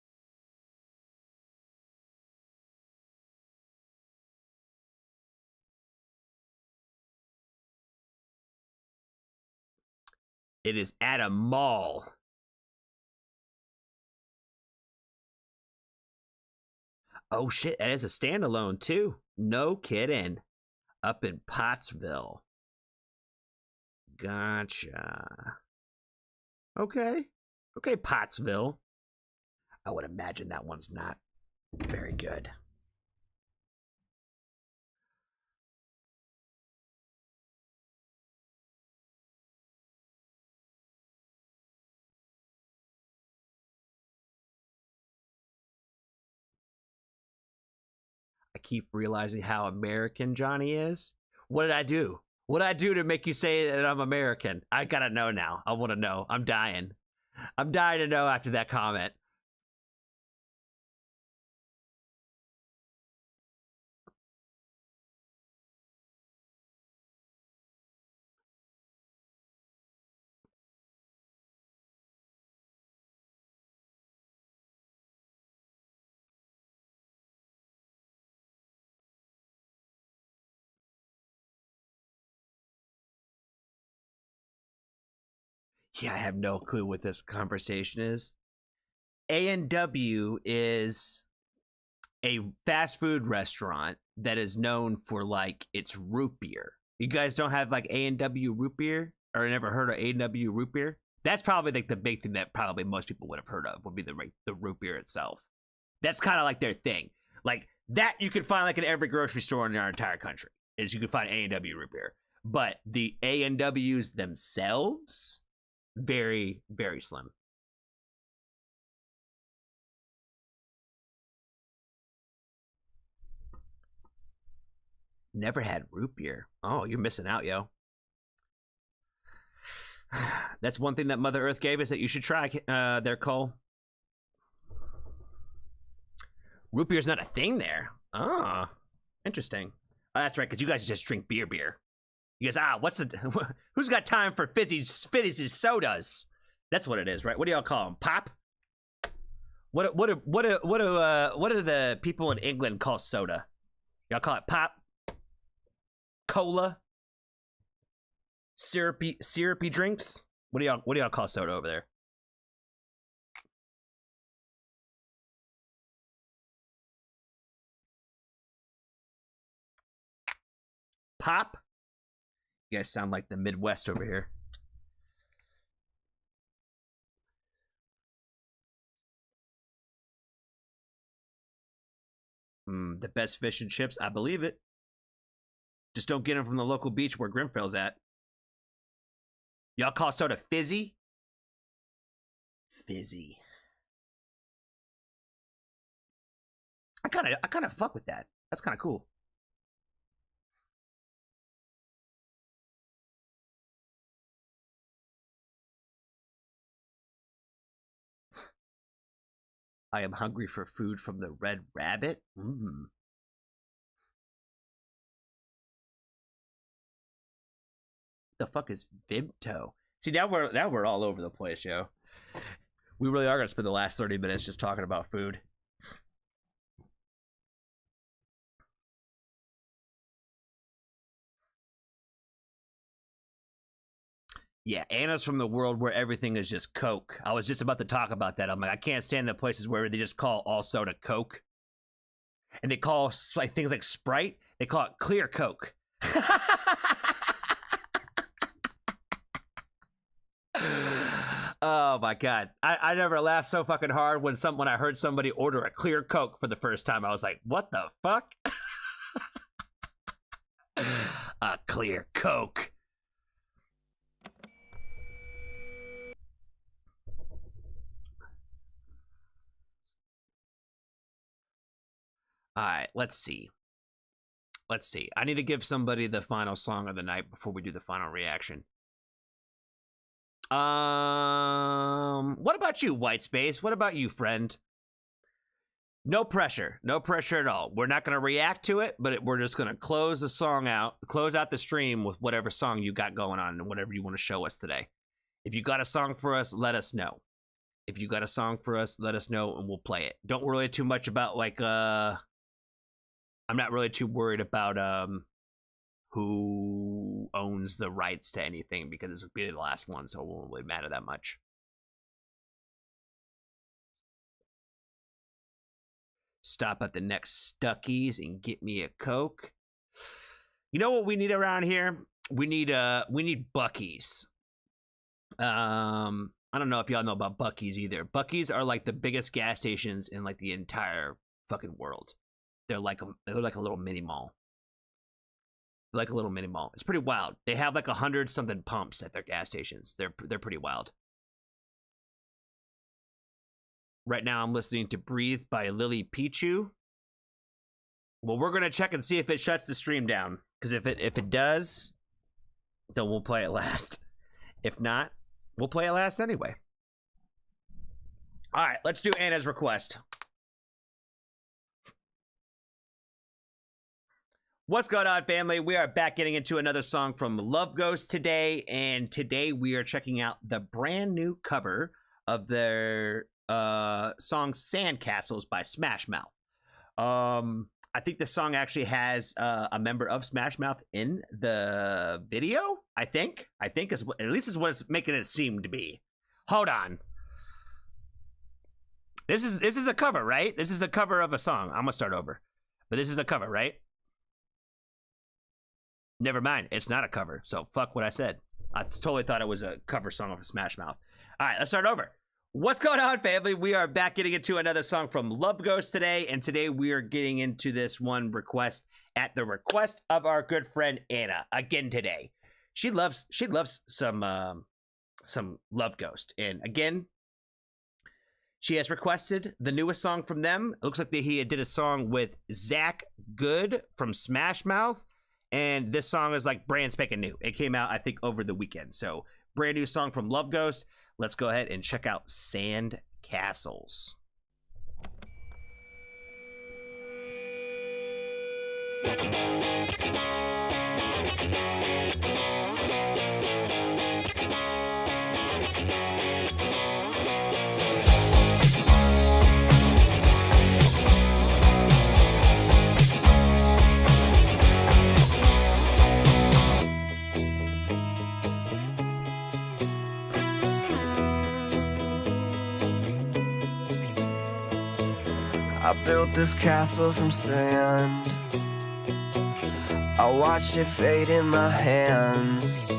It is at a mall. Oh shit, that is a standalone too. No kidding. Up in Pottsville. Gotcha. Okay. Okay, Pottsville. I would imagine that one's not very good. I keep realizing how American Johnny is. What did I do? What did I do to make you say that I'm American? I gotta know now. I want to know. I'm dying. I'm dying to know after that comment. Yeah, I have no clue what this conversation is. A&W is a fast food restaurant that is known for like its root beer. You guys don't have like A&W root beer, or never heard of A&W root beer? That's probably like the big thing that probably most people would have heard of, would be the root beer itself. That's kind of like their thing. Like that you can find like in every grocery store in our entire country, is you can find A&W root beer. But the A&Ws themselves, very, very slim. Never had root beer. Oh, you're missing out, yo. That's one thing that Mother Earth gave us that you should try there, Cole. Root beer's not a thing there. Oh, interesting. Oh, that's right, because you guys just drink beer. You guys, who's got time for fizzy sodas? That's what it is, right? What do y'all call them? Pop? What do the people in England call soda? Y'all call it pop, cola, syrupy drinks. What do y'all call soda over there? Pop? You guys sound like the Midwest over here. The best fish and chips, I believe it. Just don't get them from the local beach where Grimfell's at. Y'all call soda fizzy? Fizzy. I kind of fuck with that. That's kind of cool. I am hungry for food from the Red Rabbit. The fuck is Vimto? See, now we're all over the place, yo. We really are gonna spend the last 30 minutes just talking about food. Yeah, Anna's from the world where everything is just Coke. I was just about to talk about that. I'm like, I can't stand the places where they just call all soda Coke. And they call like things like Sprite, they call it clear Coke. Oh my God. I never laughed so fucking hard when I heard somebody order a clear Coke for the first time. I was like, what the fuck? A clear Coke. All right, let's see. I need to give somebody the final song of the night before we do the final reaction. What about you, White Space? What about you, friend? No pressure at all. We're not going to react to it, but we're just going to close out the stream with whatever song you got going on and whatever you want to show us today. If you got a song for us, let us know. And we'll play it. Don't worry too much about like I'm not really too worried about who owns the rights to anything because this will be the last one, so it won't really matter that much. Stop at the next Stuckey's and get me a Coke. You know what we need around here? We need Buc-ee's. I don't know if y'all know about Buc-ee's either. Buc-ee's are like the biggest gas stations in like the entire fucking world. They're like a little mini mall. It's pretty wild. They have like 100 something pumps at their gas stations. They're pretty wild. Right now I'm listening to Breathe by Lily Pichu. Well, we're gonna check and see if it shuts the stream down. Because if it does, then we'll play it last. If not, we'll play it last anyway. All right, let's do Anna's request. What's going on, family? We are back getting into another song from Love Ghost today, and today we are checking out the brand new cover of their song Sandcastles by Smash Mouth. I think the song actually has a member of Smash Mouth in the video. I think is at least is what it's making it seem to be. Hold on. This is a cover, right? This is a cover of a song. I'm gonna start over. But this is a cover, right? Never mind, it's not a cover, so fuck what I said. I totally thought it was a cover song of Smash Mouth. All right, let's start over. What's going on, family? We are back getting into another song from Love Ghost today, and today we are getting into this one request at the request of our good friend Anna again today. She loves some Love Ghost, and again, she has requested the newest song from them. It looks like he did a song with Zach Good from Smash Mouth. And this song is like brand spanking new. It came out, I think, over the weekend. So, brand new song from Love Ghost. Let's go ahead and check out Sand Castles. I built this castle from sand. I watched it fade in my hands.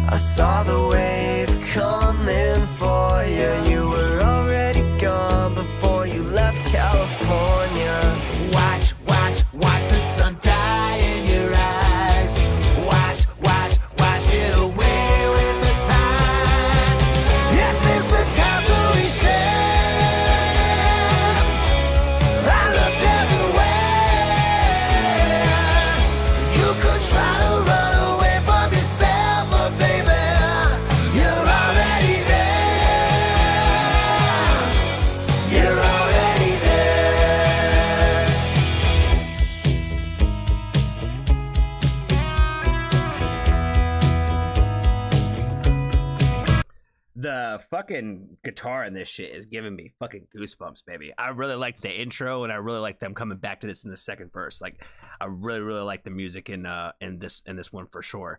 I saw the wave coming for you. You were already gone before you left California. Watch, watch, watch the sun die in your eyes. Watch, watch, wash it away with the tide. Is this the castle we share? I looked everywhere. You could try to run away from yourself, but baby, you're already there. You're already there. The fucking guitar in this shit is giving me fucking goosebumps, baby. I really like the intro, and I really like them coming back to this in the second verse. Like, I really, really like the music in this one for sure.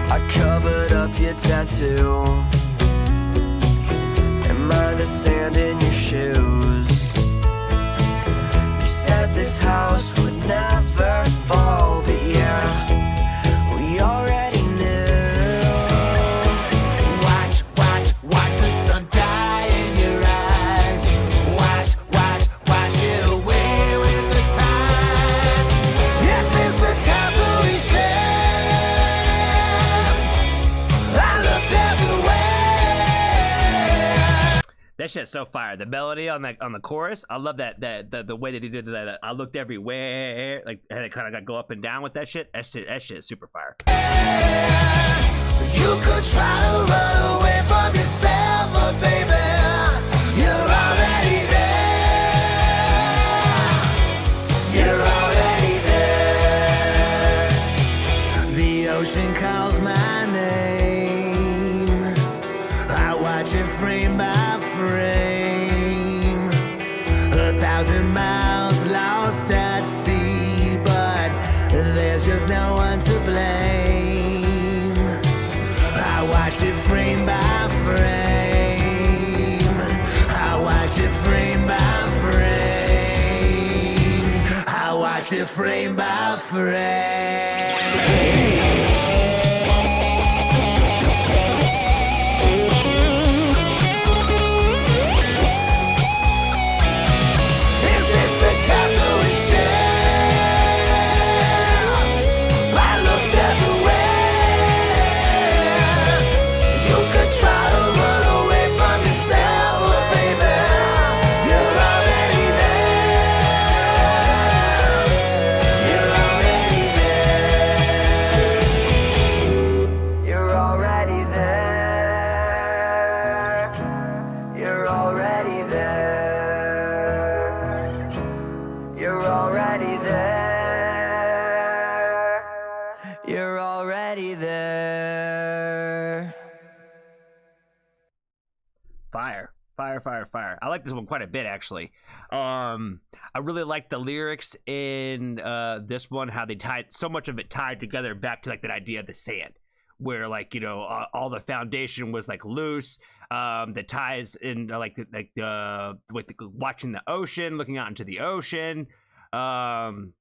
I covered up your tattoo and mind the sand in your shoes. You said this house would never fall, but yeah, we already knew. Watch, watch, watch the sun die in your eyes. Watch, watch, wash it away with the tide. Is this the castle we share? I looked everywhere. That shit's so fire. The melody on the chorus, I love that the way that they did that. I looked everywhere, like, and it kind of go up and down with that shit. That shit is super fire. You could try to run away from yourself, but baby, you're already there. You're already there. The ocean calls my name. I watch it frame by frame. 1,000 miles lost at sea, but there's just no one to blame. I watched it frame by frame. I watched it frame by frame. I watched it frame by frame. Is this the castle we share? I looked everywhere. You could try to run away from yourself, but baby, you're already there. You're already there. You're already there. You're already there. You're already there. You're already there. Fire. I like this one quite a bit, actually. I really like the lyrics in this one, how they tied so much of it tied together back to like that idea of the sand, where like, you know, all the foundation was like loose. The ties in with watching the ocean, looking out into the ocean. And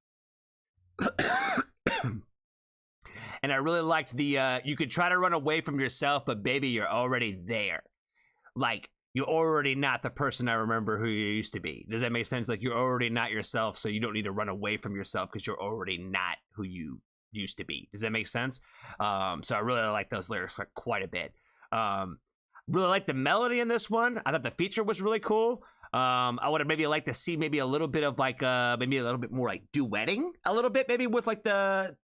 I really liked the you could try to run away from yourself, but baby, you're already there. Like, you're already not the person I remember who you used to be. Does that make sense? Like, you're already not yourself, so you don't need to run away from yourself because you're already not who you used to be. Does that make sense? So I really like those lyrics like quite a bit. Really like the melody in this one. I thought the feature was really cool. I would have maybe liked to see maybe a little bit of like maybe a little bit more like duetting a little bit maybe with like the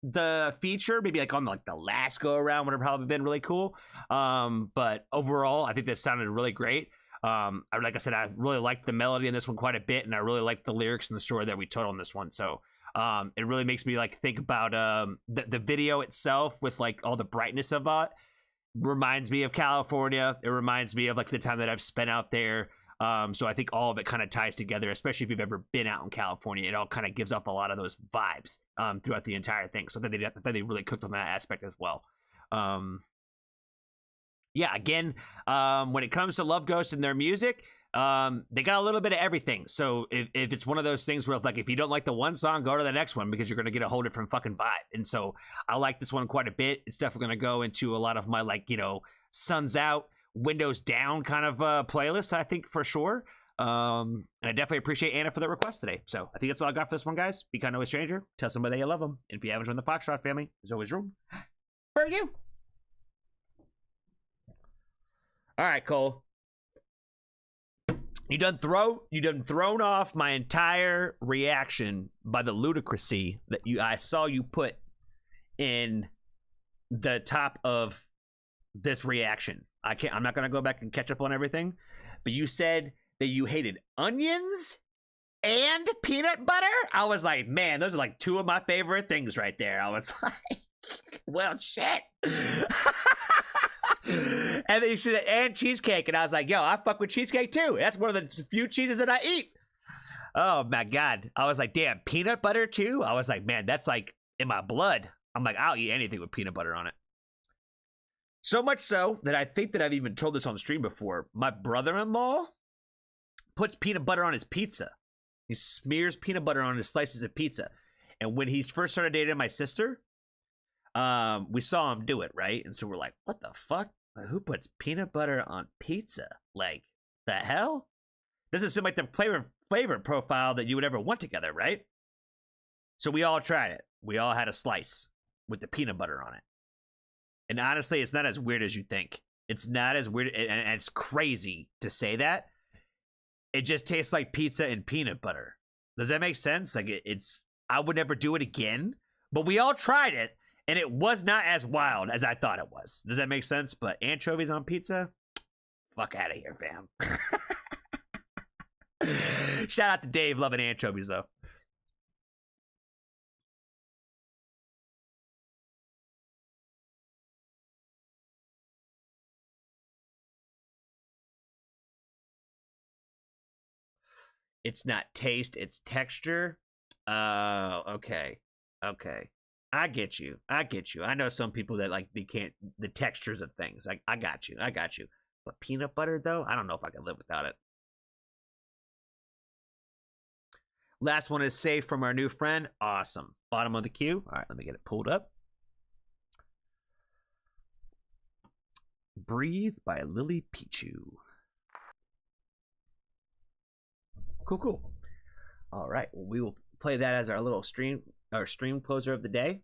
feature, maybe like on like the last go around would have probably been really cool. But overall, I think that sounded really great. Like I said, I really liked the melody in this one quite a bit, and I really liked the lyrics and the story that we told on this one. So it really makes me like think about the video itself with like all the brightness of it. Reminds me of California. It reminds me of like the time that I've spent out there. So I think all of it kind of ties together, especially if you've ever been out in California. It all kind of gives off a lot of those vibes throughout the entire thing. So I think they really cooked on that aspect as well. yeah, again, when it comes to Love Ghost and their music, they got a little bit of everything. So if it's one of those things where like if you don't like the one song, go to the next one because you're gonna get a whole different fucking vibe. And so I like this one quite a bit. It's definitely gonna go into a lot of my like, you know, Sun's Out, Windows Down kind of playlist, I think for sure. And I definitely appreciate Anna for the request today. So I think that's all I got for this one, guys. Be kind to a stranger. Tell somebody that you love them. And if you haven't joined the Foxtrot family, there's always room for you. All right, Cole. You done thrown off my entire reaction by the ludicrousy that I saw you put in the top of this reaction. I'm not gonna go back and catch up on everything, but you said that you hated onions and peanut butter. I was like, man, those are like two of my favorite things right there. I was like, well, shit. And then you said, and cheesecake, and I was like, yo, I fuck with cheesecake too. That's one of the few cheeses that I eat. Oh my god. I was like, damn, peanut butter too? I was like, man, that's like in my blood. I'm like, I'll eat anything with peanut butter on it. So much so that I think that I've even told this on the stream before. My brother-in-law puts peanut butter on his pizza. He smears peanut butter on his slices of pizza. And when he first started dating my sister, we saw him do it, right? And so we're like, what the fuck? Who puts peanut butter on pizza? Like, the hell? Doesn't seem like the flavor profile that you would ever want together, right? So we all tried it. We all had a slice with the peanut butter on it. And honestly, it's not as weird as you think. It's not as weird, and it's crazy to say that. It just tastes like pizza and peanut butter. Does that make sense? Like, I would never do it again, but we all tried it, and it was not as wild as I thought it was. Does that make sense? But anchovies on pizza? Fuck out of here, fam. Shout out to Dave loving anchovies, though. It's not taste, it's texture. Okay. I get you. I know some people that like they can't the textures of things. I got you. But peanut butter though, I don't know if I can live without it. Last one is safe from our new friend. Awesome. Bottom of the queue. All right, let me get it pulled up. Breathe by Lily Pichu. Cool. All right, well, we will play that as our little stream closer of the day.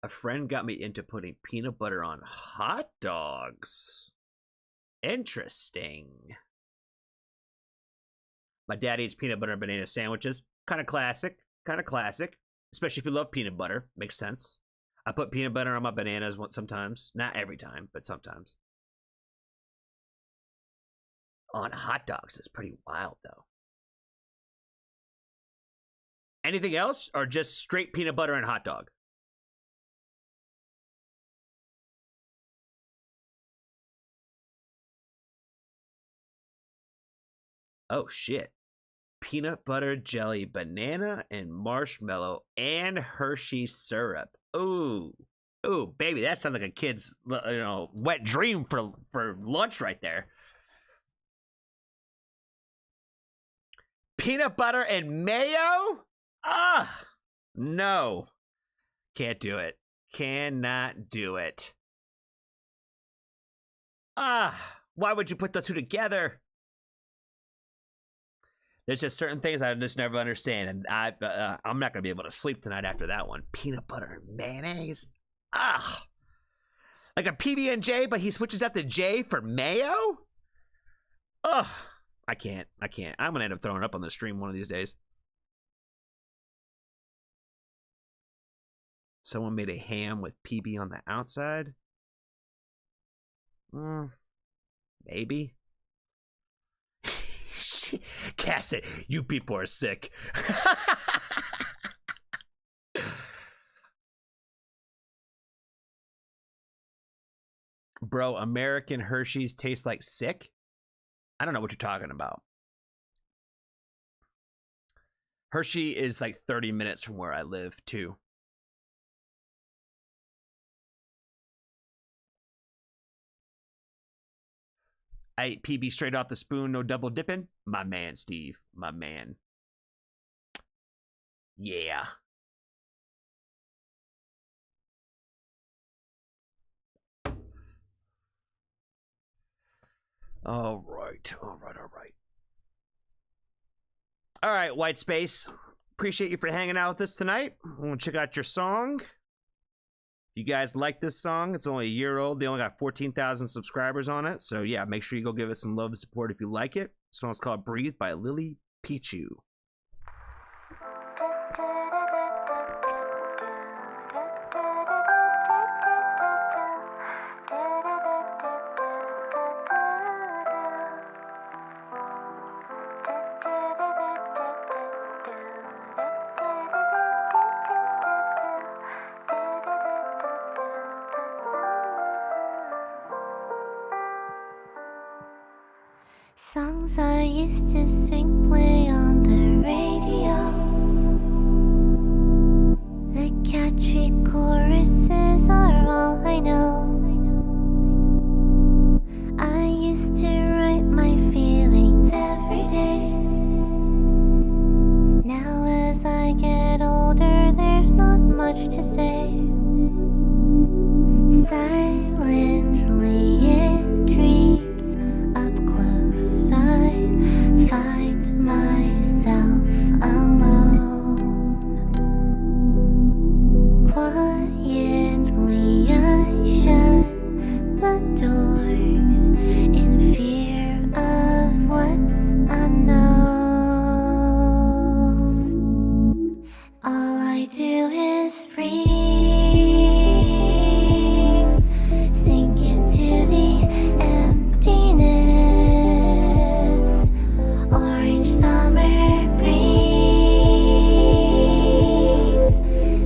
A friend got me into putting peanut butter on hot dogs. Interesting. My dad eats peanut butter and banana sandwiches. Kind of classic. Especially if you love peanut butter. Makes sense. I put peanut butter on my bananas sometimes. Not every time, but sometimes. On hot dogs is pretty wild, though. Anything else, or just straight peanut butter and hot dog? Oh, shit. Peanut butter, jelly, banana, and marshmallow, and Hershey syrup. Ooh, baby, that sounds like a kid's, wet dream for lunch right there. Peanut butter and mayo? No. Can't do it. Cannot do it. Why would you put those two together? There's just certain things I just never understand, and I'm not gonna be able to sleep tonight after that one. Peanut butter and mayonnaise? Like a PB&J, but he switches out the J for mayo? I can't. I'm gonna end up throwing up on the stream one of these days. Someone made a ham with PB on the outside. Maybe. Cassett, you people are sick. Bro, American Hershey's taste like sick? I don't know what you're talking about. Hershey is like 30 minutes from where I live, too. I ate PB straight off the spoon, no double dipping. My man, Steve. My man. Yeah. All right. All right, White Space. Appreciate you for hanging out with us tonight. I'm going to check out your song. If you guys like this song, it's only a year old. They only got 14,000 subscribers on it. So, yeah, make sure you go give it some love and support if you like it. The song's called Breathe by Lily Pichu. Songs I used to sing play on the radio. The catchy choruses are all I know. I used to write my feelings every day. Now as I get older, there's not much to say. Silently it creeps up close. I find myself alone. Quietly I shut the doors in fear of what's unknown. All I do is breathe, sink into the emptiness. Orange summer breeze,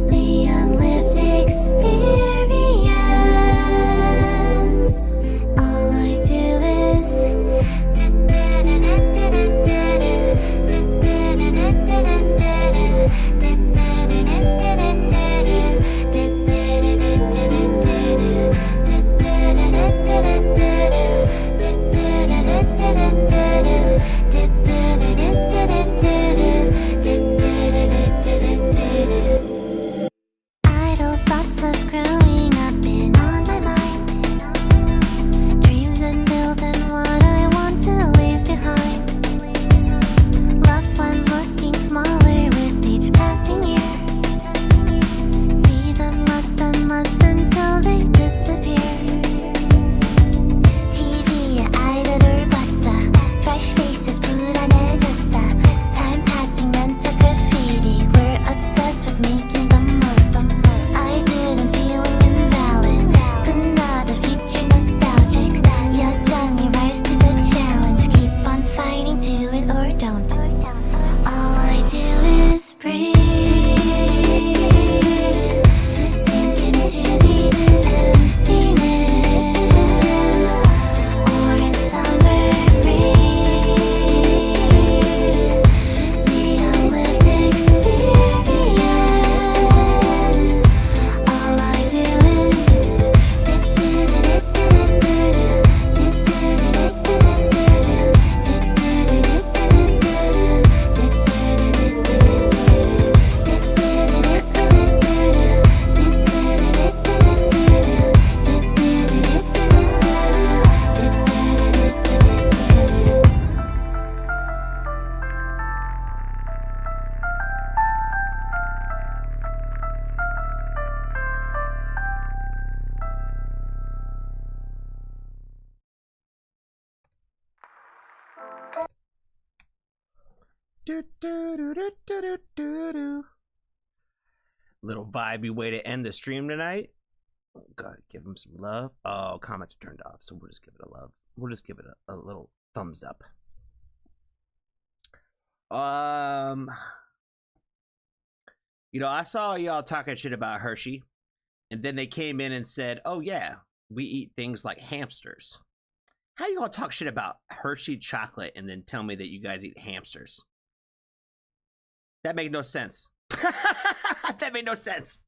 the unlived experience. All I do is idle thoughts of growing up been on my mind. Dreams and bills and what I want to leave behind. Loved ones looking smaller with each passing year. See them less and less until they disappear. TV에 아이들을 봤어. Fresh faces 불안해졌어. Time passing meant to graffiti. We're obsessed with making the most. I didn't feeling invalid. But now the future nostalgic. 여전히 rise to the challenge. Keep on fighting, do it or don't. All I do is breathe, sink into the emptiness. Orange summer breeze, the unlived experience. All I do is Little vibey way to end the stream tonight. Oh, God, give him some love. Oh, comments are turned off, so we'll just give it a love. We'll just give it a little thumbs up. You know, I saw y'all talking shit about Hershey, and then they came in and said, "Oh yeah, we eat things like hamsters." How you gonna talk shit about Hershey chocolate and then tell me that you guys eat hamsters? That made no sense. That made no sense.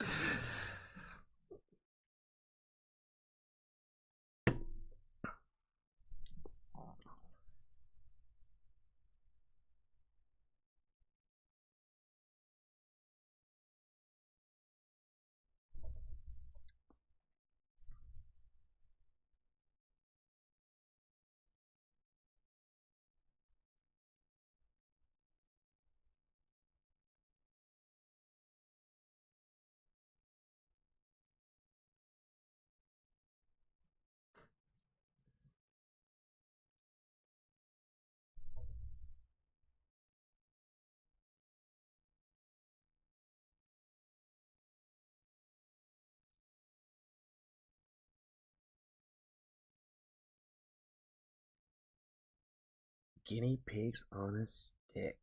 Guinea pigs on a stick.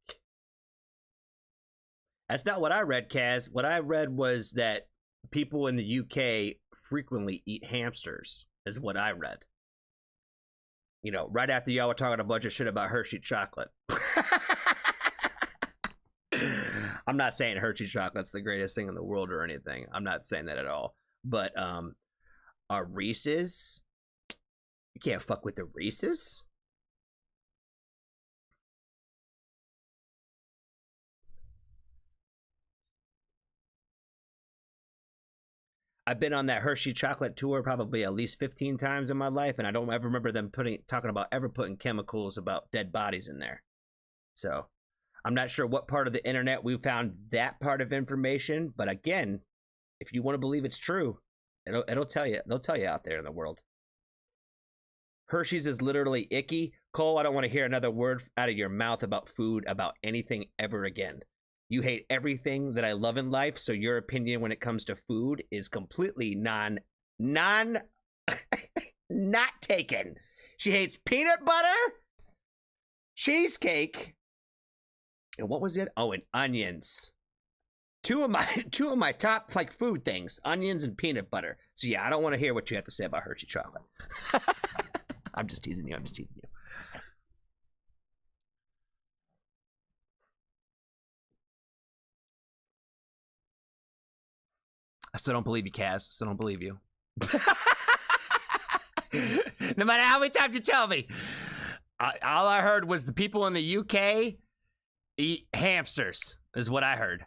That's not what I read, Kaz. What I read was that people in the UK frequently eat hamsters, is what I read. You know, right after y'all were talking a bunch of shit about Hershey chocolate. I'm not saying Hershey chocolate's the greatest thing in the world or anything. I'm not saying that at all. But are Reese's? You can't fuck with the Reese's? I've been on that Hershey chocolate tour probably at least 15 times in my life, and I don't ever remember them talking about ever putting chemicals about dead bodies in there. So I'm not sure what part of the internet we found that part of information, but again, if you want to believe it's true, it'll tell you. They'll tell you out there in the world. Hershey's is literally icky. Cole, I don't want to hear another word out of your mouth about food, about anything ever again. You hate everything that I love in life, so your opinion when it comes to food is completely not taken. She hates peanut butter, cheesecake, and what was it? Oh, and onions. Two of my top like food things, onions and peanut butter. So yeah, I don't want to hear what you have to say about Hershey chocolate. I'm just teasing you. I still don't believe you, Kaz. Still don't believe you. No matter how many times you tell me. All I heard was the people in the UK eat hamsters, is what I heard.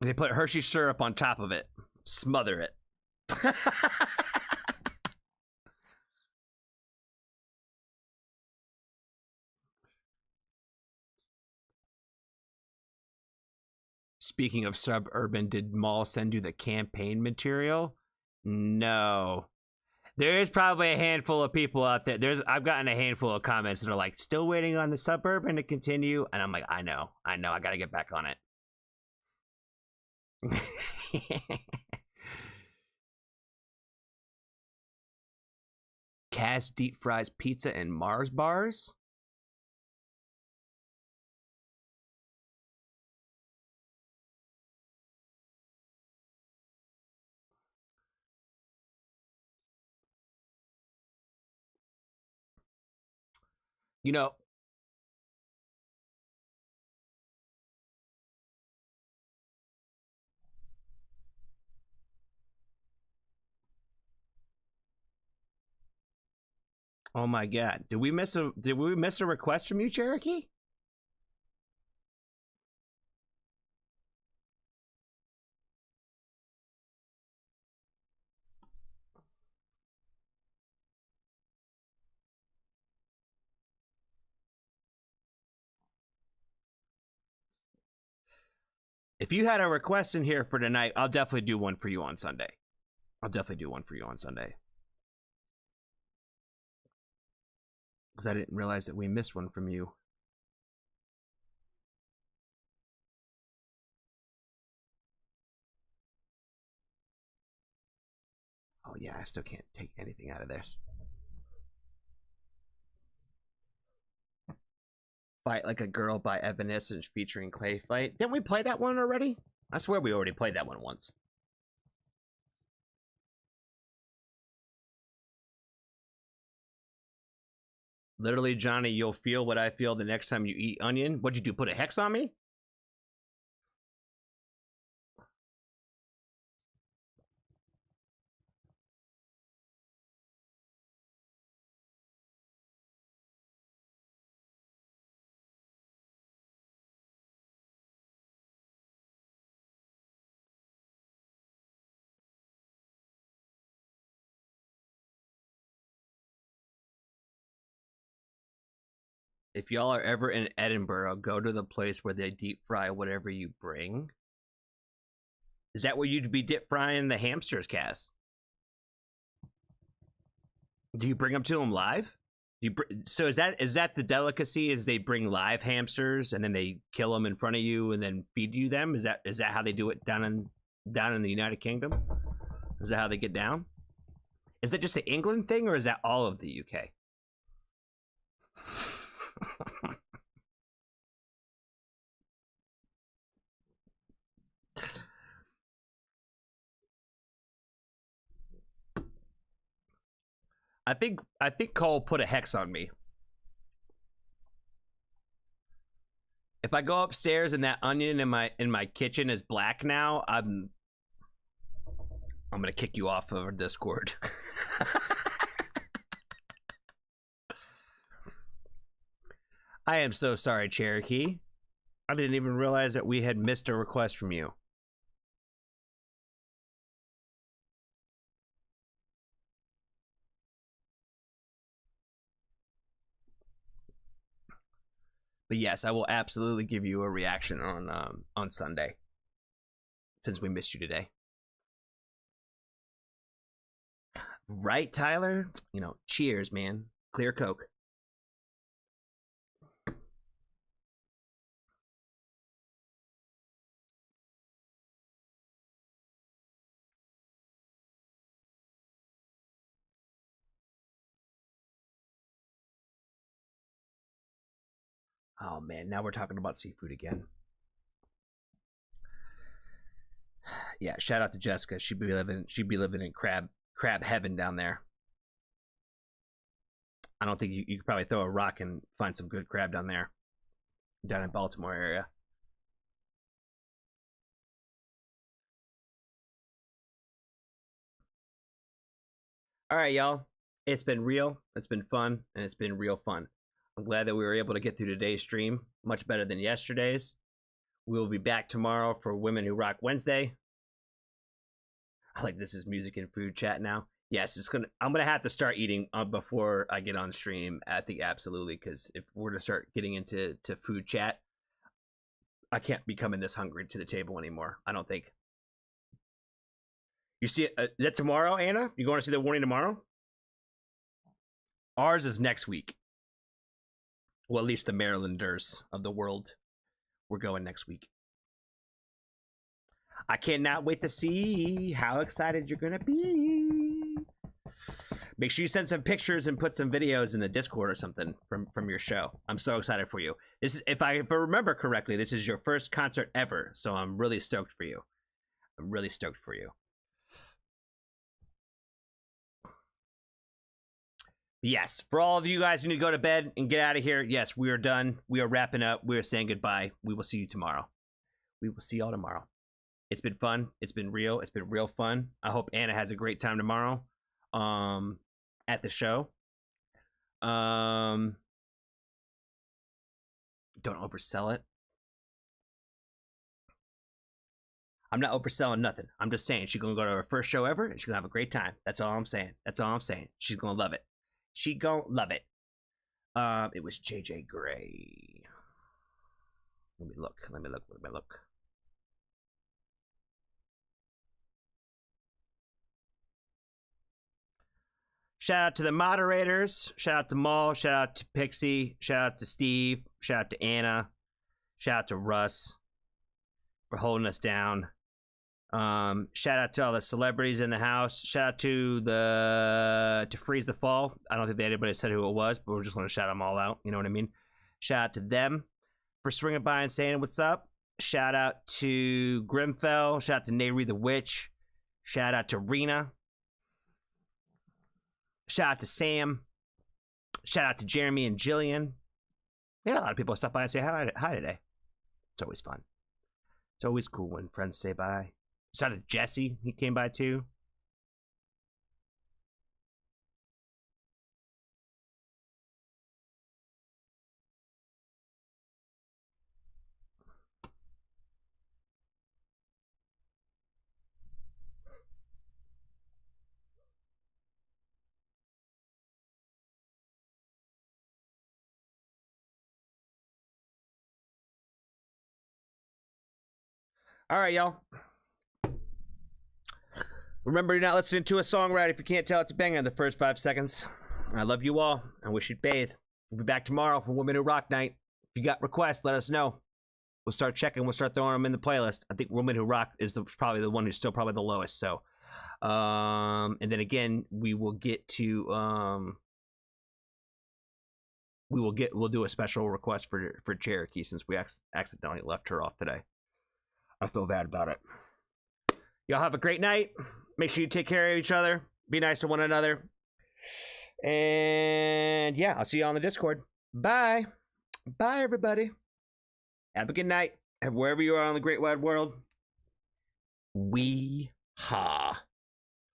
They put Hershey syrup on top of it. Smother it. Speaking of suburban, did Mall send you the campaign material? No. There is probably a handful of people out there. I've gotten a handful of comments that are like, still waiting on the suburban to continue. And I'm like, I know. I got to get back on it. Cass deep fries pizza and Mars bars? You know, oh my god. Did we miss a request from you, Cherokee? If you had a request in here for tonight, I'll definitely do one for you on Sunday. Because I didn't realize that we missed one from you. Oh yeah, I still can't take anything out of this. Fight Like a Girl by Evanescence featuring Clay Fight. Didn't we play that one already? I swear we already played that one once. Literally, Johnny, you'll feel what I feel the next time you eat onion. What'd you do, put a hex on me? If y'all are ever in Edinburgh, go to the place where they deep fry whatever you bring. Is that where you'd be deep frying the hamsters, Cass? Do you bring them to them live? So is that the delicacy? Is they bring live hamsters and then they kill them in front of you and then feed you them? Is that how they do it down in the United Kingdom? Is that how they get down? Is that just an England thing or is that all of the UK? I think Cole put a hex on me. If I go upstairs and that onion in my kitchen is black now, I'm gonna kick you off of our Discord. I am so sorry, Cherokee. I didn't even realize that we had missed a request from you. But yes, I will absolutely give you a reaction on Sunday, since we missed you today. Right, Tyler? You know, cheers, man. Clear Coke. Oh man, now we're talking about seafood again. Yeah, shout out to Jessica. She'd be living in crab heaven down there. I don't think you could probably throw a rock and find some good crab down there. Down in Baltimore area. All right, y'all. It's been real, it's been fun, and it's been real fun. I'm glad that we were able to get through today's stream. Much better than yesterday's. We will be back tomorrow for Women Who Rock Wednesday. I like this is music and food chat now. Yes, I'm gonna have to start eating before I get on stream. I think absolutely, because if we're to start getting into food chat, I can't be coming this hungry to the table anymore. I don't think. You see, is that tomorrow, Anna? You going to see the warning tomorrow? Ours is next week. Well, at least the Marylanders of the world. We're going next week. I cannot wait to see how excited you're gonna be. Make sure you send some pictures and put some videos in the Discord or something from your show. I'm so excited for you. This is, if I remember correctly, this is your first concert ever, so I'm really stoked for you. I'm really stoked for you. Yes, for all of you guys who need to go to bed and get out of here, yes, we are done. We are wrapping up. We are saying goodbye. We will see you tomorrow. We will see y'all tomorrow. It's been fun. It's been real. It's been real fun. I hope Anna has a great time tomorrow at the show. Don't oversell it. I'm not overselling nothing. I'm just saying she's going to go to her first show ever and she's going to have a great time. That's all I'm saying. That's all I'm saying. She's going to love it. She gon' love it. It was JJ Gray. Let me look. Shout out to the moderators. Shout out to Maul. Shout out to Pixie. Shout out to Steve. Shout out to Anna. Shout out to Russ for holding us down. Shout out to all the celebrities in the house. Shout out to Freeze the Fall. I don't think anybody said who it was, but we're just going to shout them all out. You know what I mean? Shout out to them for swinging by and saying what's up. Shout out to Grimfell. Shout out to Nayri the Witch. Shout out to Rena. Shout out to Sam. Shout out to Jeremy and Jillian. We had a lot of people stop by and say hi today. It's always fun. It's always cool when friends say bye. Shout out to Jesse. He came by too. All right, y'all. Remember, you're not listening to a song right if you can't tell it's a banger in the first 5 seconds. I love you all. I wish you'd bathe. We'll be back tomorrow for Women Who Rock Night. If you got requests, let us know. We'll start checking. We'll start throwing them in the playlist. I think Women Who Rock is probably the one who's still probably the lowest. So, and then again, we will get to we'll do a special request for Cherokee since we accidentally left her off today. I feel bad about it. Y'all have a great night. Make sure you take care of each other. Be nice to one another. And yeah, I'll see you on the Discord. Bye. Bye, everybody. Have a good night. And wherever you are on the great wide world, wee-ha.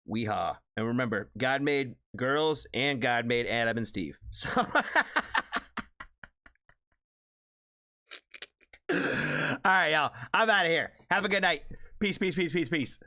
Wee-ha. And remember, God made girls and God made Adam and Steve. So all right, y'all. I'm out of here. Have a good night. Peace, peace, peace, peace, peace.